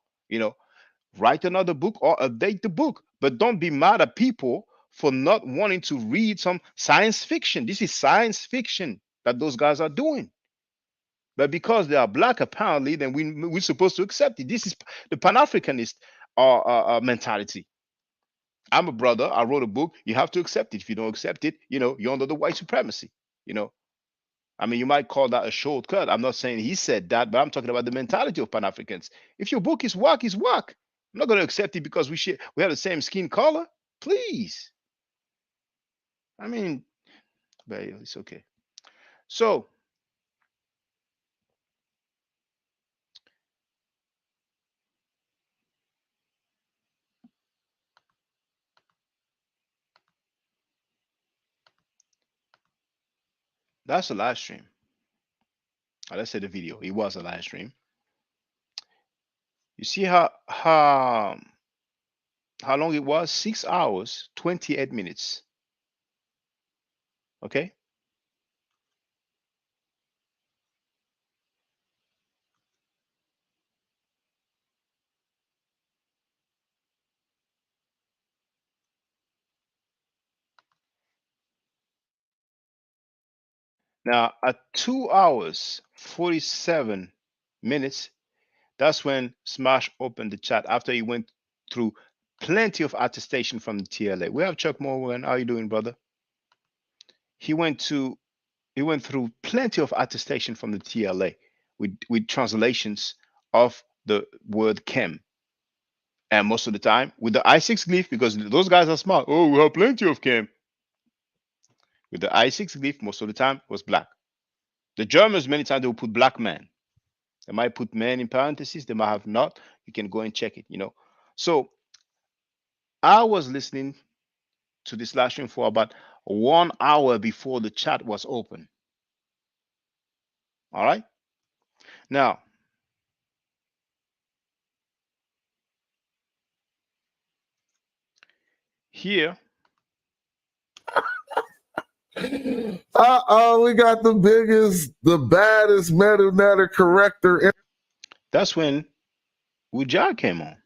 Write another book or update the book. But don't be mad at people for not wanting to read some science fiction. This is science fiction that those guys are doing. But because they are black, apparently, then we're supposed to accept it. This is the Pan-Africanist mentality. I'm a brother. I wrote a book. You have to accept it. If you don't accept it, you're under the white supremacy. I mean, you might call that a shortcut. I'm not saying he said that, but I'm talking about the mentality of Pan-Africans. If your book is whack, it's whack. I'm not going to accept it because we have the same skin color. Please. I mean, but it's okay. So, that's a live stream. Let's say the video. It was a live stream. You see how long it was? 6 hours, 28 minutes. Okay. Now at 2 hours, 47 minutes, that's when Smash opened the chat after he went through plenty of attestation from the TLA. We have Chuck Morgan. How you doing, brother? He went through plenty of attestation from the TLA with translations of the word chem. And most of the time with the I6 glyph, because those guys are smart. Oh, we have plenty of chem. With the I6 glyph, most of the time was black. The Germans, many times they will put black man. They might put man in parentheses. They might have not. You can go and check it, So I was listening to this live stream for about 1 hour before the chat was open. All right. Now, here. We got the biggest, the baddest meta corrector. That's when Wudja came on.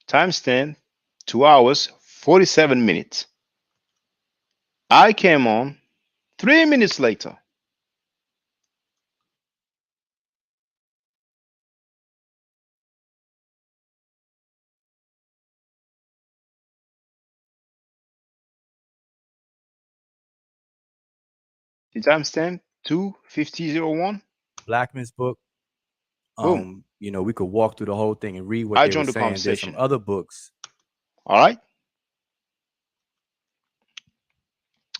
Timestamp 2 hours, 47 minutes. I came on 3 minutes later. The timestamp 2:50:01. Blackman's book. Boom. You know, we could walk through the whole thing and read what I they were joined the saying. There's some conversation. other books. All right.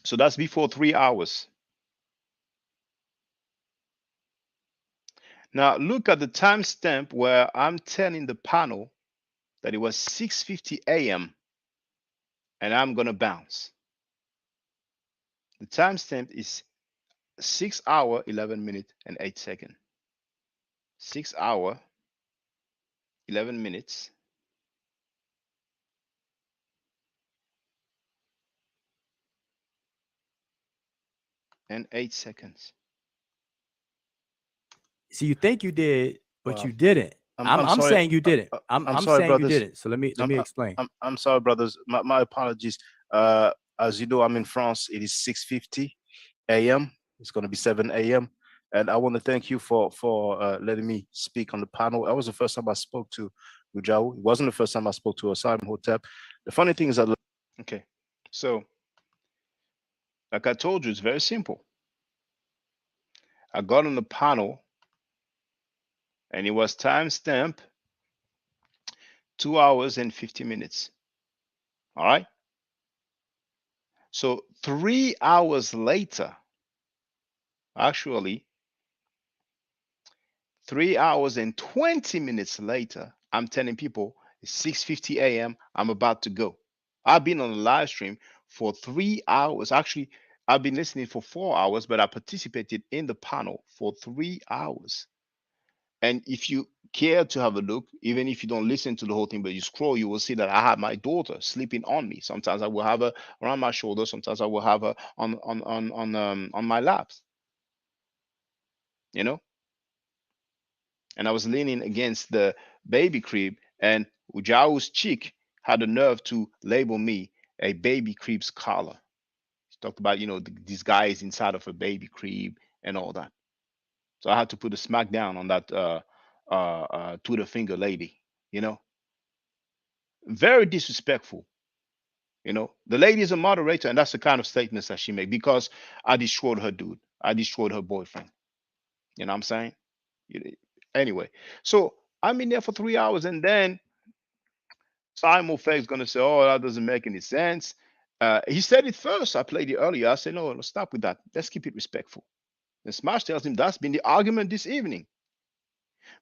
So that's before 3 hours. Now look at the timestamp where I'm telling the panel that it was 6:50 a.m. and I'm gonna bounce. The timestamp is 6 hour 11 minutes and 8 seconds. 6 hour 11 minutes and 8 seconds. See, you think you did, but Well, you didn't. I'm sorry. saying you didn't. I'm I'm sorry, saying you brothers. didn't. So let me explain. I'm sorry, brothers. My apologies. As you know, I'm in France. It is 6:50 a.m. It's going to be 7 a.m. And I want to thank you for letting me speak on the panel. That was the first time I spoke to Wudja. It wasn't the first time I spoke to Asar Hotep. The funny thing is that Okay. So, like I told you, it's very simple. I got on the panel and it was timestamp 2 hours and 50 minutes. All right. So 3 hours later, actually 3 hours and 20 minutes later, I'm telling people it's 6:50 a.m. I'm about to go. I've been on the live stream for 3 hours. Actually, I've been listening for 4 hours, but I participated in the panel for 3 hours. And if you care to have a look, even if you don't listen to the whole thing, but you scroll, you will see that I have my daughter sleeping on me. Sometimes I will have her around my shoulder. Sometimes I will have her on my laps. You know, and I was leaning against the baby crib, and Ujao's chick had the nerve to label me a baby crib scholar. He talked about, this guy is inside of a baby crib and all that. So I had to put a smack down on that Twitter finger lady, you know. Very disrespectful. The lady is a moderator, and that's the kind of statements that she made because I destroyed her dude. I destroyed her boyfriend. You know what I'm saying? Anyway, so I'm in there for 3 hours, and then Simon is gonna say, "Oh, that doesn't make any sense." He said it first. I played it earlier. I said, "No, let's stop with that. Let's keep it respectful." And Smash tells him that's been the argument this evening.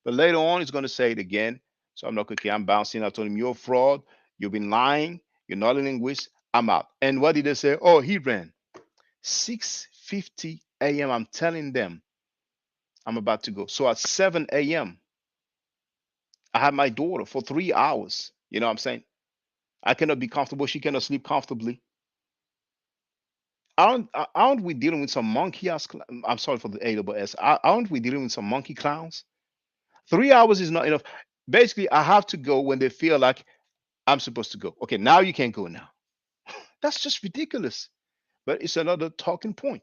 But later on, he's gonna say it again. So I'm like, okay, I'm bouncing. I told him, "You're a fraud. You've been lying. You're not a linguist. I'm out." And what did they say? Oh, he ran. 6:50 a.m. I'm telling them I'm about to go. So at 7 a.m., I had my daughter for 3 hours. You know what I'm saying? I cannot be comfortable. She cannot sleep comfortably. Aren't we dealing with some monkey ass? I'm sorry for the AWS. Aren't we dealing with some monkey clowns? 3 hours is not enough. Basically, I have to go when they feel like I'm supposed to go. Okay, now you can't go now. That's just ridiculous. But it's another talking point.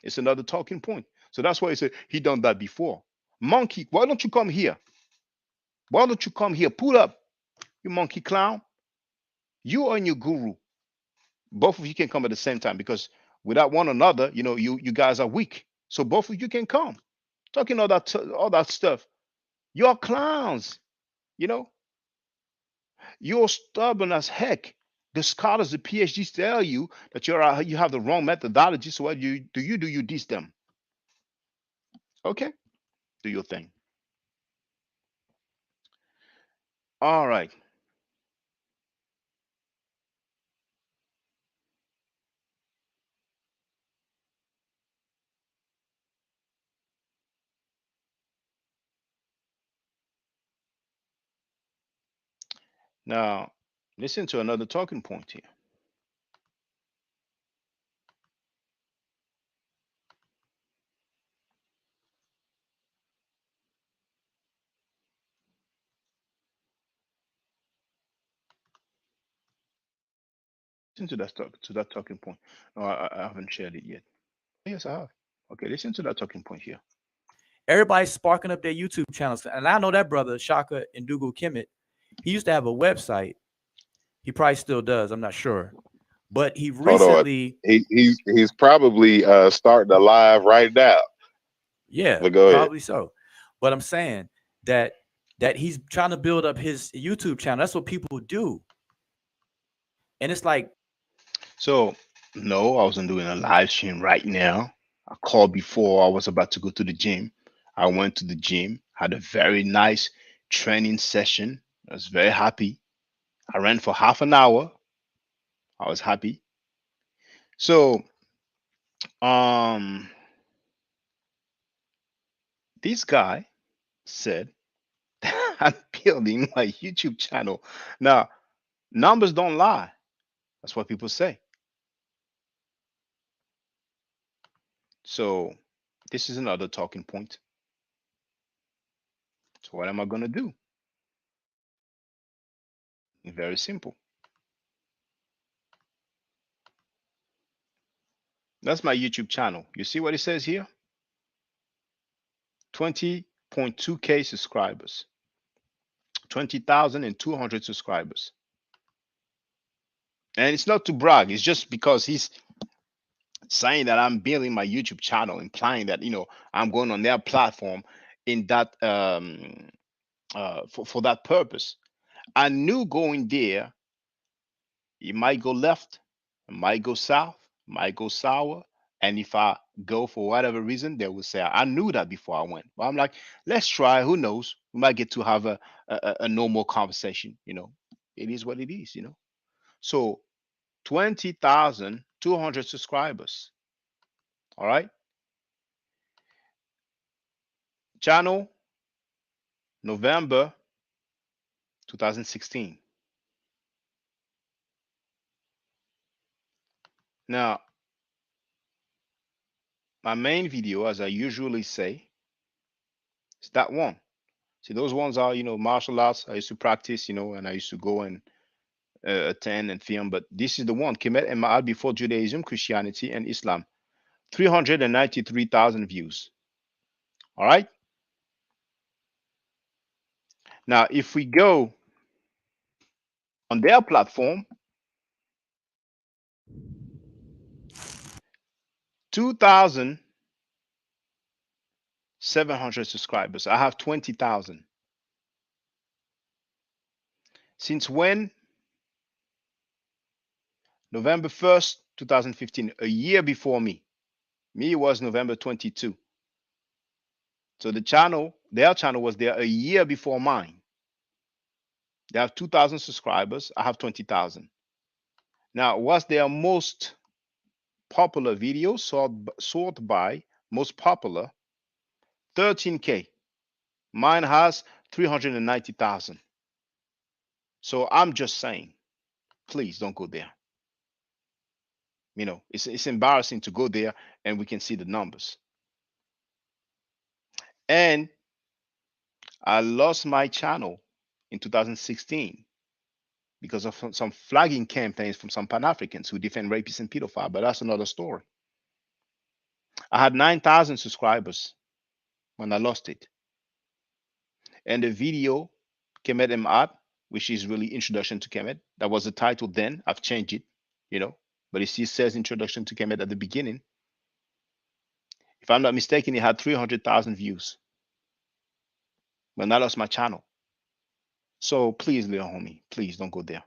It's another talking point. So that's why he said he done that before. Monkey, why don't you come here? Why don't you come here? Pull up, you monkey clown. You and your guru. Both of you can come at the same time because without one another, you guys are weak. So both of you can come. Talking all that stuff. You're clowns. You know, you're stubborn as heck. The scholars, the PhDs tell you that you have the wrong methodology. So what you diss them. Okay, do your thing. All right. Now, listen to another talking point here. to that talking point. No, I haven't shared it yet. Yes, I have. Okay, listen to that talking point here. Everybody's sparking up their YouTube channels, and I know that brother Shaka and Dougal Kemet. He used to have a website. He probably still does. I'm not sure, but he Hold on. recently, He's probably starting a live right now. yeah, But go ahead. probably so. But I'm saying that he's trying to build up his YouTube channel. That's what people do, and it's like, So no, I wasn't doing a live stream right now. I called before I was about to go to the gym. I went to the gym, had a very nice training session. I was very happy. I ran for half an hour. I was happy. So um this guy said I'm building my YouTube channel. Now, numbers don't lie. That's what people say. So this is another talking point. So what am I gonna do? Very simple. That's my YouTube channel. You see what it says here? 20.2K subscribers, 20,200 subscribers. And it's not to brag, it's just because he's saying that I'm building my YouTube channel, implying that, I'm going on their platform in that for that purpose. I knew going there, it might go left, it might go south, might go sour. And if I go for whatever reason, they will say, I knew that before I went. But I'm like, let's try. Who knows? We might get to have a normal conversation. It is what it is. So 20,200 subscribers. All right. Channel, November 2016. Now, my main video, as I usually say, is that one. See, those ones are, martial arts. I used to practice, and I used to go and attend and film. But this is the one, Kemet and Ma'al before Judaism, Christianity, and Islam. 393,000 views. All right. Now, if we go on their platform, 2,700 subscribers. I have 20,000. Since when? November 1st, 2015, a year before me. Me was November 22. So their channel was there a year before mine. They have 2,000 subscribers. I have 20,000. Now, what's their most popular video sort by most popular? 13K. Mine has 390,000. So I'm just saying, please don't go there. It's embarrassing to go there and we can see the numbers. And I lost my channel in 2016 because of some flagging campaigns from some Pan-Africans who defend rapists and pedophiles, but that's another story. I had 9,000 subscribers when I lost it. And the video, Kemet Art, which is really Introduction to Kemet, that was the title then. I've changed it, but it still says Introduction to Kemet at the beginning. If I'm not mistaken, it had 300,000 views when I lost my channel. So please, little homie, please don't go there.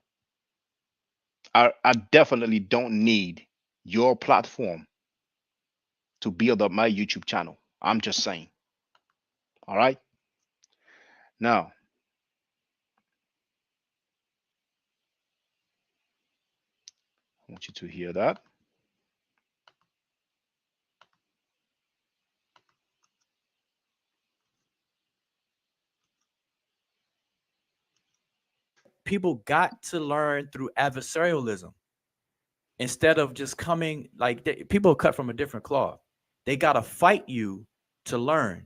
I definitely don't need your platform to build up my YouTube channel. I'm just saying. All right. Now, I want you to hear that. people got to learn through adversarialism instead of just coming like people are cut from a different cloth. They got to fight you to learn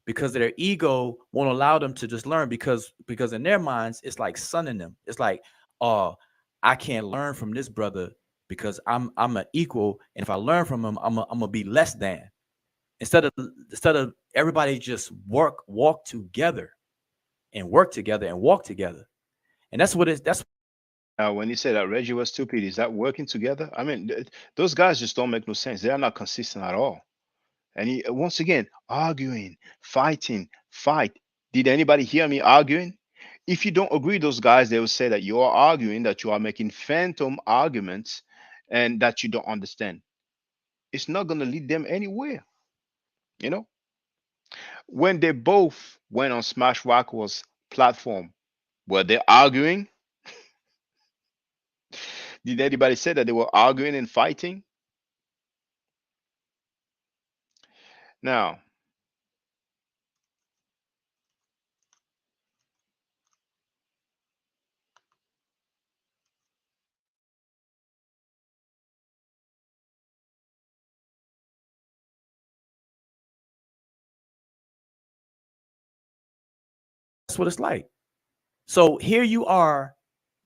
because their ego won't allow them to just learn because in their minds it's like sunning them. It's like, oh, I can't learn from this brother because I'm an equal, and if I learn from him, I'm gonna be less than. Instead of everybody just walk together and work together and walk together, and that's what it's that's. When you say that Reggie was stupid, is that working together? I mean, those guys just don't make no sense. They are not consistent at all. And once again, arguing, fighting, fight. Did anybody hear me arguing? If you don't agree with those guys, they will say that you are arguing, that you are making phantom arguments, and that you don't understand. It's not going to lead them anywhere. You know, when they both went on Smash Rockers platform, were they arguing? Did anybody say that they were arguing and fighting? Now, That's what it's like. So here you are,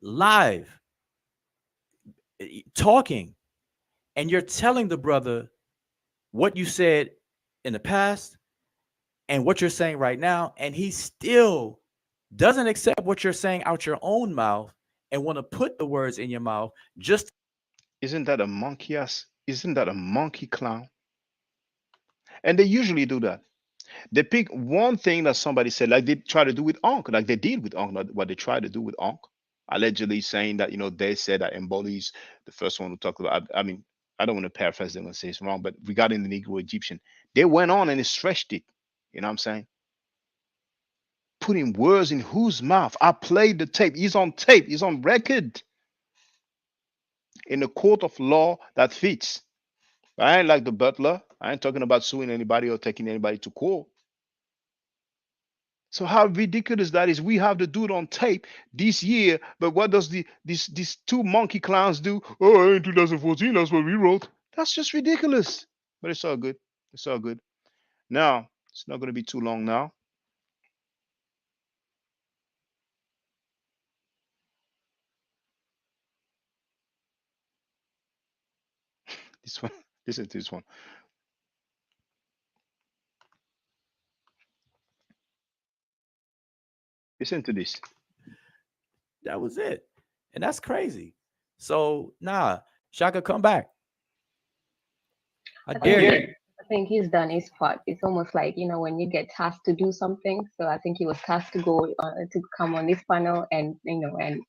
live, talking, and you're telling the brother what you said in the past and what you're saying right now, and he still doesn't accept what you're saying out your own mouth and want to put the words in your mouth. Just isn't that a monkey ass? Isn't that a monkey clown? And they usually do that. They pick one thing that somebody said, like they try to do with Onk, like they did with Onk, not what they tried to do with Onk, allegedly saying that, they said that Emboli's the first one who talked about. I mean, I don't want to paraphrase them and say it's wrong, but regarding the Negro Egyptian, they went on and stretched it. You know what I'm saying? Putting words in whose mouth? I played the tape. He's on tape. He's on record in the court of law that fits. I ain't like the butler. I ain't talking about suing anybody or taking anybody to court. So how ridiculous that is. We have the dude on tape this year, but what does these two monkey clowns do? Oh, in 2014, that's what we wrote. That's just ridiculous. But it's all good. It's all good. Now, it's not going to be too long now. This one, listen to this one. Listen to this. that was it. And that's crazy. So nah, Shaka, come back. I dare you. I think he's done his part. It's almost like, when you get tasked to do something. So I think he was tasked to go to come on this panel and and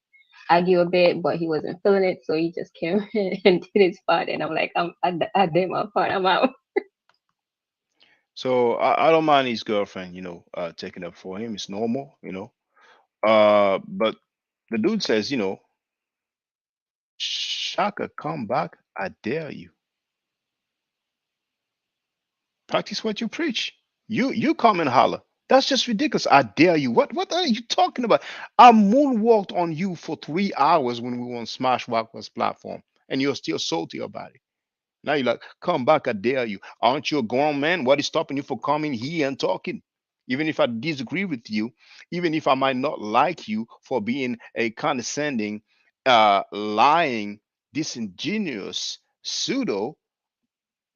argue a bit, but he wasn't feeling it, so he just came and did his part. And I'm like, I did my part. I'm out. So I don't mind his girlfriend, taking up for him. It's normal. But the dude says, Shaka, come back. I dare you. Practice what you preach. You come and holler. That's just ridiculous. I dare you. What are you talking about? I moonwalked on you for 3 hours when we were on Smash Rockers platform, and you're still salty about it. Now you're like, come back, I dare you. Aren't you a grown man? What is stopping you from coming here and talking? Even if I disagree with you, even if I might not like you for being a condescending, lying, disingenuous pseudo,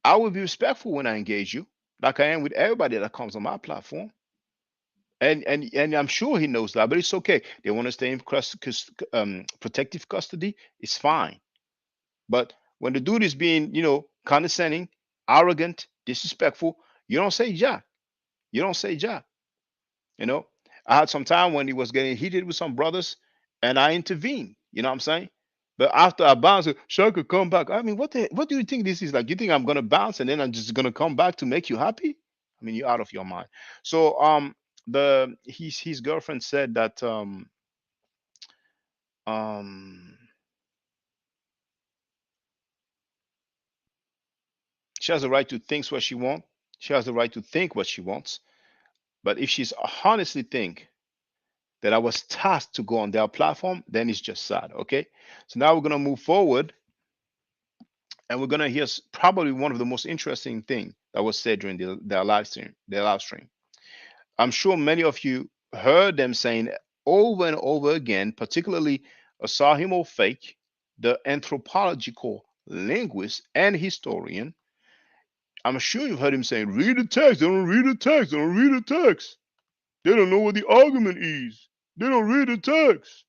I will be respectful when I engage you, like I am with everybody that comes on my platform. And I'm sure he knows that, but it's okay. They want to stay in protective custody. It's fine. But when the dude is being, condescending, arrogant, disrespectful, you don't say jack. You don't say jack. You know, I had some time when he was getting heated with some brothers, and I intervened. You know what I'm saying? But after I bounced, Shaka, come back. I mean, what do you think this is like? You think I'm gonna bounce and then I'm just gonna come back to make you happy? I mean, you're out of your mind. So the his girlfriend said that um she has the right to think what she wants. She has the right to think what she wants. But if she's honestly think that I was tasked to go on their platform, then it's just sad. Okay. So now we're gonna move forward, and we're gonna hear probably one of the most interesting thing that was said during their live stream. Their live stream. I'm sure many of you heard them saying over and over again, particularly Asahimo Fake, the anthropological linguist, and historian. I'm sure you've heard him saying, read the text, they don't read the text, they don't read the text. They don't know what the argument is. They don't read the text.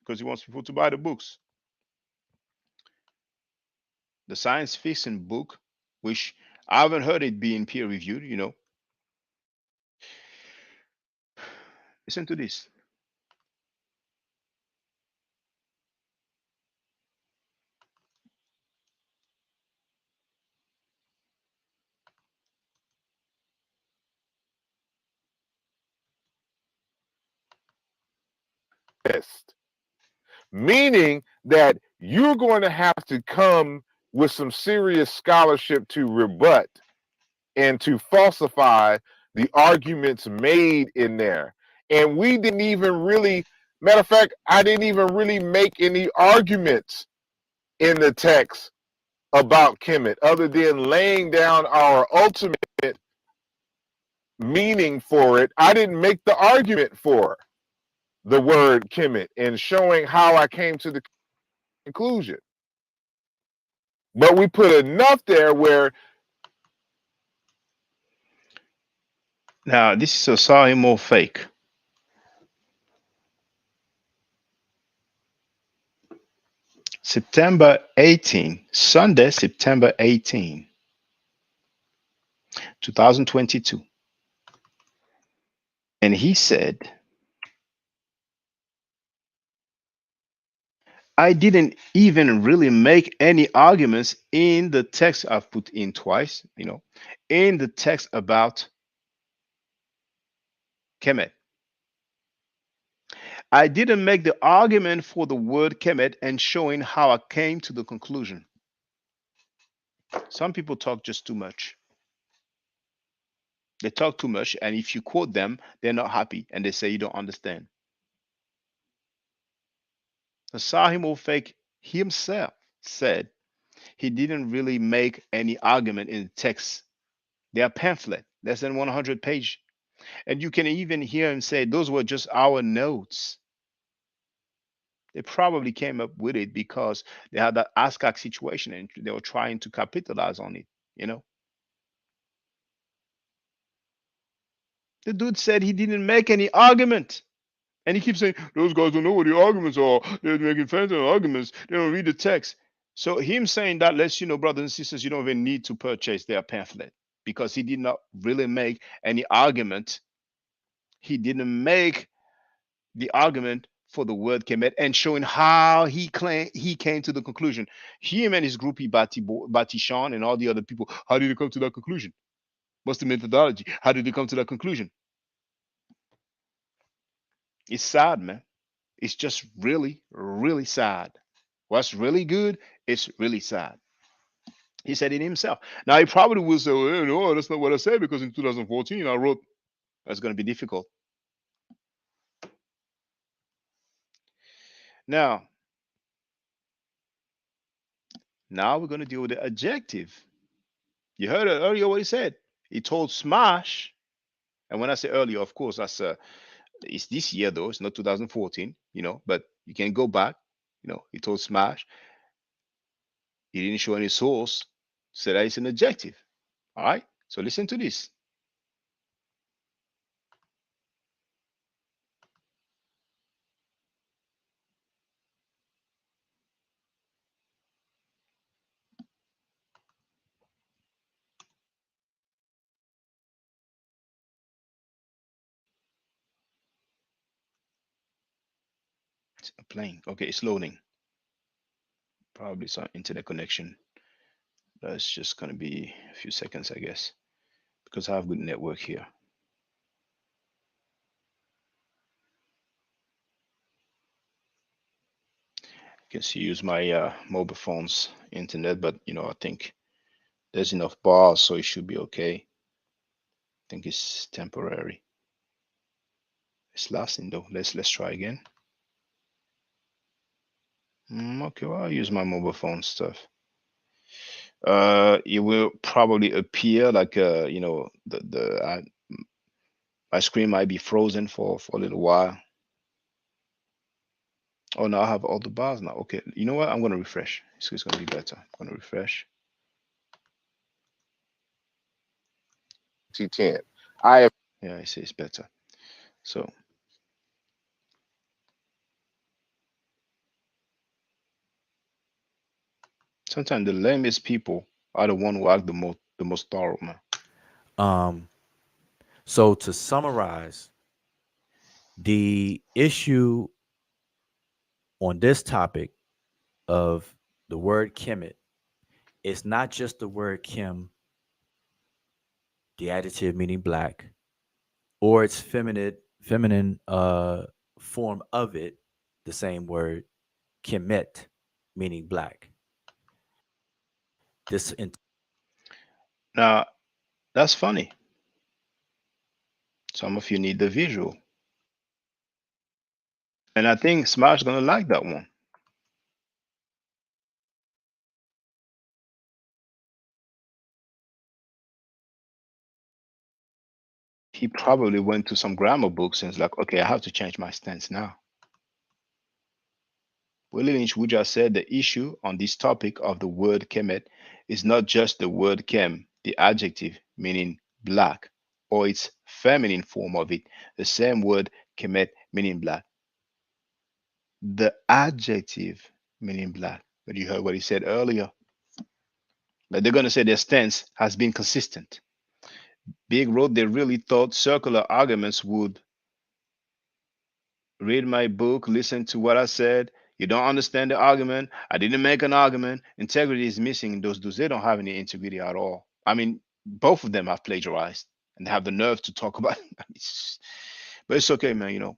Because he wants people to buy the books. The science fiction book, which I haven't heard it being peer reviewed, Listen to this. Meaning that you're going to have to come with some serious scholarship to rebut and to falsify the arguments made in there. And we didn't even really, matter of fact, I didn't even really make any arguments in the text about Kemet other than laying down our ultimate meaning for it. I didn't make the argument for the word Kemet and showing how I came to the conclusion. But we put enough there where. Now, this is a sorry more fake. September 18, Sunday, September 18, 2022. And he said, I didn't even really make any arguments in the text I've put in twice, in the text about Kemet. I didn't make the argument for the word Kemet and showing how I came to the conclusion. Some people talk just too much. They talk too much, and if you quote them, they're not happy and they say you don't understand. Sahim Ofek himself said he didn't really make any argument in the text. They are pamphlet, less than 100 page. And you can even hear him say those were just our notes. They probably came up with it because they had that ASCAC situation and they were trying to capitalize on it. The dude said he didn't make any argument. And he keeps saying, those guys don't know what the arguments are. They're making fancy arguments. They don't read the text. So him saying that lets you know, brothers and sisters, you don't even need to purchase their pamphlet because he did not really make any argument. He didn't make the argument for the word Kemet and showing how he came to the conclusion. Him and his groupie Batishan and all the other people, how did they come to that conclusion? What's the methodology? How did they come to that conclusion? It's sad, man. It's just really, really sad. What's really good, it's really sad. He said it himself. Now, he probably will say, well, no, that's not what I said because in 2014 I wrote, that's going to be difficult. Now we're going to deal with the adjective. You heard it earlier what he said. He told Smash, and when I say earlier, of course, that's it's this year though, it's not 2014, but you can go back. He told Smash, he didn't show any source, said that it's an adjective. All right, so listen to this. It's playing. Okay, it's loading. Probably some internet connection. That's just gonna be a few seconds, I guess, because I have good network here. You can see use my mobile phone's internet, but I think there's enough bars, so it should be okay. I think it's temporary. It's lasting though. Let's try again. Okay, well, I'll use my mobile phone stuff. It will probably appear like my screen might be frozen for a little while. Oh, now I have all the bars now. Okay, you know what? I'm gonna refresh. It's gonna be better. I'm gonna refresh. T10. I have. Yeah, I see it's better. So sometimes the lamest people are the one who act the most thorough, man. So to summarize, the issue on this topic of the word Kemet, it's not just the word Kim, the adjective meaning black, or its feminine form of it, the same word, Kemet, meaning black. This Now that's funny. Some of you need the visual, and I think Smash gonna like that one. He probably went to some grammar books and is like, okay, I have to change my stance now. Willie Lynch Wudja said the issue on this topic of the word kemet is not just the word kem, the adjective meaning black, or its feminine form of it, the same word kemet meaning black. The adjective meaning black. But you heard what he said earlier. But they're going to say their stance has been consistent. Big wrote they really thought circular arguments would read my book, listen to what I said. You don't understand the argument. I didn't make an argument. Integrity is missing in those dudes. They don't have any integrity at all. I mean, both of them have plagiarized and have the nerve to talk about it. But it's okay, man.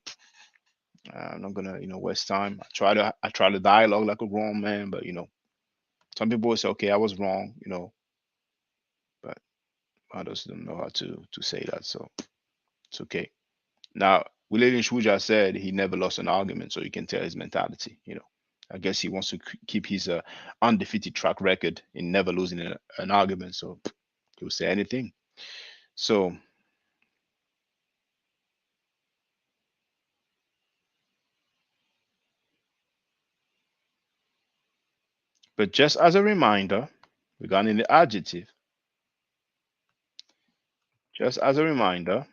I'm not gonna, waste time. I try to dialogue like a grown man, but some people will say, okay, I was wrong, but others don't know how to say that. So it's okay. Now, William Shuja said he never lost an argument, so you can tell his mentality. I guess he wants to keep his undefeated track record in never losing an argument, so he'll say anything. So, but just as a reminder, regarding the adjective, just as a reminder,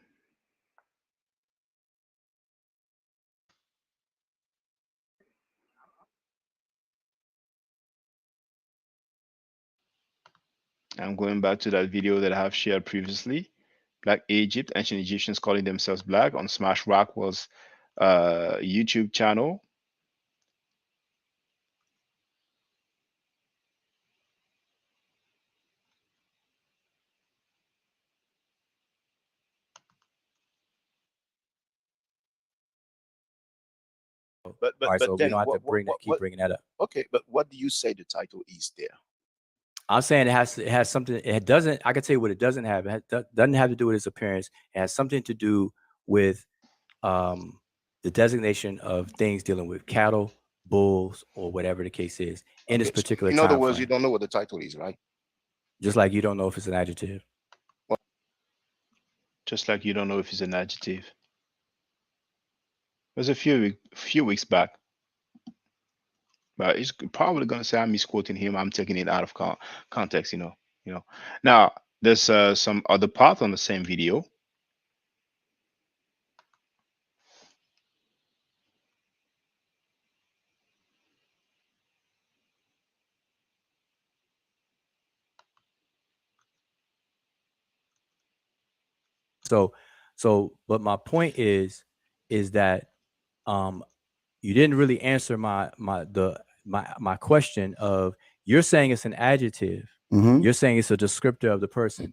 I'm going back to that video that I have shared previously. Black Egypt, ancient Egyptians calling themselves black on Smash Rockwell's YouTube channel. But all right, so we then don't have to keep bringing that up. Okay, but what do you say the title is there? I'm saying it has something. It doesn't. I can tell you what it doesn't have. Doesn't have to do with its appearance. It has something to do with the designation of things dealing with cattle, bulls, or whatever the case is in this particular In time other words, frame. you don't know what the title is, right? Just like you don't know if it's an adjective. Just like you don't know if it's an adjective. It was a few weeks back. But he's probably gonna say I'm misquoting him. I'm taking it out of context, Now there's some other part on the same video. But my point is that you didn't really answer my question of, you're saying it's an adjective. You're saying it's a descriptor of the person.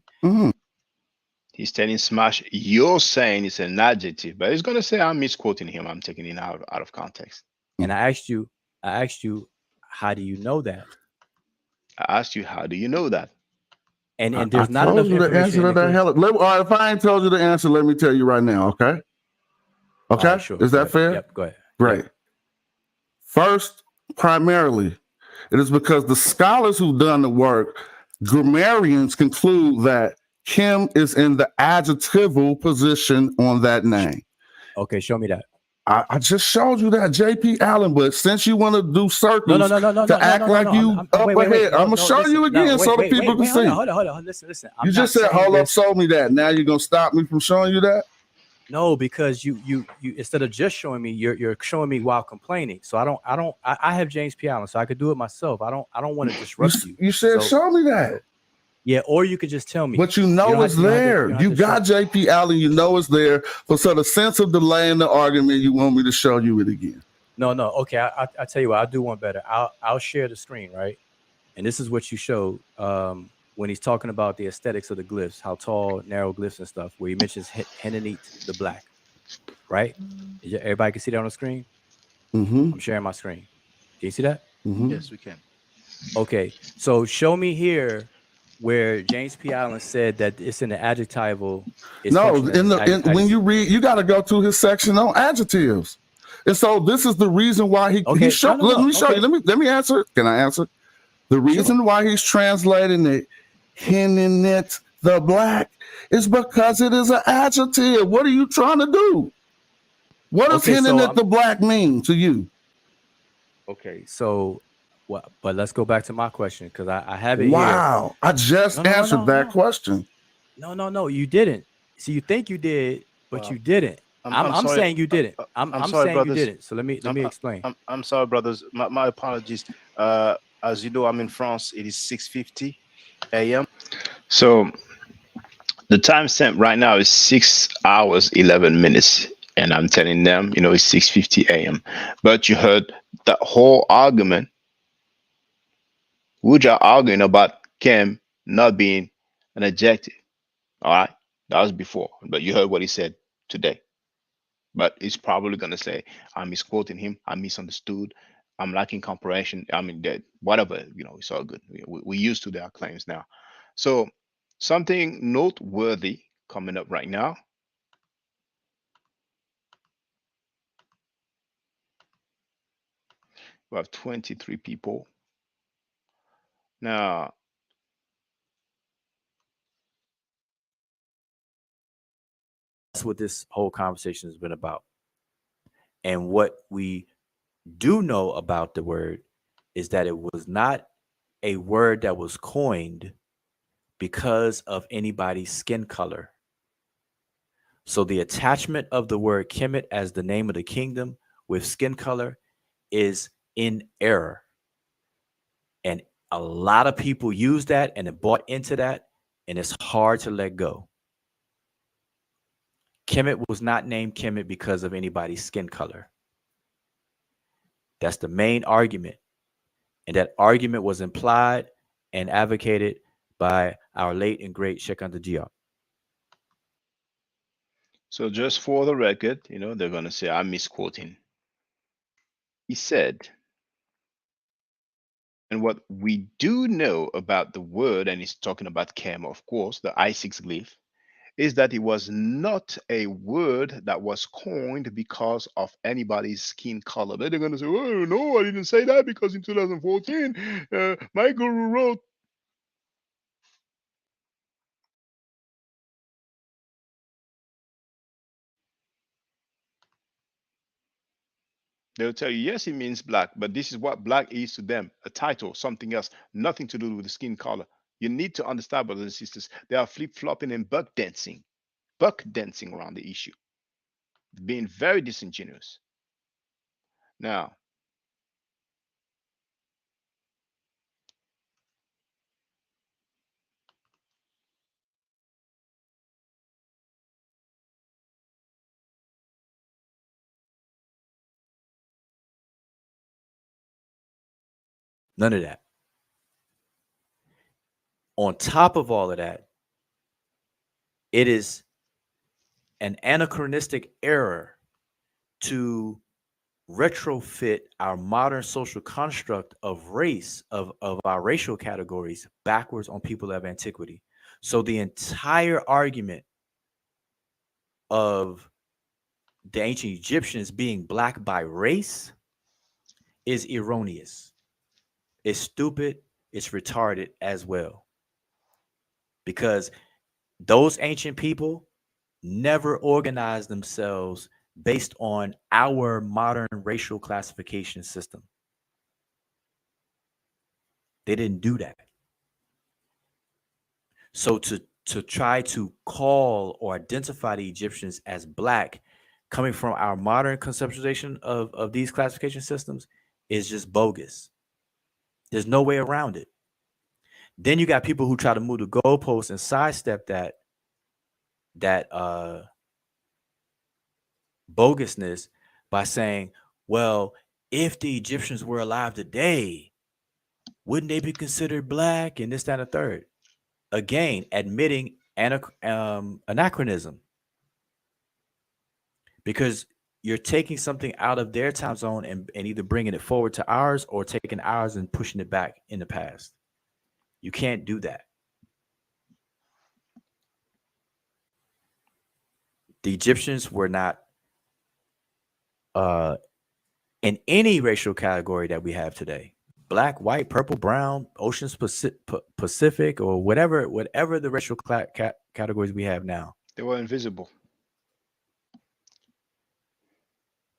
He's telling Smash, you're saying it's an adjective, but he's gonna say I'm misquoting him. I'm taking it out of context. And I asked you, how do you know that? I asked you, how do you know that? And there's not told enough you the information. answer to that. All right, if I ain't told you the answer, let me tell you right now, okay? Okay, right, sure. Is that fair? Yep, go ahead. Great. Yep. First, primarily, it is because the scholars who've done the work, grammarians, conclude that Kim is in the adjectival position on that name. Okay, show me that. I just showed you that J.P. Allen, but since you want to do circles to act like you up ahead, I'm gonna show you again so the people can see. Hold on. Listen. You just said, "Hold up, show me that." Now you're gonna stop me from showing you that? No, because you instead of just showing me, you're showing me while complaining. So I have James P. Allen, so I could do it myself. I don't want to disrupt you. You said, "Show me that." Yeah, or you could just tell me. But you know it's there. You got J.P. Allen. You know it's there. But so the sense of delay in the argument, you want me to show you it again? No. Okay, I tell you what, I'll do one better. I'll share the screen, right? And this is what you showed when he's talking about the aesthetics of the glyphs, how tall, narrow glyphs and stuff, where he mentions Henanite the Black, right? Everybody can see that on the screen? Mm-hmm. I'm sharing my screen. Can you see that? Mm-hmm. Yes, we can. Okay, so show me here where James P. Allen said that it's in the adjectival. No, when you read, you got to go to his section on adjectives. And so this is the reason why he showed. Let me show you. Let me answer. Can I answer? The reason why he's translating it, Henanite the Black, is because it is an adjective. What are you trying to do? What does Henanite the Black mean to you? Okay, so what? But let's go back to my question because I have it here. Wow, I just answered that question. No, you didn't. So you think you did, but you didn't. I'm saying you didn't. I'm sorry, saying brothers. you didn't. So let me explain. I'm sorry, brothers. My apologies. As you know, I'm in France. It is 6:50 a.m. So the time stamp right now is 6 hours 11 minutes, and I'm telling them, it's 6:50 a.m. But you heard that whole argument. Wudja arguing about Cam not being an adjective. All right, that was before, but you heard what he said today. But he's probably gonna say, I'm misquoting him, I misunderstood, I'm lacking comprehension. I mean, that whatever, it's all good. We're used to their claims now. So something noteworthy coming up right now. We have 23 people. Now, that's what this whole conversation has been about. And what we do know about the word is that it was not a word that was coined because of anybody's skin color. So the attachment of the word Kemet as the name of the kingdom with skin color is in error. And a lot of people use that and have bought into that, and it's hard to let go. Kemet was not named Kemet because of anybody's skin color. That's the main argument. And that argument was implied and advocated by our late and great Sheikh Anta Diop. So just for the record, they're going to say I'm misquoting. He said, and what we do know about the word, and he's talking about Cam, of course, the I6 glyph, is that it was not a word that was coined because of anybody's skin color. They're going to say, oh, no, I didn't say that because in 2014, my guru wrote. They'll tell you, yes, it means black, but this is what black is to them, a title, something else, nothing to do with the skin color. You need to understand, brothers and sisters, they are flip-flopping and buck dancing around the issue, being very disingenuous. Now, none of that. On top of all of that, it is an anachronistic error to retrofit our modern social construct of race, of our racial categories, backwards on people of antiquity. So the entire argument of the ancient Egyptians being black by race is erroneous. It's stupid. It's retarded as well. Because those ancient people never organized themselves based on our modern racial classification system. They didn't do that. So to try to call or identify the Egyptians as black coming from our modern conceptualization of these classification systems is just bogus. There's no way around it. Then you got people who try to move the goalposts and sidestep that bogusness by saying, well, if the Egyptians were alive today, wouldn't they be considered black and this, that, and the third? Again, admitting anachronism, because you're taking something out of their time zone and either bringing it forward to ours or taking ours and pushing it back in the past. You can't do that. The Egyptians were not uh, in any racial category that we have today. Black, white, purple, brown, oceans Pacific, or whatever the racial categories we have now. They were invisible.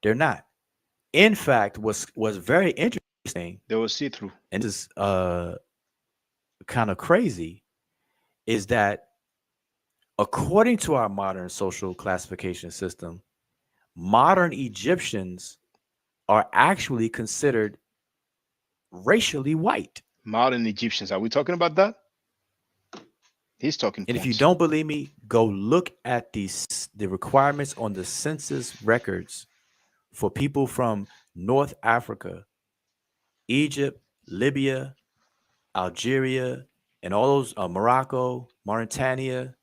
They're not. In fact, was very interesting. They were see-through. And this is kind of crazy, is that according to our modern social classification system, modern Egyptians are actually considered racially white. Modern Egyptians, are we talking about that? He's talking. And if you don't believe me, go look at the requirements on the census records for people from North Africa, Egypt, Libya, Algeria, and all those Morocco, Mauritania,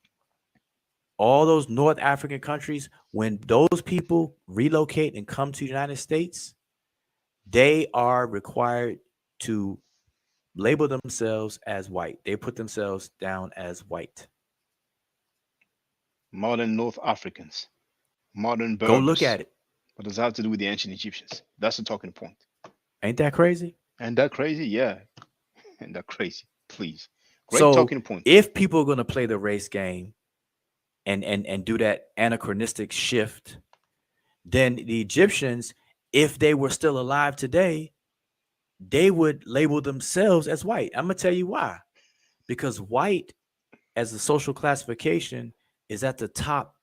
all those North African countries. When those people relocate and come to the United States, they are required to label themselves as white. They put themselves down as white. Modern North Africans, modern Berbers. Go look at it. What does that have to do with the ancient Egyptians? That's the talking point. Ain't that crazy? And that crazy? Yeah. And that crazy. Please. Great so talking point. If people are going to play the race game and do that anachronistic shift, then the Egyptians, if they were still alive today, they would label themselves as white. I'm going to tell you why. Because white as a social classification is at the top,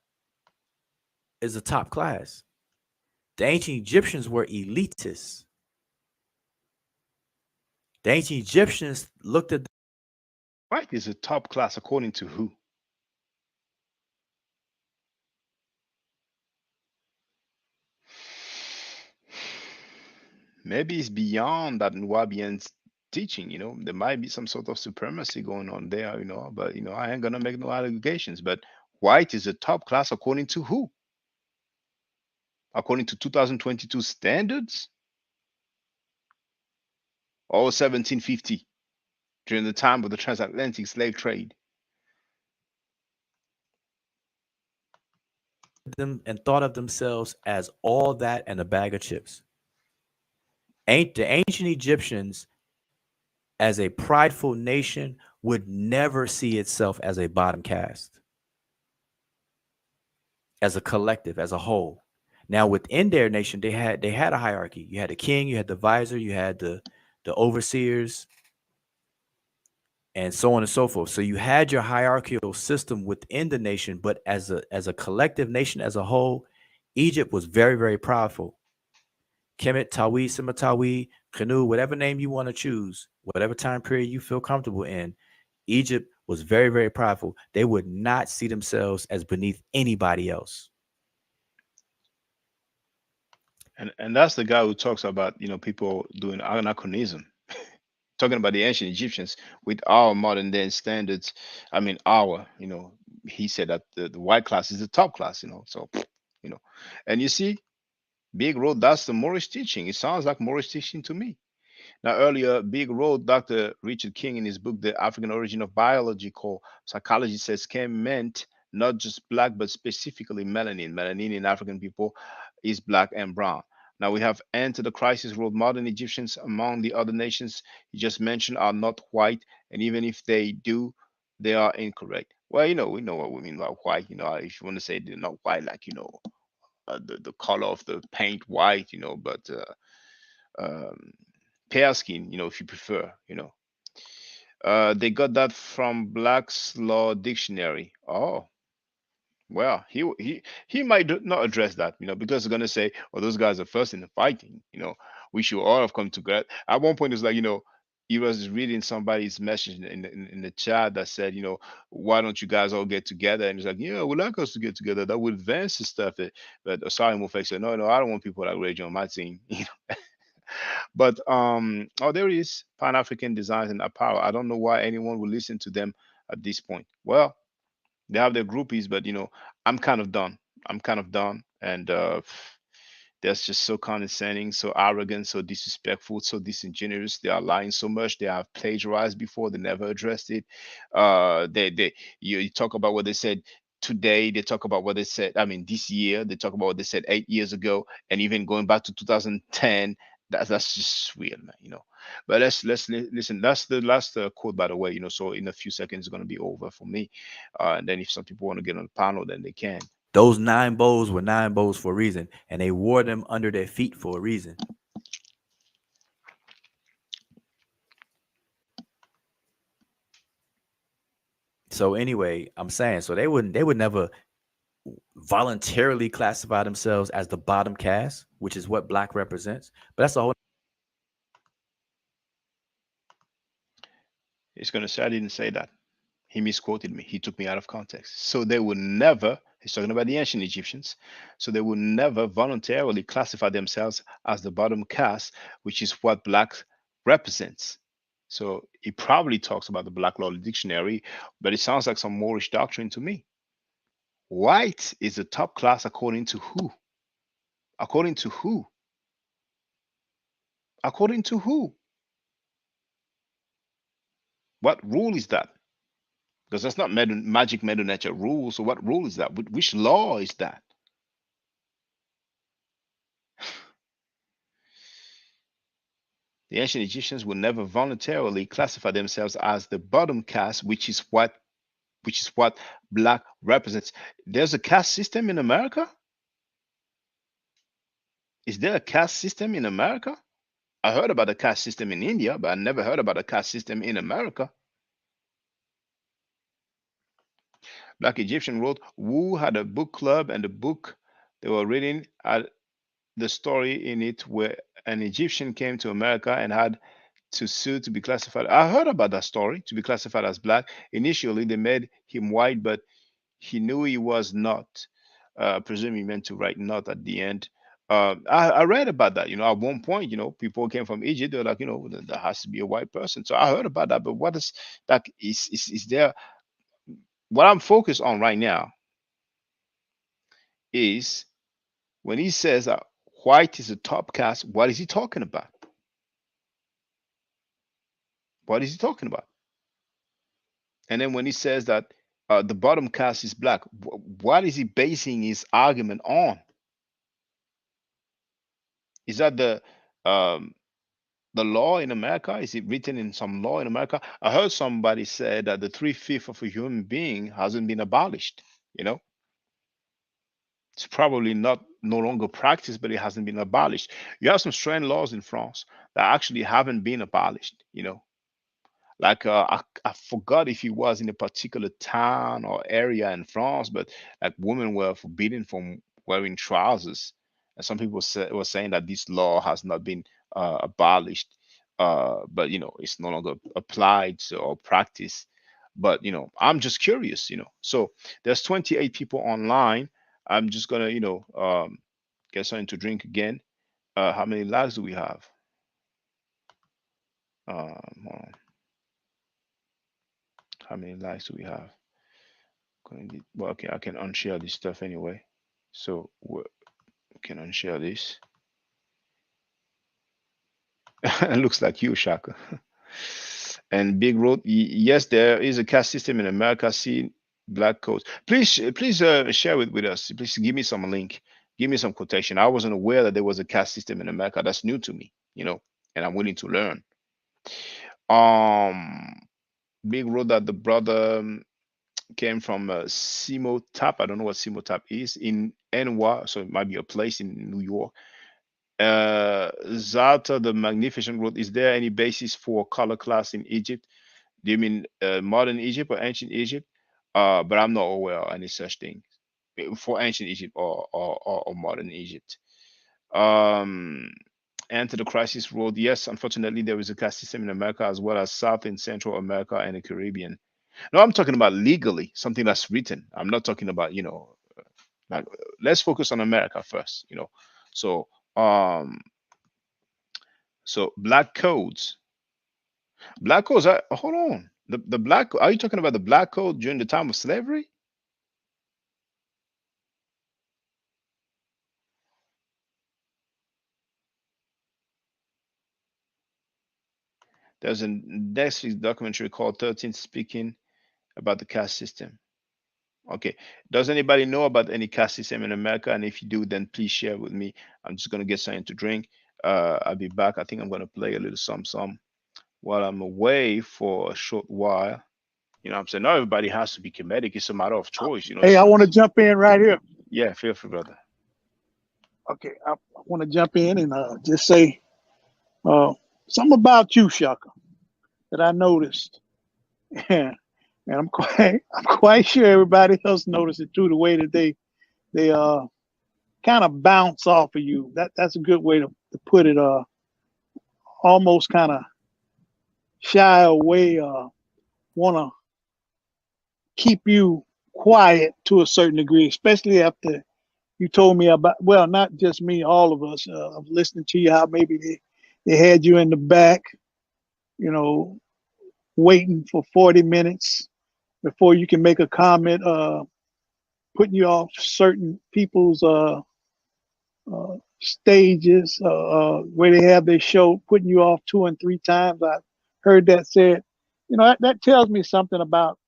is the top class. The ancient Egyptians were elitists. The ancient Egyptians looked at white is a top class according to who? Maybe it's beyond that Nubian's teaching, there might be some sort of supremacy going on there, but I ain't gonna make no allegations. But white is a top class according to who? According to 2022 standards? Or 1750, during the time of the transatlantic slave trade. them and thought of themselves as all that and a bag of chips. The ancient Egyptians, as a prideful nation, would never see itself as a bottom caste, as a collective, as a whole. Now, within their nation, they had a hierarchy. You had the king, you had the vizier, you had the overseers, and so on and so forth. So you had your hierarchical system within the nation, but as a collective nation, as a whole, Egypt was very, very powerful. Kemet, Tawi, Simatawi, Canoe, whatever name you want to choose, whatever time period you feel comfortable in, Egypt was very, very powerful. They would not see themselves as beneath anybody else. And that's the guy who talks about, people doing anachronism. Talking about the ancient Egyptians with our modern day standards. I mean, he said that the white class is the top class, so, and you see, Big Road, that's the Moorish teaching. It sounds like Moorish teaching to me. Now, earlier, Big Road, Dr. Richard King, in his book, The African Origin of Biological Psychology, says Cam meant not just black, but specifically melanin. Melanin in African people is black and brown. Now we have entered the crisis world. Modern Egyptians, among the other nations you just mentioned, are not white, and even if they do, they are incorrect. Well, we know what we mean by white. If you want to say they're not white, like the color of the paint white, but pale skin, if you prefer, they got that from Black's Law Dictionary. Oh, well, he might not address that, because they're gonna say, "Oh, those guys are first in the fighting." We should all have come together. At one point, it's like, he was reading somebody's message in the chat that said, "Why don't you guys all get together?" And it's like, "Yeah, we'd like us to get together. That would advance the stuff." But Osari Mofek said, "No, no, I don't want people like Reggie on my team." But oh, there is Pan African Designs and Apparel. I don't know why anyone would listen to them at this point. Well, they have their groupies, but I'm kind of done. I'm kind of done, and that's just so condescending, so arrogant, so disrespectful, so disingenuous. They are lying so much. They have plagiarized before. They never addressed it. You talk about what they said today. They talk about what they said. I mean, this year. They talk about what they said 8 years ago, and even going back to 2010. That's just weird, man. But listen. That's the last quote, by the way. So in a few seconds, it's gonna be over for me. And then if some people want to get on the panel, then they can. Those 9 bows were 9 bows for a reason, and they wore them under their feet for a reason. So anyway, I'm saying, so they would never voluntarily classify themselves as the bottom caste, which is what Black represents. But that's a whole. He's gonna say I didn't say that. He misquoted me. He took me out of context. So they would never, he's talking about the ancient Egyptians, so they would never voluntarily classify themselves as the bottom caste, which is what Black represents. So he probably talks about the Black Law Dictionary, but it sounds like some Moorish doctrine to me. White is the top class according to who? According to who? According to who? What rule is that? Because that's not magic meta nature rule. So what rule is that? Which law is that? The ancient Egyptians would never voluntarily classify themselves as the bottom caste, which is what Black represents. There's a caste system in America? Is there a caste system in America? I heard about a caste system in India, but I never heard about a caste system in America. Black Egyptian wrote, Wu had a book club, and the book they were reading had the story in it where an Egyptian came to America and had to sue to be classified. I heard about that story, to be classified as Black. Initially, they made him white, but he knew he was not. Presume he meant to write not at the end. I read about that. At one point, people came from Egypt. They're like, there has to be a white person. So I heard about that. But what is that? Is there? What I'm focused on right now is when he says that white is the top caste. What is he talking about? What is he talking about? And then when he says that the bottom caste is Black, what is he basing his argument on? Is that the law in America? Is it written in some law in America? I heard somebody say that the 3/5 of a human being hasn't been abolished. It's probably no longer practiced, but it hasn't been abolished. You have some strange laws in France that actually haven't been abolished. Like I forgot if it was in a particular town or area in France, but like women were forbidden from wearing trousers, and some people were saying that this law has not been abolished, but it's no longer applied or practiced. But I'm just curious. So there's 28 people online. I'm just gonna get something to drink again. How many likes do we have? Hold on. How many likes do we have? Well, okay, I can unshare this stuff anyway. So we can unshare this. It looks like you, Shaka. And Big Road, yes, there is a caste system in America. See Black codes. Please share it with us. Please give me some link. Give me some quotation. I wasn't aware that there was a caste system in America. That's new to me, and I'm willing to learn. Big Road that the brother came from Simo Tap. I don't know what Simo Tap is in NY, so it might be a place in New York. Zata the Magnificent wrote, is there any basis for color class in Egypt? Do you mean modern Egypt or ancient Egypt? But I'm not aware of any such thing for ancient Egypt or modern Egypt. Enter the Crisis wrote, yes, unfortunately, there is a caste system in America as well as South and Central America and the Caribbean. No, I'm talking about legally, something that's written. I'm not talking about, like, let's focus on America first. So, um, so black codes are, hold on. The black, are you talking about the black code during the time of slavery? There's a Netflix documentary called 13 speaking about the caste system. Okay. Does anybody know about any caste system in America? And if you do, then please share with me. I'm just gonna get something to drink. I'll be back. I think I'm gonna play a little some while I'm away for a short while. You know what I'm saying? Not everybody has to be comedic. It's a matter of choice. Hey, I want to jump in right here. Yeah, feel free, brother. Okay, I want to jump in and just say something about you, Shaka, that I noticed, and I'm quite sure everybody else noticed it too. The way that they kind of bounce off of you. That's a good way to put it. Almost kind of shy away. Want to keep you quiet to a certain degree, especially after you told me about, well, not just me, all of us, of listening to you, how maybe they had you in the back, waiting for 40 minutes before you can make a comment, putting you off certain people's stages where they have their show, putting you off 2 and 3 times. I heard that said. That tells me something about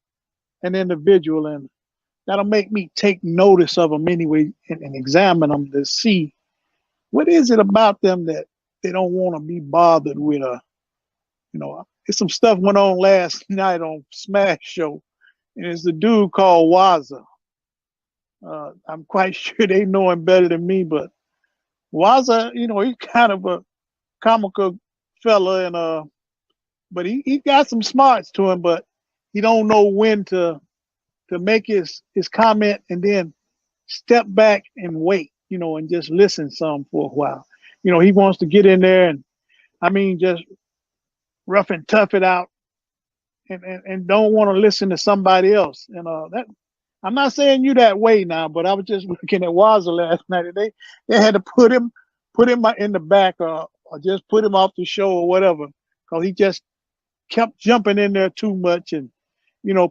an individual, and that'll make me take notice of them anyway and examine them to see what is it about them that they don't want to be bothered with. There's some stuff went on last night on Smash Show, and it's a dude called Waza. I'm quite sure they know him better than me, but Waza, he's kind of a comical fella, and but he got some smarts to him, but he don't know when to make his comment and then step back and wait, and just listen some for a while. He wants to get in there and just rough and tough it out and don't want to listen to somebody else. And that I'm not saying you that way now, but I was just looking at Waza last night, and they had to put him in the back or just put him off the show or whatever, because he just kept jumping in there too much, and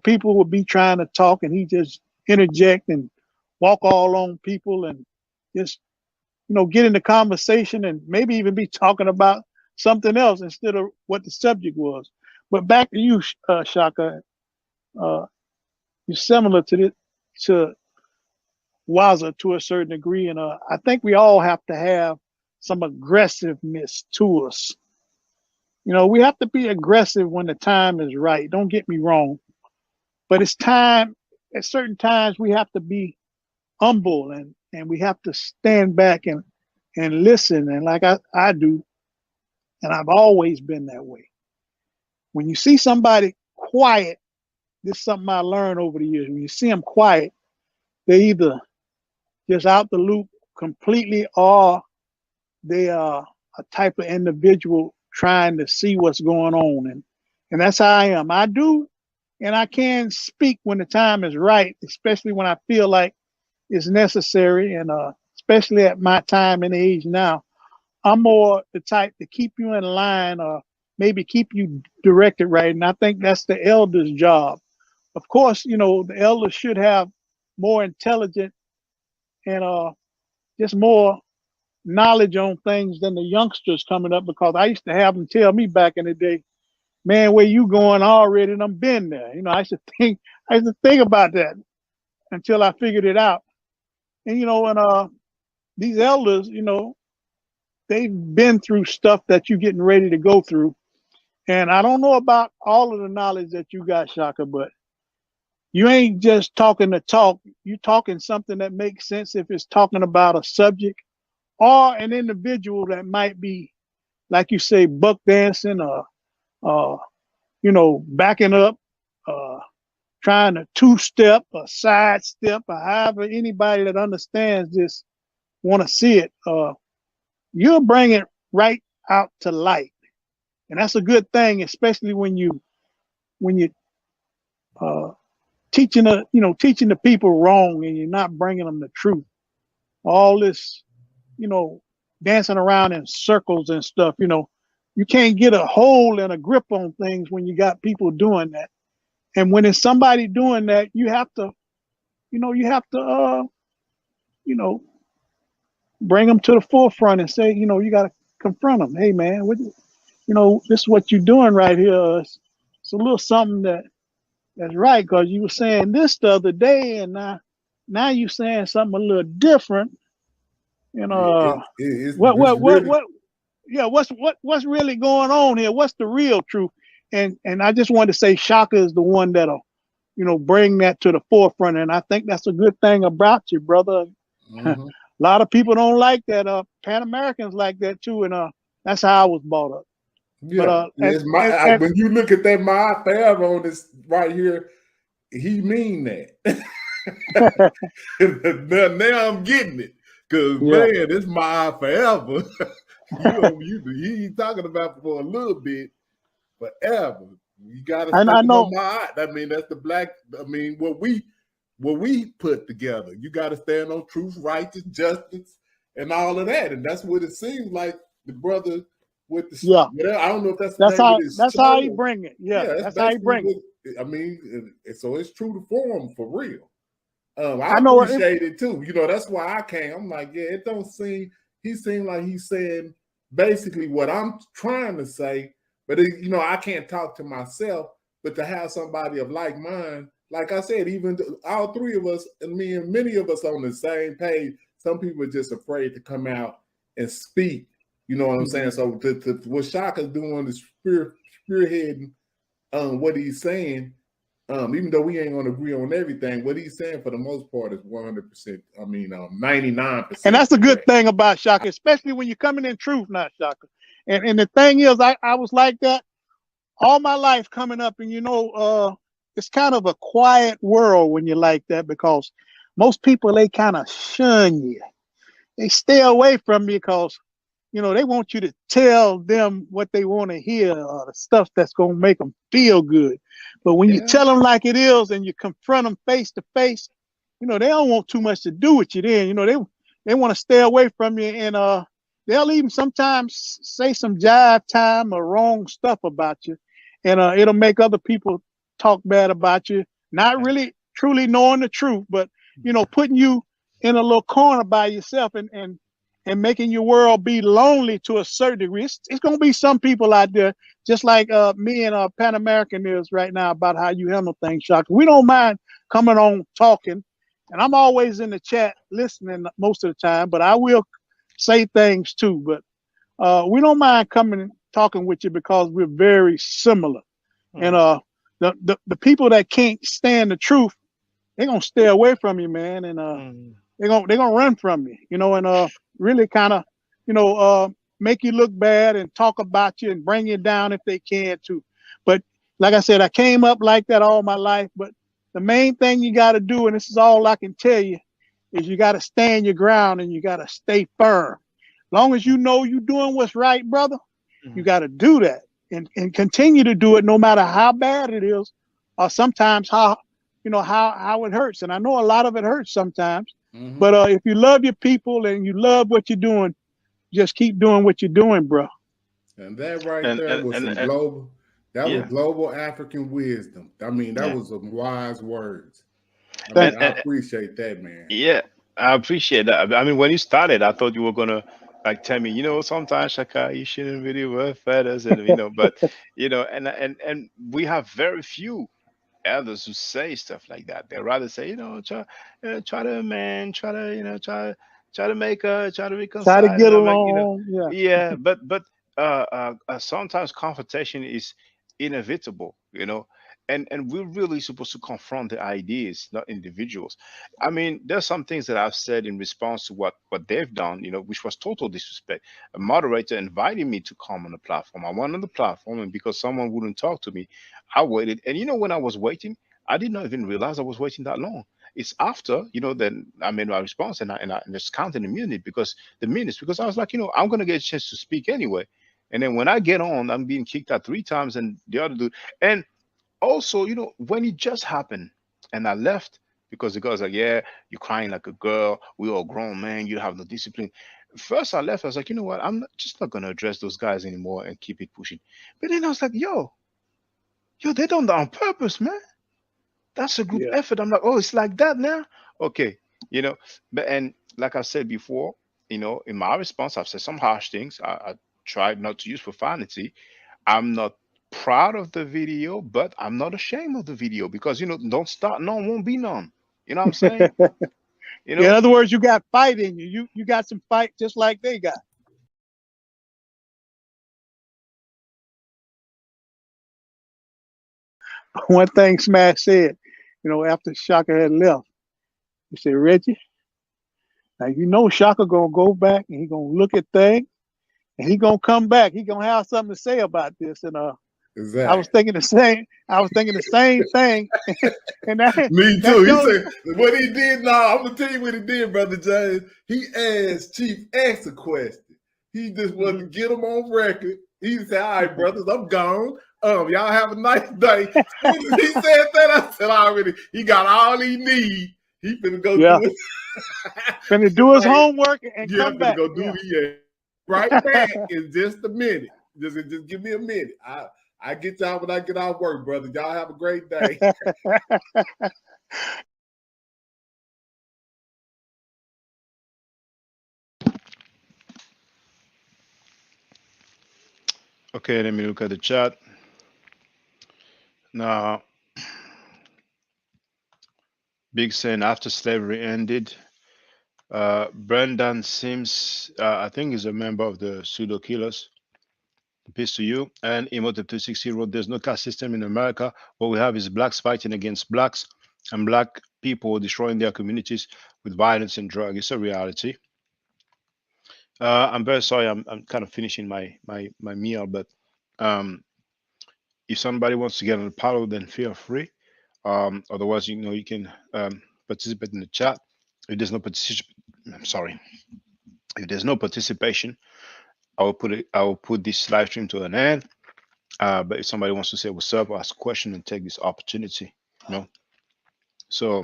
people would be trying to talk and he just interject and walk all on people and just get in the conversation and maybe even be talking about something else instead of what the subject was. But back to you, Shaka. You're similar to Waza to a certain degree, and I think we all have to have some aggressiveness to us. We have to be aggressive when the time is right. Don't get me wrong, but it's time. At certain times, we have to be humble and we have to stand back and listen. And like I do, and I've always been that way. When you see somebody quiet, this is something I learned over the years. When you see them quiet, they either just out the loop completely, or they are a type of individual trying to see what's going on. And that's how I am. I do, and I can speak when the time is right, especially when I feel like it's necessary. And especially at my time and age now, I'm more the type to keep you in line or maybe keep you directed right. And I think that's the elder's job. Of course, the elders should have more intelligent and just more knowledge on things than the youngsters coming up, because I used to have them tell me back in the day, man, where you going already? And I'm been there. I used to think about that until I figured it out. And these elders, they've been through stuff that you're getting ready to go through. And I don't know about all of the knowledge that you got, Shaka, but you ain't just talking to talk. You talking something that makes sense if it's talking about a subject or an individual that might be, like you say, buck dancing or, backing up, uh, trying to two-step or sidestep or however anybody that understands this want to see it. You'll bring it right out to light, and that's a good thing, especially when you teaching the people wrong and you're not bringing them the truth. All this, dancing around in circles and stuff. You can't get a hold and a grip on things when you got people doing that. And when it's somebody doing that, you have to, bring them to the forefront and say, you got to confront them. Hey, man, this is what you're doing right here. It's a little something that's right, because you were saying this the other day, and now you saying something a little different. It's What yeah, what's really going on here? What's the real truth? And I just wanted to say Shaka is the one that'll, bring that to the forefront. And I think that's a good thing about you, brother. A lot of people don't like that. Pan Americans like that too, and that's how I was brought up. Yeah, but, when you look at that my forever on this right here, he mean that. now I'm getting it, because man, it's my forever. you talking about for a little bit, forever. You got to stand on my. I mean, that's the black. I mean, what we put together. You got to stand on truth, righteous, justice, and all of that. And that's what it seems like the brother with the I don't know if that's how he bring it. That's how he bring it. I mean, so it's true to form for real. I appreciate it too. That's why I came. I'm like, yeah, it don't seem. He seemed like he's saying basically what I'm trying to say, but I can't talk to myself. But to have somebody of like mind, like I said, even all three of us, and me and many of us on the same page. Some people are just afraid to come out and speak. You know what I'm saying? So what Shaka's doing is spearheading what he's saying. Even though we ain't gonna agree on everything, what he's saying for the most part is 100%. I mean, 99%. And that's a good thing about Shaka, especially when you're coming in truth, not Shaka. And the thing is, I was like that all my life coming up, and it's kind of a quiet world when you're like that, because most people, they kind of shun you. They stay away from you because they want you to tell them what they want to hear, or the stuff that's going to make them feel good. But when you tell them like it is and you confront them face to face, they don't want too much to do with you then. They want to stay away from you, and they'll even sometimes say some jive time or wrong stuff about you, and it'll make other people talk bad about you, not really truly knowing the truth, but putting you in a little corner by yourself and making your world be lonely to a certain degree. It's going to be some people out there, just like me and Pan American is right now, about how you handle things, Shaka. We don't mind coming on talking, and I'm always in the chat listening most of the time, but I will say things too. But we don't mind coming and talking with you because we're very similar. And the people that can't stand the truth, they're going to stay away from you, man, and they're gonna run from you, and really kind of, make you look bad and talk about you and bring you down if they can too. But like I said, I came up like that all my life. But the main thing you got to do, and this is all I can tell you, is you got to stand your ground and you got to stay firm. As long as you know you're doing what's right, brother, you got to do that and continue to do it, no matter how bad it is, or sometimes how it hurts. And I know a lot of it hurts sometimes. But if you love your people and you love what you're doing, just keep doing what you're doing, bro. And that there was some global. That was global African wisdom. I mean, that was some wise words. I appreciate that, man. Yeah, I appreciate that. I mean, when you started, I thought you were gonna tell me, sometimes Shaka, you shouldn't really wear feathers, and but and we have very few elders who say stuff like that. They rather say, try to amend, try to make try to reconcile. Try to get I'm along. But sometimes confrontation is inevitable, and we're really supposed to confront the ideas, not individuals. I mean, there's some things that I've said in response to what they've done, which was total disrespect. A moderator invited me to come on the platform. I went on the platform, and because someone wouldn't talk to me, I waited. And when I was waiting, I did not even realize I was waiting that long. It's after, then I made my response, and just counting the minute because I was like, I'm gonna get a chance to speak anyway. And then when I get on, I'm being kicked out 3 times, and the other dude. And also, when it just happened and I left because the guy's like, yeah, you're crying like a girl. We all grown, man. You have no discipline. First, I left. I was like, you know what? Just not going to address those guys anymore and keep it pushing. But then I was like, yo, they done that on purpose, man. That's a group Yeah. effort. I'm like, oh, it's like that now? Okay. But, and like I said before, in my response, I've said some harsh things. I tried not to use profanity. I'm not proud of the video, but I'm not ashamed of the video because don't start none, won't be none. You know what I'm saying? You Yeah, in know, other words, you got fight in you. You got some fight just like they got. One thing Smash said, after Shaka had left, he said, Reggie, now Shaka gonna go back and he gonna look at things and he gonna come back. He gonna have something to say about this. And Exactly. I was thinking the same thing. And Me that too. He shows said what he did. Now I'm gonna tell you what he did, Brother James. He asked Chief X a question. He just wanted to get him on record. He said, "All right, brothers, I'm gone. Y'all have a nice day." As soon as he said that, I said, "Already, he got all he need. He finna go do it. Finna do his homework and Yeah, come finna back. go do it. Right back in just a minute. Just give me a minute. I get y'all when I get off work, brother. Y'all have a great day." okay, let me look at the chat. Now, Big saying after slavery ended, Brendan Sims, I think, is a member of the pseudo killers. Peace to you. And Imhotep 260 wrote, there's no caste system in America. What we have is blacks fighting against blacks and black people destroying their communities with violence and drug. It's a reality. I'm very sorry. I'm kind of finishing my meal, but if somebody wants to get on the panel, then feel free. Otherwise, you can participate in the chat. If there's no participation, I'm sorry. If there's no participation, I will put this live stream to an end. But if somebody wants to say what's up, ask a question, and take this opportunity, So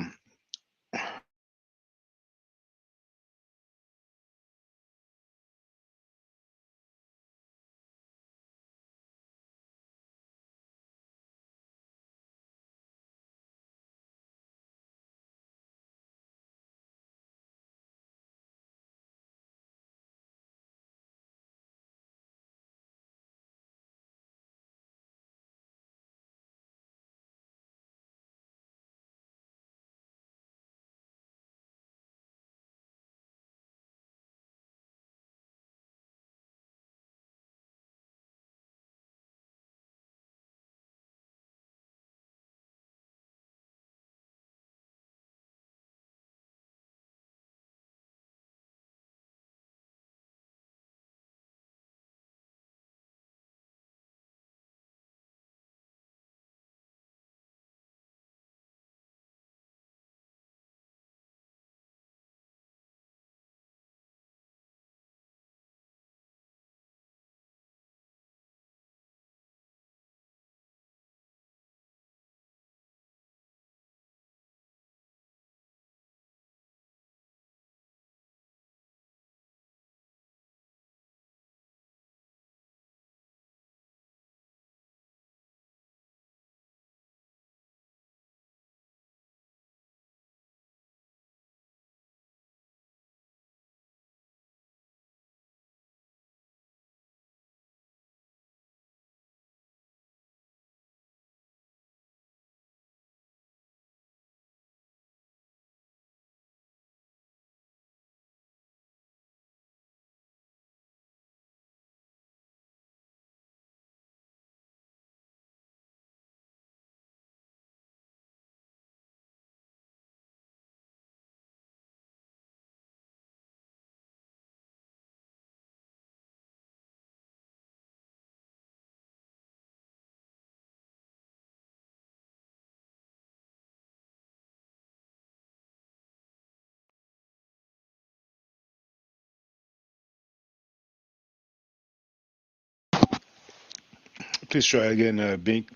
Please try again, Bink.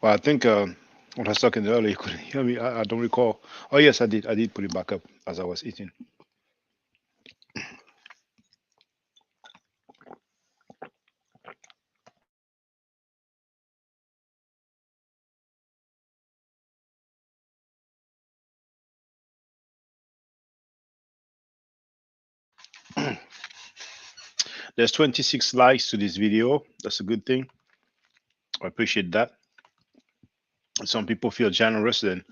Well, I think when I was talking earlier, you couldn't hear me. I don't recall. Oh yes, I did. I did put it back up as I was eating. There's 26 likes to this video. That's a good thing. I appreciate that. Some people feel generous. Then,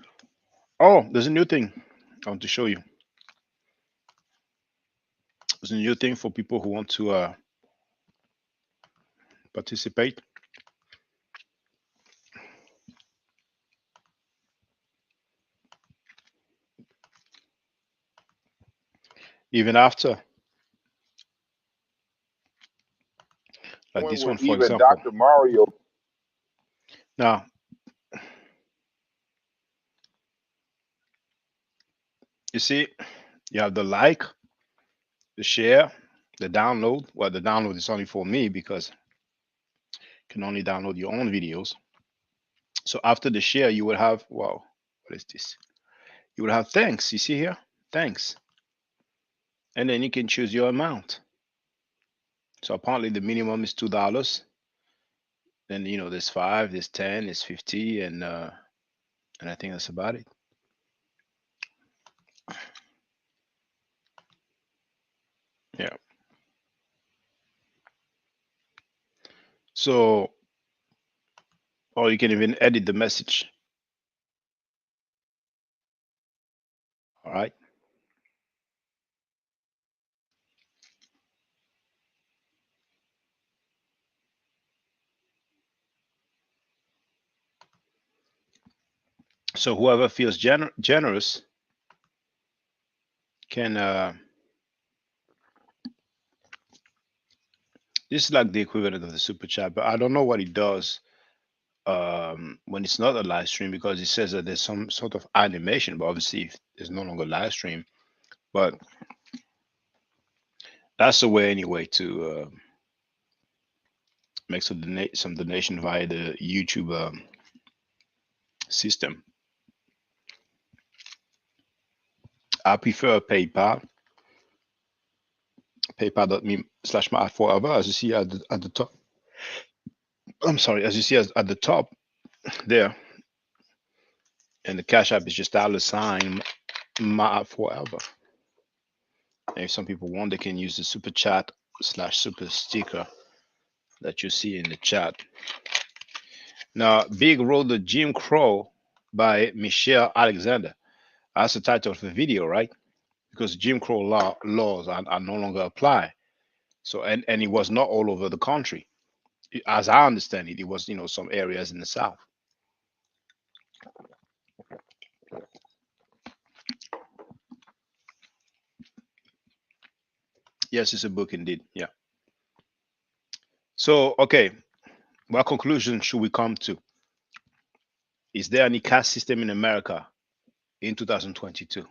oh, there's a new thing I want to show you. There's a new thing for people who want to participate. Even after, like One this where one, for even example. Dr. Mario. Now, you see, you have the like, the share, the download. Well, the download is only for me because you can only download your own videos. So after the share, you will have, wow, what is this? You will have thanks. You see here? Thanks. And then you can choose your amount. So apparently the minimum is $2. Then there's 5, there's 10, there's 50, and I think that's about it. Yeah. So, or you can even edit the message. All right. So whoever feels generous can. This is like the equivalent of the super chat, but I don't know what it does when it's not a live stream because it says that there's some sort of animation, but obviously if there's no longer live stream. But that's a way anyway to make some donation via the YouTube system. I prefer PayPal. PayPal.me/Matt Forever, as you see at the top. I'm sorry, as you see at the top there, and the Cash App is just $sign Matt Forever. And if some people want, they can use the super chat/super sticker that you see in the chat. Now, Big Road the Jim Crow by Michelle Alexander. That's the title of the video, right? Because Jim Crow laws are no longer apply. So and it was not all over the country. As I understand it, it was some areas in the South. Yes, it's a book indeed. Yeah. So okay, what conclusion should we come to? Is there any caste system in America in 2022?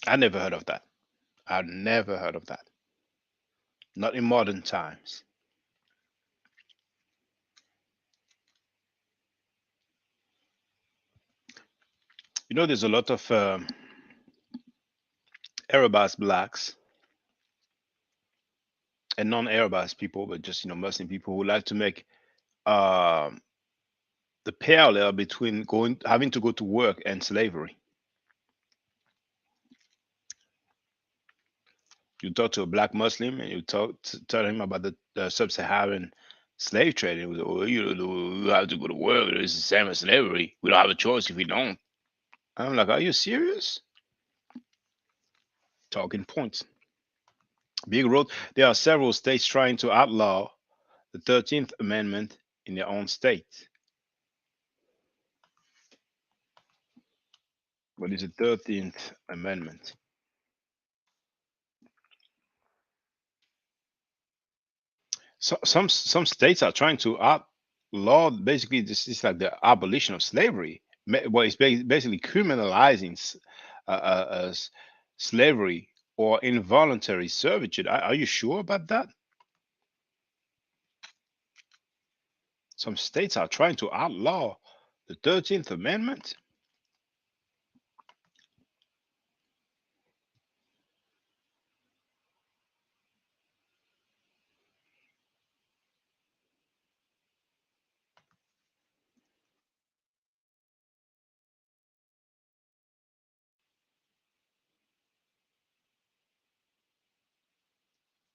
I never heard of that. I've never heard of that. Not in modern times. There's a lot of Arabas blacks and non-Arabas people, but just Muslim people who like to make the parallel between having to go to work and slavery. You talk to a black Muslim and you tell him about the sub-Saharan slave trade. And you have to go to work. It's the same as slavery. We don't have a choice if we don't. I'm like, are you serious? Talking points. Big Road. There are several states trying to outlaw the 13th Amendment in their own state. What is the 13th Amendment? So, some states are trying to outlaw basically this is like the abolition of slavery. Well, it's basically criminalizing slavery or involuntary servitude. Are you sure about that? Some states are trying to outlaw the 13th Amendment.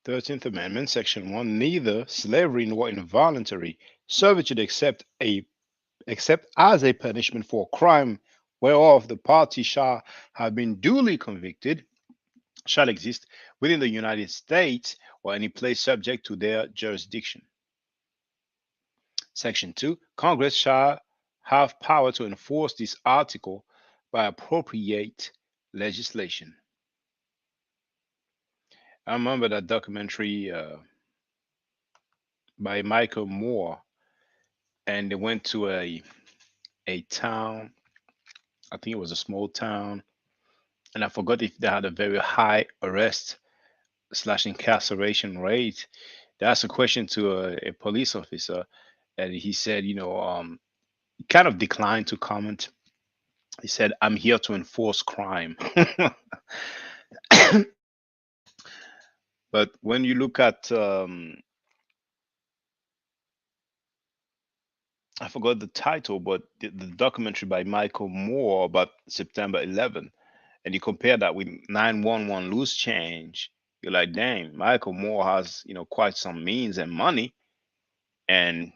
13th Amendment, Section 1, neither slavery nor involuntary servitude except as a punishment for a crime whereof the party shall have been duly convicted shall exist within the United States or any place subject to their jurisdiction. Section 2, Congress shall have power to enforce this article by appropriate legislation. I remember that documentary by Michael Moore, and they went to a town. I think it was a small town, and I forgot if they had a very high arrest slash incarceration rate. They asked a question to a police officer, and he said, he kind of declined to comment. He said, "I'm here to enforce crime." But when you look at I forgot the title, but the documentary by Michael Moore about September 11, and you compare that with 911 loose change, you're like, dang, Michael Moore has, quite some means and money. And,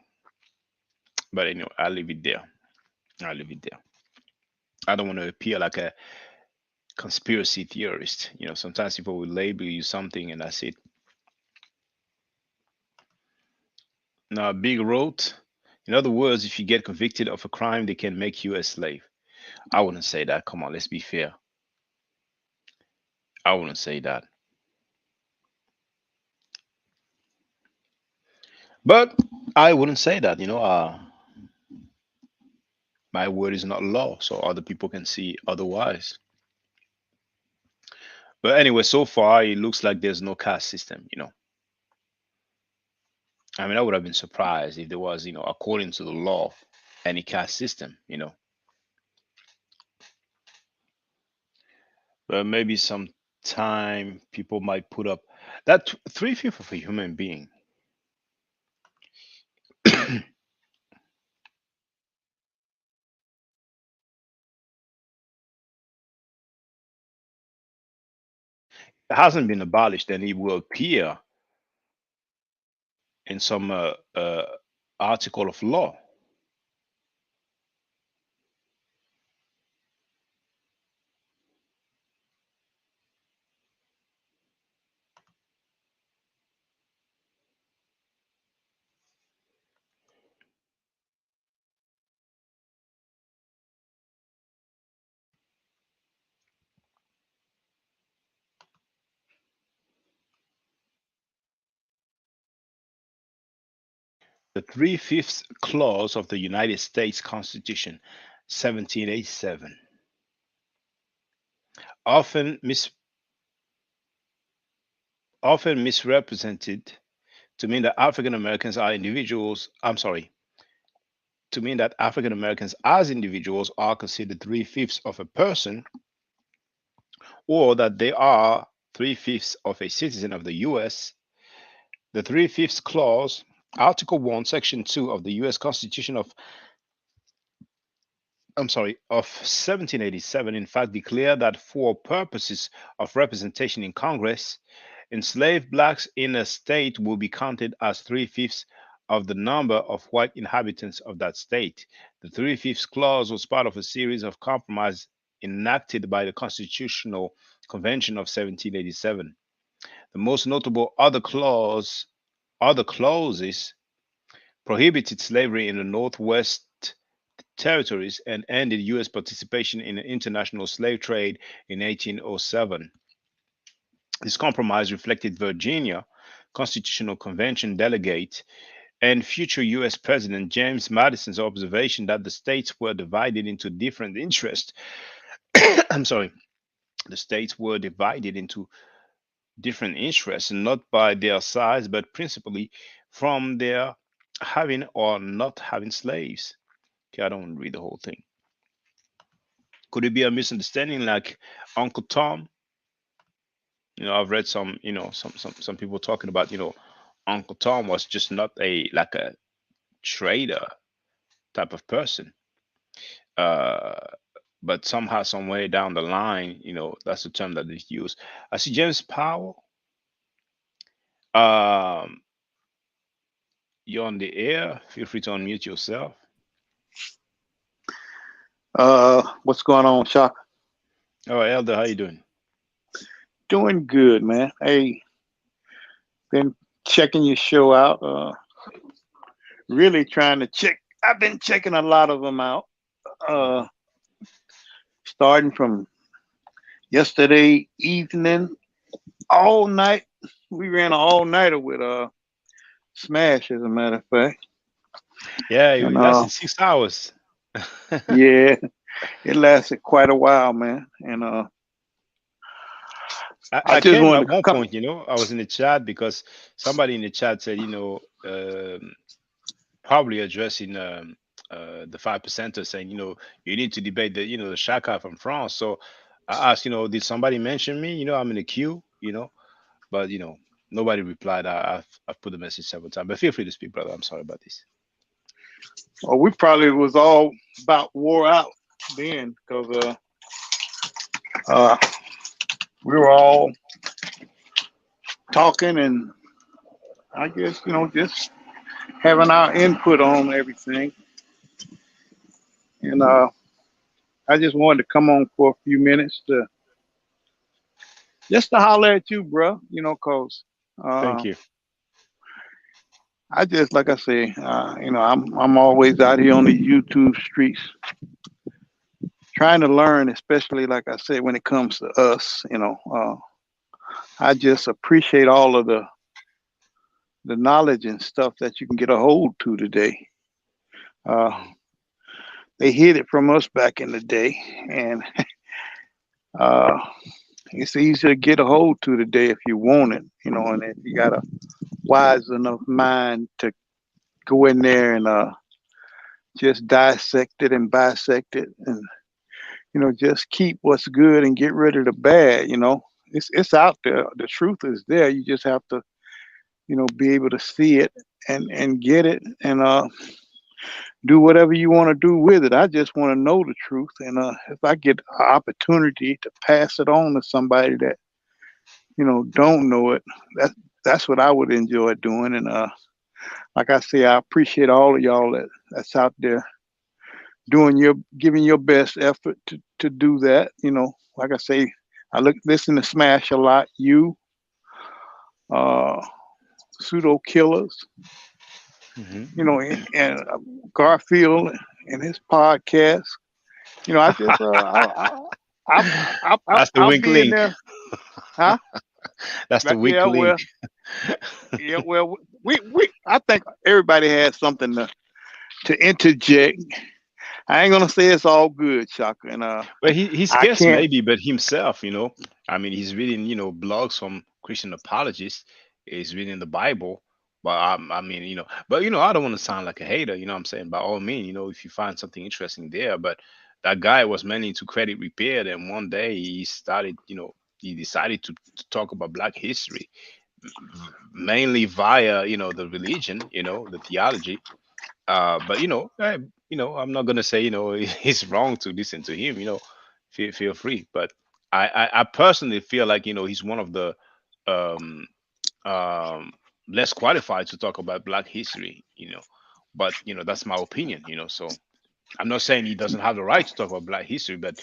but I'll leave it there. I'll leave it there. I don't want to appear like a conspiracy theorist. Sometimes people will label you something and that's it. Now, Big wrote, in other words, if you get convicted of a crime, they can make you a slave. I wouldn't say that. Come on, let's be fair. I wouldn't say that. But I wouldn't say that. My word is not law, so other people can see otherwise. But anyway, so far it looks like there's no caste system. I mean, I would have been surprised if there was, according to the law, any caste system. But maybe some time people might put up that 3/5 of a human being. Hasn't been abolished, and it will appear in some article of law. The 3/5 clause of the United States Constitution, 1787, often misrepresented to mean that African Americans are individuals. I'm sorry, to mean that African Americans as individuals are considered 3/5 of a person, or that they are 3/5 of a citizen of the U.S. The 3/5 clause, Article 1, Section 2 of the U.S. Constitution of 1787, in fact, declare that for purposes of representation in Congress, enslaved blacks in a state will be counted as 3/5 of the number of white inhabitants of that state. The 3/5 clause was part of a series of compromises enacted by the Constitutional Convention of 1787. The most notable other clauses prohibited slavery in the Northwest territories and ended U.S. participation in the international slave trade in 1807. This compromise reflected Virginia Constitutional Convention delegate and future U.S. President James Madison's observation that the states were divided into different interests. I'm sorry. The states were divided into different interests, not by their size, but principally from their having or not having slaves. Okay, I don't read the whole thing. Could it be a misunderstanding like Uncle Tom? I've read some, some people talking about, Uncle Tom was just not a like a trader type of person. Uh, but somehow, some way down the line, that's the term that is used. I see James Powell. Um, you're on the air. Feel free to unmute yourself. What's going on, Shock? Oh, Elder, how you doing? Doing good, man. Hey, been checking your show out. Really trying to check. I've been checking a lot of them out. Starting from yesterday evening, all night. We ran an all-nighter with Smash, as a matter of fact. Yeah, it And lasted 6 hours. yeah, it lasted quite a while, man. And I just came wanted at to one come. point, I was in the chat because somebody in the chat said, probably addressing the 5%er, saying, you need to debate the Shaka from France. So I asked, did somebody mention me? I'm in the queue, but nobody replied. I've put the message several times, but feel free to speak, brother. I'm sorry about this. Well, we probably was all about wore out then, because we were all talking, and I guess just having our input on everything. And I just wanted to come on for a few minutes to just to holler at you, bro. Cause Thank you. I just, like I say, I'm always out here on the YouTube streets trying to learn, especially like I said, when it comes to us. I just appreciate all of the knowledge and stuff that you can get a hold to today. They hid it from us back in the day, and it's easy to get a hold to today if you want it, and if you got a wise enough mind to go in there and just dissect it and bisect it, and just keep what's good and get rid of the bad. It's out there. The truth is there. You just have to be able to see it and get it, and do whatever you want to do with it. I just want to know the truth, and if I get an opportunity to pass it on to somebody that don't know it, that's what I would enjoy doing. And like I say, I appreciate all of y'all that's out there giving your best effort to do that. Like I say, listen to Smash a lot. You, Pseudo Killers, and Garfield and his podcast. I just That's the I'll wink be in link. there, huh? That's the wink Yeah, link. well, we I think everybody has something to interject. I ain't gonna say it's all good, Shaka, and Well, his I guess can't. maybe, but himself, I mean, he's reading, blogs from Christian apologists. He's reading the Bible. But I mean, but I don't want to sound like a hater. You know what I'm saying? By all means, if you find something interesting there. But that guy was mainly into credit repair, and one day he started, he decided to talk about Black history, mainly via, the religion, the theology. But I'm not gonna say he's wrong to listen to him. Feel free. But I personally feel like he's one of the um, um, less qualified to talk about Black history. But that's my opinion. So I'm not saying he doesn't have the right to talk about Black history, but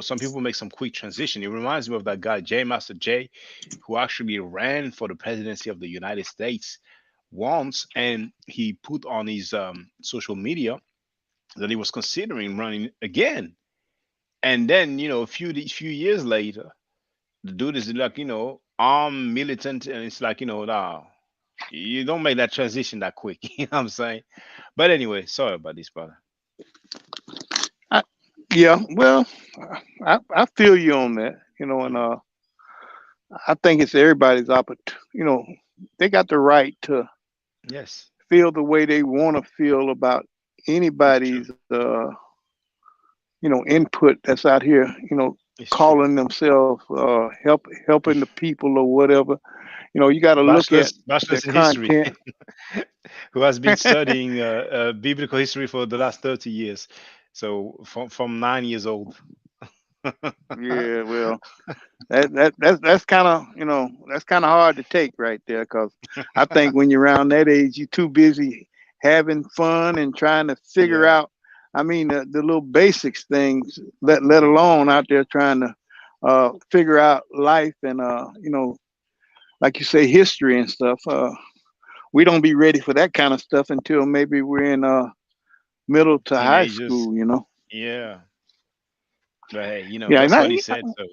some people make some quick transition. It reminds me of that guy J Master J, who actually ran for the presidency of the United States once, and he put on his social media that he was considering running again. And then a few years later, the dude is like armed militant, and it's like nah, you don't make that transition that quick. You know what I'm saying? But anyway, sorry about this, brother. Yeah, well, I feel you on that. And I think it's everybody's opportunity. They got the right to Yes, feel the way they want to feel about it's true. anybody's, input that's out here, It's true. calling themselves helping the people or whatever. You got to look at the Bachelor's in history, content. who has been studying biblical history for the last 30 years. So from 9 years old. Yeah, well, that's kind of that's kind of hard to take right there, because I think when you're around that age, you're too busy having fun and trying to figure Yeah. out. I mean, the little basics things, let alone out there trying to figure out life and like you say, history and stuff. We don't be ready for that kind of stuff until maybe we're in middle to high Teenagers. school. Yeah. But hey, Yeah, that's what not, he said. So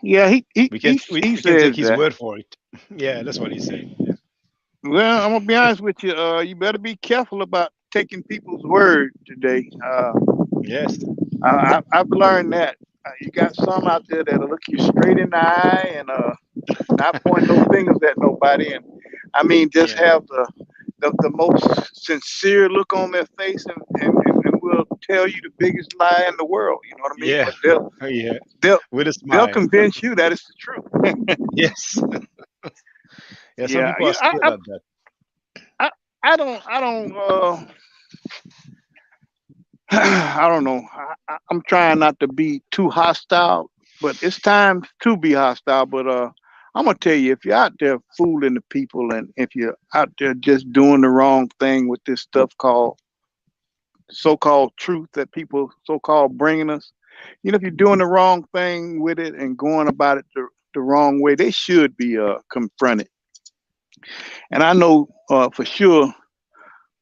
yeah, we can he we can take says his that. word for it. Yeah, that's what he said. Yeah. Well, I'm gonna be honest with you. You better be careful about taking people's word today. Yes. I've learned that you got some out there that'll look you straight in the eye and not point no fingers at nobody, and I mean just Yeah. have the most sincere look on their face, and will tell you the biggest lie in the world. You know what I mean? Yeah. But they'll Yeah. they'll With a they'll smile. convince you that it's the truth. Yes. Yeah. Some Yeah, people are skilled at that. I, I don't I don't know. I'm trying not to be too hostile, but it's time to be hostile. But I'm gonna tell you, if you're out there fooling the people, and if you're out there just doing the wrong thing with this stuff called so-called truth that people so-called bringing us, if you're doing the wrong thing with it and going about it the wrong way, they should be confronted. And I know for sure,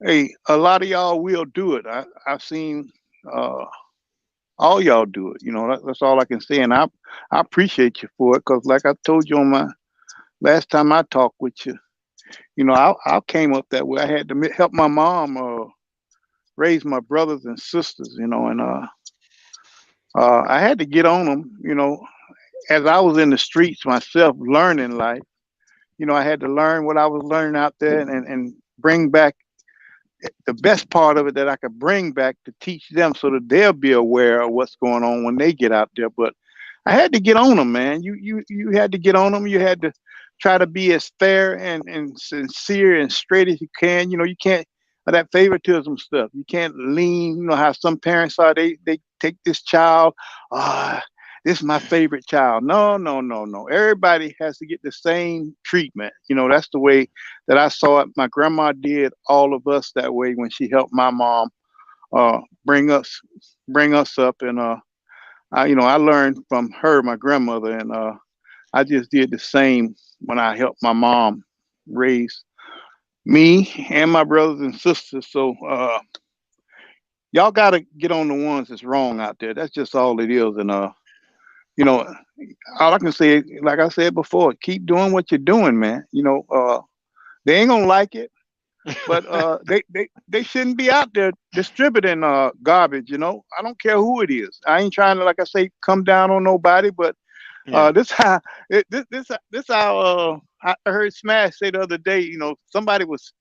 hey, a lot of y'all will do it. I've seen. Uh, all y'all do it. That's all I can say, and I appreciate you for it, because like I told you on my last time I talked with you, I came up that way. I had to help my mom raise my brothers and sisters, and I had to get on them, as I was in the streets myself learning life. I had to learn what I was learning out there, and bring back the best part of it that I could bring back to teach them, so that they'll be aware of what's going on when they get out there. But I had to get on them, man. You had to get on them. You had to try to be as fair and sincere and straight as you can. You can't that favoritism stuff. You can't lean. How some parents are. They take this child. Ah, this is my favorite child. No, no, no, no. Everybody has to get the same treatment. That's the way that I saw it. My grandma did all of us that way when she helped my mom uh, bring us up, and I learned from her, my grandmother, and I just did the same when I helped my mom raise me and my brothers and sisters. So y'all got to get on the ones that's wrong out there. That's just all it is, and you know, all I can say, like I said before, keep doing what you're doing, man. They ain't gonna like it, but they shouldn't be out there distributing garbage. I don't care who it is. I ain't trying to, like I say, come down on nobody, but Yeah. this how this how I heard Smash say the other day. Somebody was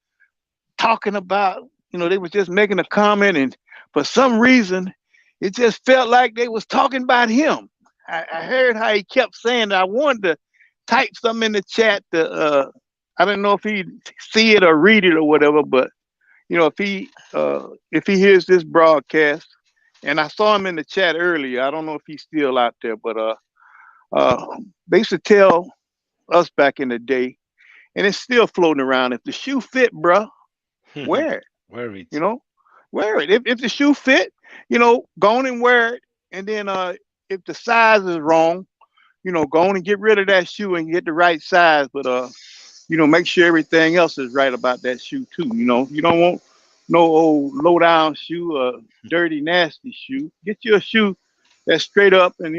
talking about, they was just making a comment, and for some reason, it just felt like they was talking about him. I heard how he kept saying that. I wanted to type something in the chat to I don't know if he see it or read it or whatever, but if he hears this broadcast, and I saw him in the chat earlier. I don't know if he's still out there, but they used to tell us back in the day, and it's still floating around. If the shoe fit, bruh, wear it. Wear it. Wear it. If the shoe fit, go on and wear it. And then if the size is wrong, go on and get rid of that shoe and get the right size. But make sure everything else is right about that shoe too. You don't want no old low down shoe, dirty, nasty shoe. Get you a shoe that's straight up, and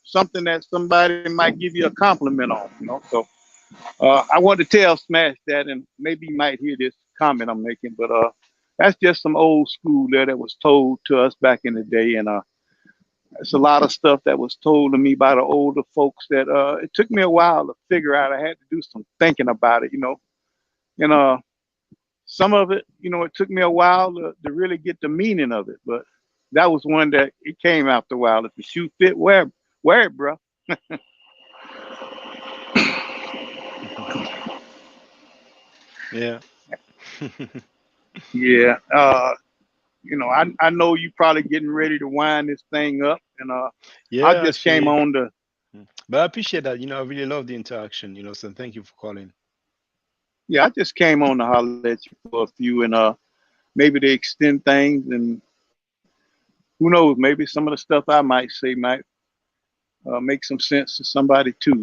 something that somebody might give you a compliment on. So I want to tell Smash that, and maybe he might hear this comment I'm making, but that's just some old school there that was told to us back in the day, and It's a lot of stuff that was told to me by the older folks that it took me a while to figure out. I had to do some thinking about it, and some of it, it took me a while to really get the meaning of it. But that was one that it came after a while. If the shoe fit, wear it, bro. Yeah. Yeah. I know you probably getting ready to wind this thing up, and I Yeah, just came actually. on to. But I appreciate that. I really love the interaction, so thank you for calling. Yeah, I just came on to holler at you for a few, and maybe to extend things, and who knows, maybe some of the stuff I might say might make some sense to somebody too.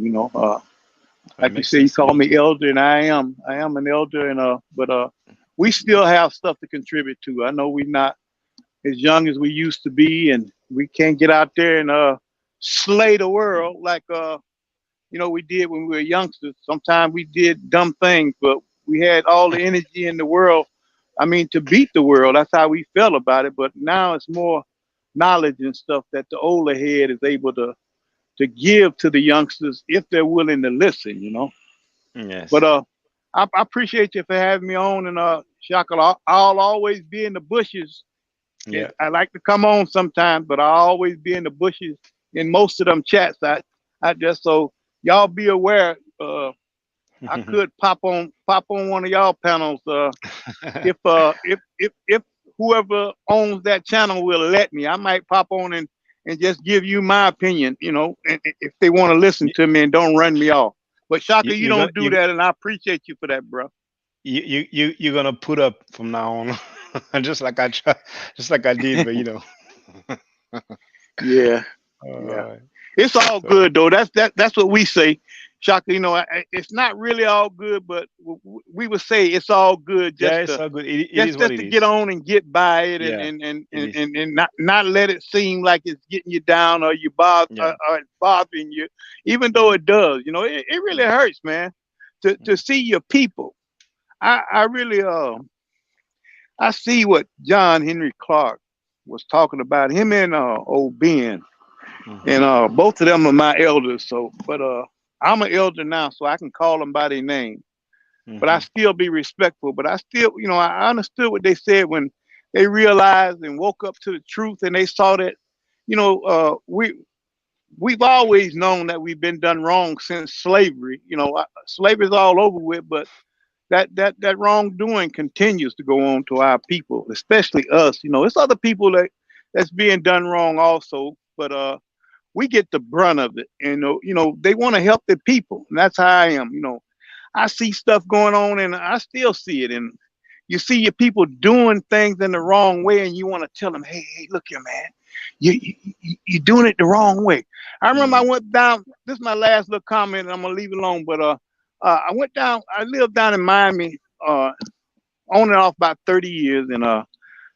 It Like you makes say, you sense to call me. me elder, and I am an elder, and but we still have stuff to contribute to. I know we're not as young as we used to be, and we can't get out there and slay the world like we did when we were youngsters. Sometimes we did dumb things, but we had all the energy in the world. I mean, to beat the world. That's how we felt about it. But now it's more knowledge and stuff that the older head is able to give to the youngsters if they're willing to listen. But Yes. I appreciate you for having me on, and Shaka, I'll always be in the bushes. Yeah. I like to come on sometimes, but I always be in the bushes in most of them chats. I just so y'all be aware. I could pop on one of y'all panels. If whoever owns that channel will let me, I might pop on and just give you my opinion. If they want to listen to me and don't run me off. But you Shaka, you you got don't do that, and I appreciate you for that, bro. you're gonna put up from now on, just like I did, but Yeah. Yeah. uh, It's all so good though. That's what we say, Shaka. It's not really all good, but we would say it's all good yeah, just it's to all good. It just is what just it to get is. on and get by it, and Yeah, and and it and, is. and, and not let it seem like it's getting you down or Yeah. or it's bothering you, even though Mm, it does. It really mm, hurts, man, to mm, see your people. I really I see what John Henry Clark was talking about. Him and old Ben. mhm, And both of them are my elders. So, but I'm an elder now, so I can call them by their name. But I mhm. still be respectful. But I still, I understood what they said when they realized and woke up to the truth, and they saw that, we've always known that we've been done wrong since slavery. Slavery's all over with, but that wrongdoing continues to go on to our people, especially us. It's other people that's being done wrong also, but we get the brunt of it. And they want to help the people, and that's how I am. I see stuff going on, and I still see it. And you see your people doing things in the wrong way, and you want to tell them, hey, look here, man, you're doing it the wrong way. I remember I Mm, went down. This is my last little comment, and I'm gonna leave it alone. But I went down. I lived down in Miami, on and off about 30 years, and I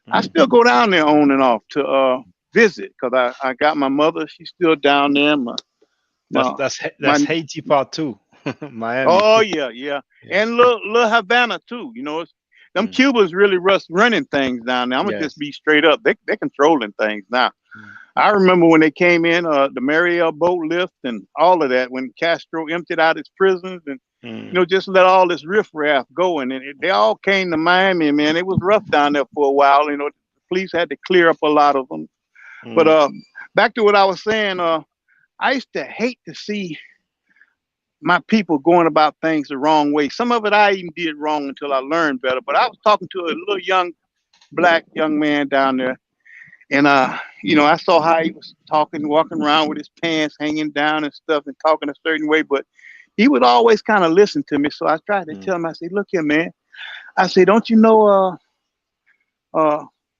mm. still go down there on and off to visit because I got my mother. She's still down there. That's My that's my that's Haiti part two, Miami. Oh yeah, yeah, Yeah. and little Havana too. Them Mm, Cubans really running things down there. I'm gonna just yes. be straight up. They're controlling things now. Mm, I remember when they came in, the Mariel boat lift and all of that. When Castro emptied out his prisons and mm, just let all this riffraff go, and they all came to Miami. Man, it was rough down there for a while. The police had to clear up a lot of them. But mm, back to what I was saying. I used to hate to see my people going about things the wrong way. Some of it I even did wrong until I learned better. But I was talking to a little black young man down there, and I saw how he was talking, walking around with his pants hanging down and stuff, and talking a certain way. But he would always kind of listen to me. So I tried to mm, tell him. I said, "Look here, man." I said, "Don't you know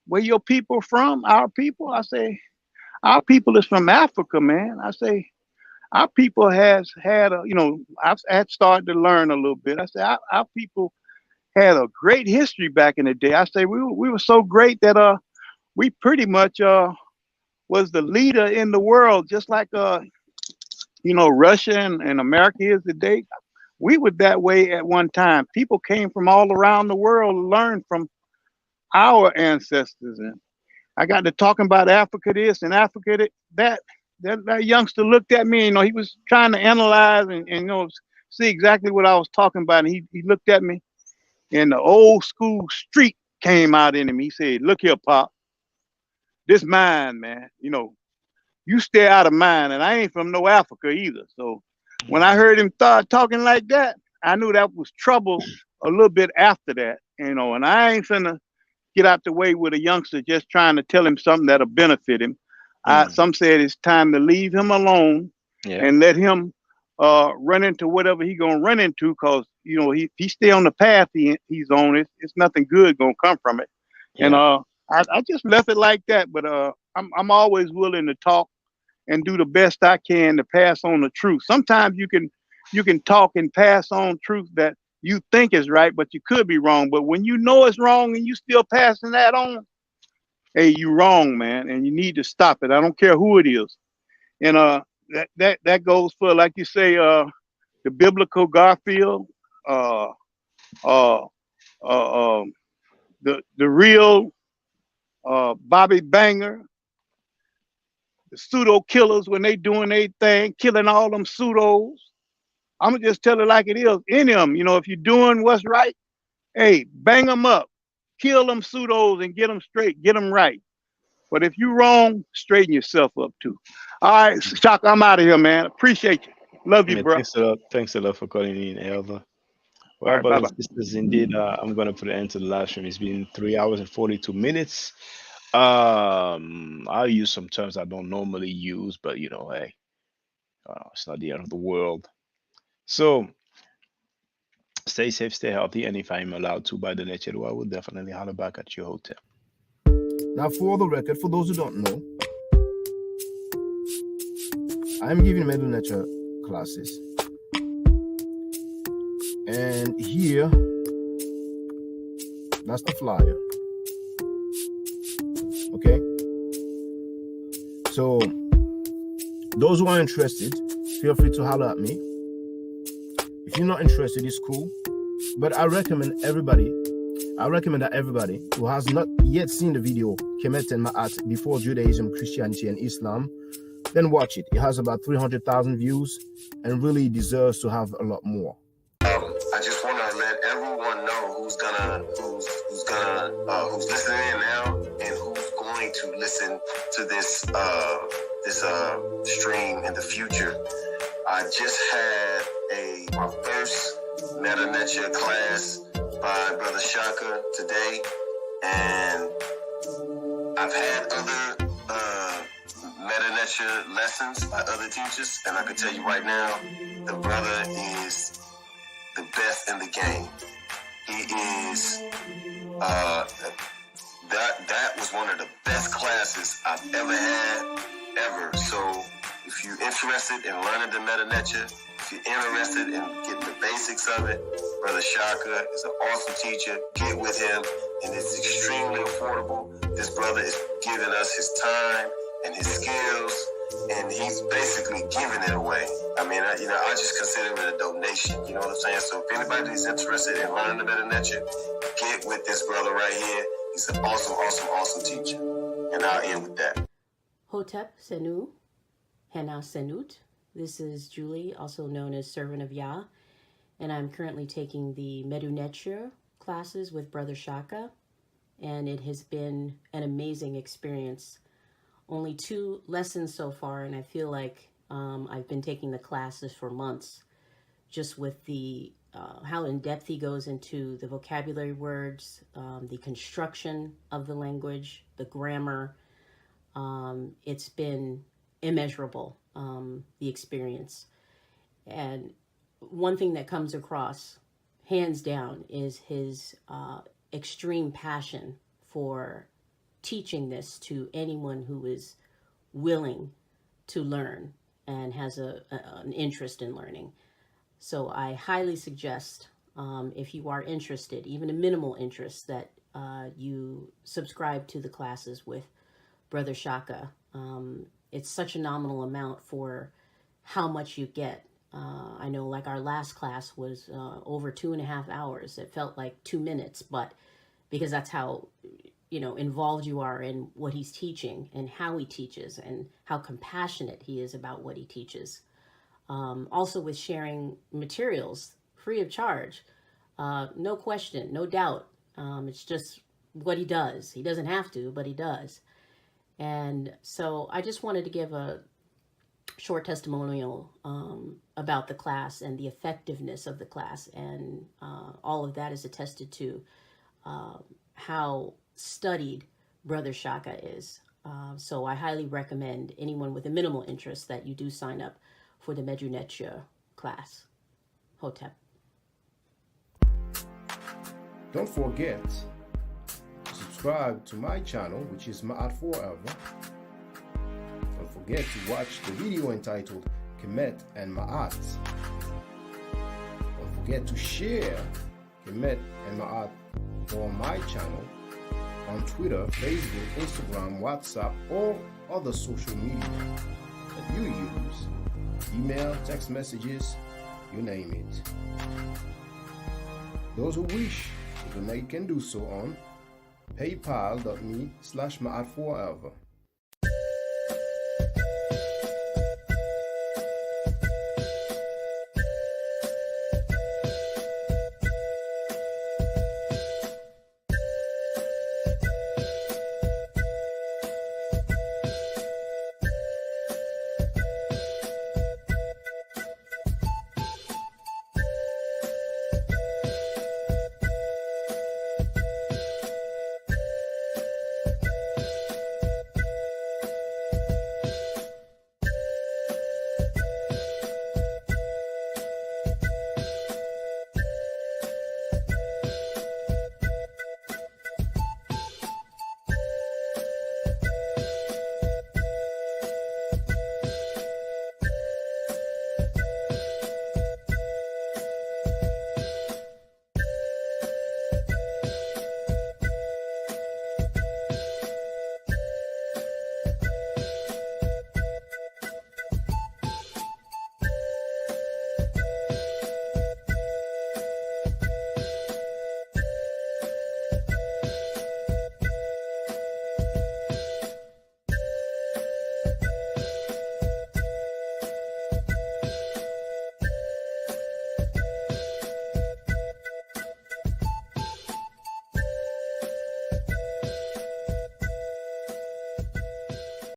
where your people from? Our people?" I say, "Our people is from Africa, man." I say, our people has had I've had started to learn a little bit. I said our people had a great history back in the day. I say we were so great that we pretty much was the leader in the world, just like Russia and America is today. We were that way at one time. People came from all around the world to learn from our ancestors, and I got to talking about Africa this and Africa that. That youngster looked at me, he was trying to analyze and see exactly what I was talking about. And he looked at me, and the old school street came out in him. He said, "Look here, Pop, this mine, man. You stay out of mine, and I ain't from no Africa either." So when I heard him start talking like that, I knew that was trouble a little bit after that, and I ain't finna get out the way with a youngster just trying to tell him something that'll benefit him. Some said it's time to leave him alone and let him run into whatever he gonna run into, because he stay on the path he's on, it's nothing good gonna come from it. And I just left it like that. But I'm always willing to talk and do the best I can to pass on the truth. Sometimes you can talk and pass on truth that you think is right, but you could be wrong. But when you know it's wrong and you still passing that on, hey, you wrong, man, and you need to stop it. I don't care who it is. And that goes for, like you say, the biblical Garfield, uh, uh, the real Bobby Banger, the pseudo killers when they doing their thing, killing all them pseudos. I'm gonna just tell it like it is. In them, if you're doing what's right, hey, bang them up, kill them pseudos and get them straight, get them right. But if you're wrong, straighten yourself up too. All right, Shock, I'm out of here, man. Appreciate you. Love you, Yeah, bro. thanks a lot for calling in, Elder. All Well, right, brothers bye-bye. and sisters, indeed, I'm gonna put an end to the live stream. It's been 3 hours and 42 minutes. I'll use some terms I don't normally use, but hey, it's not the end of the world. So stay safe, stay healthy, and if I'm allowed to by the next year, I will definitely holler back at your hotel. Now, for the record, for those who don't know, I'm giving middle nature classes. And here, that's the flyer. Okay? So, those who are interested, feel free to holler at me. If you're not interested, it's cool. But I recommend that everybody who has not yet seen the video, Kemet and Ma'at, Before Judaism, Christianity, and Islam, then watch it. It has about 300,000 views and really deserves to have a lot more. I just want to let everyone know who's listening in now and who's going to listen to this stream in the future. I just had my first Meta Nature class by Brother Shaka today, and I've had other Meta Nature lessons by other teachers, and I can tell you right now, the brother is the best in the game. He is that was one of the best classes I've ever had, ever. So if you're interested in learning the Meta Nature, if you're interested in getting the basics of it, Brother Shaka is an awesome teacher. Get with him, and it's extremely affordable. This brother is giving us his time and his skills, and he's basically giving it away. I mean, I just consider it a donation. You know what I'm saying? So if anybody is interested in learning the Meta Nature, get with this brother right here. He's an awesome, awesome, awesome teacher. And I'll end with that. Hotep Senu, Hena Senut. This is Julie, also known as Servant of Yah, and I'm currently taking the Medu Neture classes with Brother Shaka, and it has been an amazing experience. Only 2 lessons so far, and I feel like I've been taking the classes for months, just with the how in depth he goes into the vocabulary words, the construction of the language, the grammar. It's been immeasurable, the experience. And one thing that comes across, hands down, is his extreme passion for teaching this to anyone who is willing to learn and has an interest in learning. So I highly suggest, if you are interested, even a minimal interest, that you subscribe to the classes with Brother Shaka. It's such a nominal amount for how much you get. I know, like, our last class was over 2.5 hours. It felt like 2 minutes, but because that's how involved you are in what he's teaching and how he teaches and how compassionate he is about what he teaches. Also with sharing materials free of charge. No question, no doubt. It's just what he does. He doesn't have to, but he does. And so I just wanted to give a short testimonial about the class and the effectiveness of the class. And all of that is attested to how studied Brother Shaka is. So I highly recommend anyone with a minimal interest that you do sign up for the Medu Netia class. Hotep. Don't forget to subscribe to my channel, which is Ma'at Forever. Don't forget to watch the video entitled Kemet and Ma'at. Don't forget to share Kemet and Ma'at on my channel on Twitter, Facebook, Instagram, WhatsApp, or other social media that you use. Email, text messages, you name it. Those who wish to donate can do so on paypal.me/ma'atforever.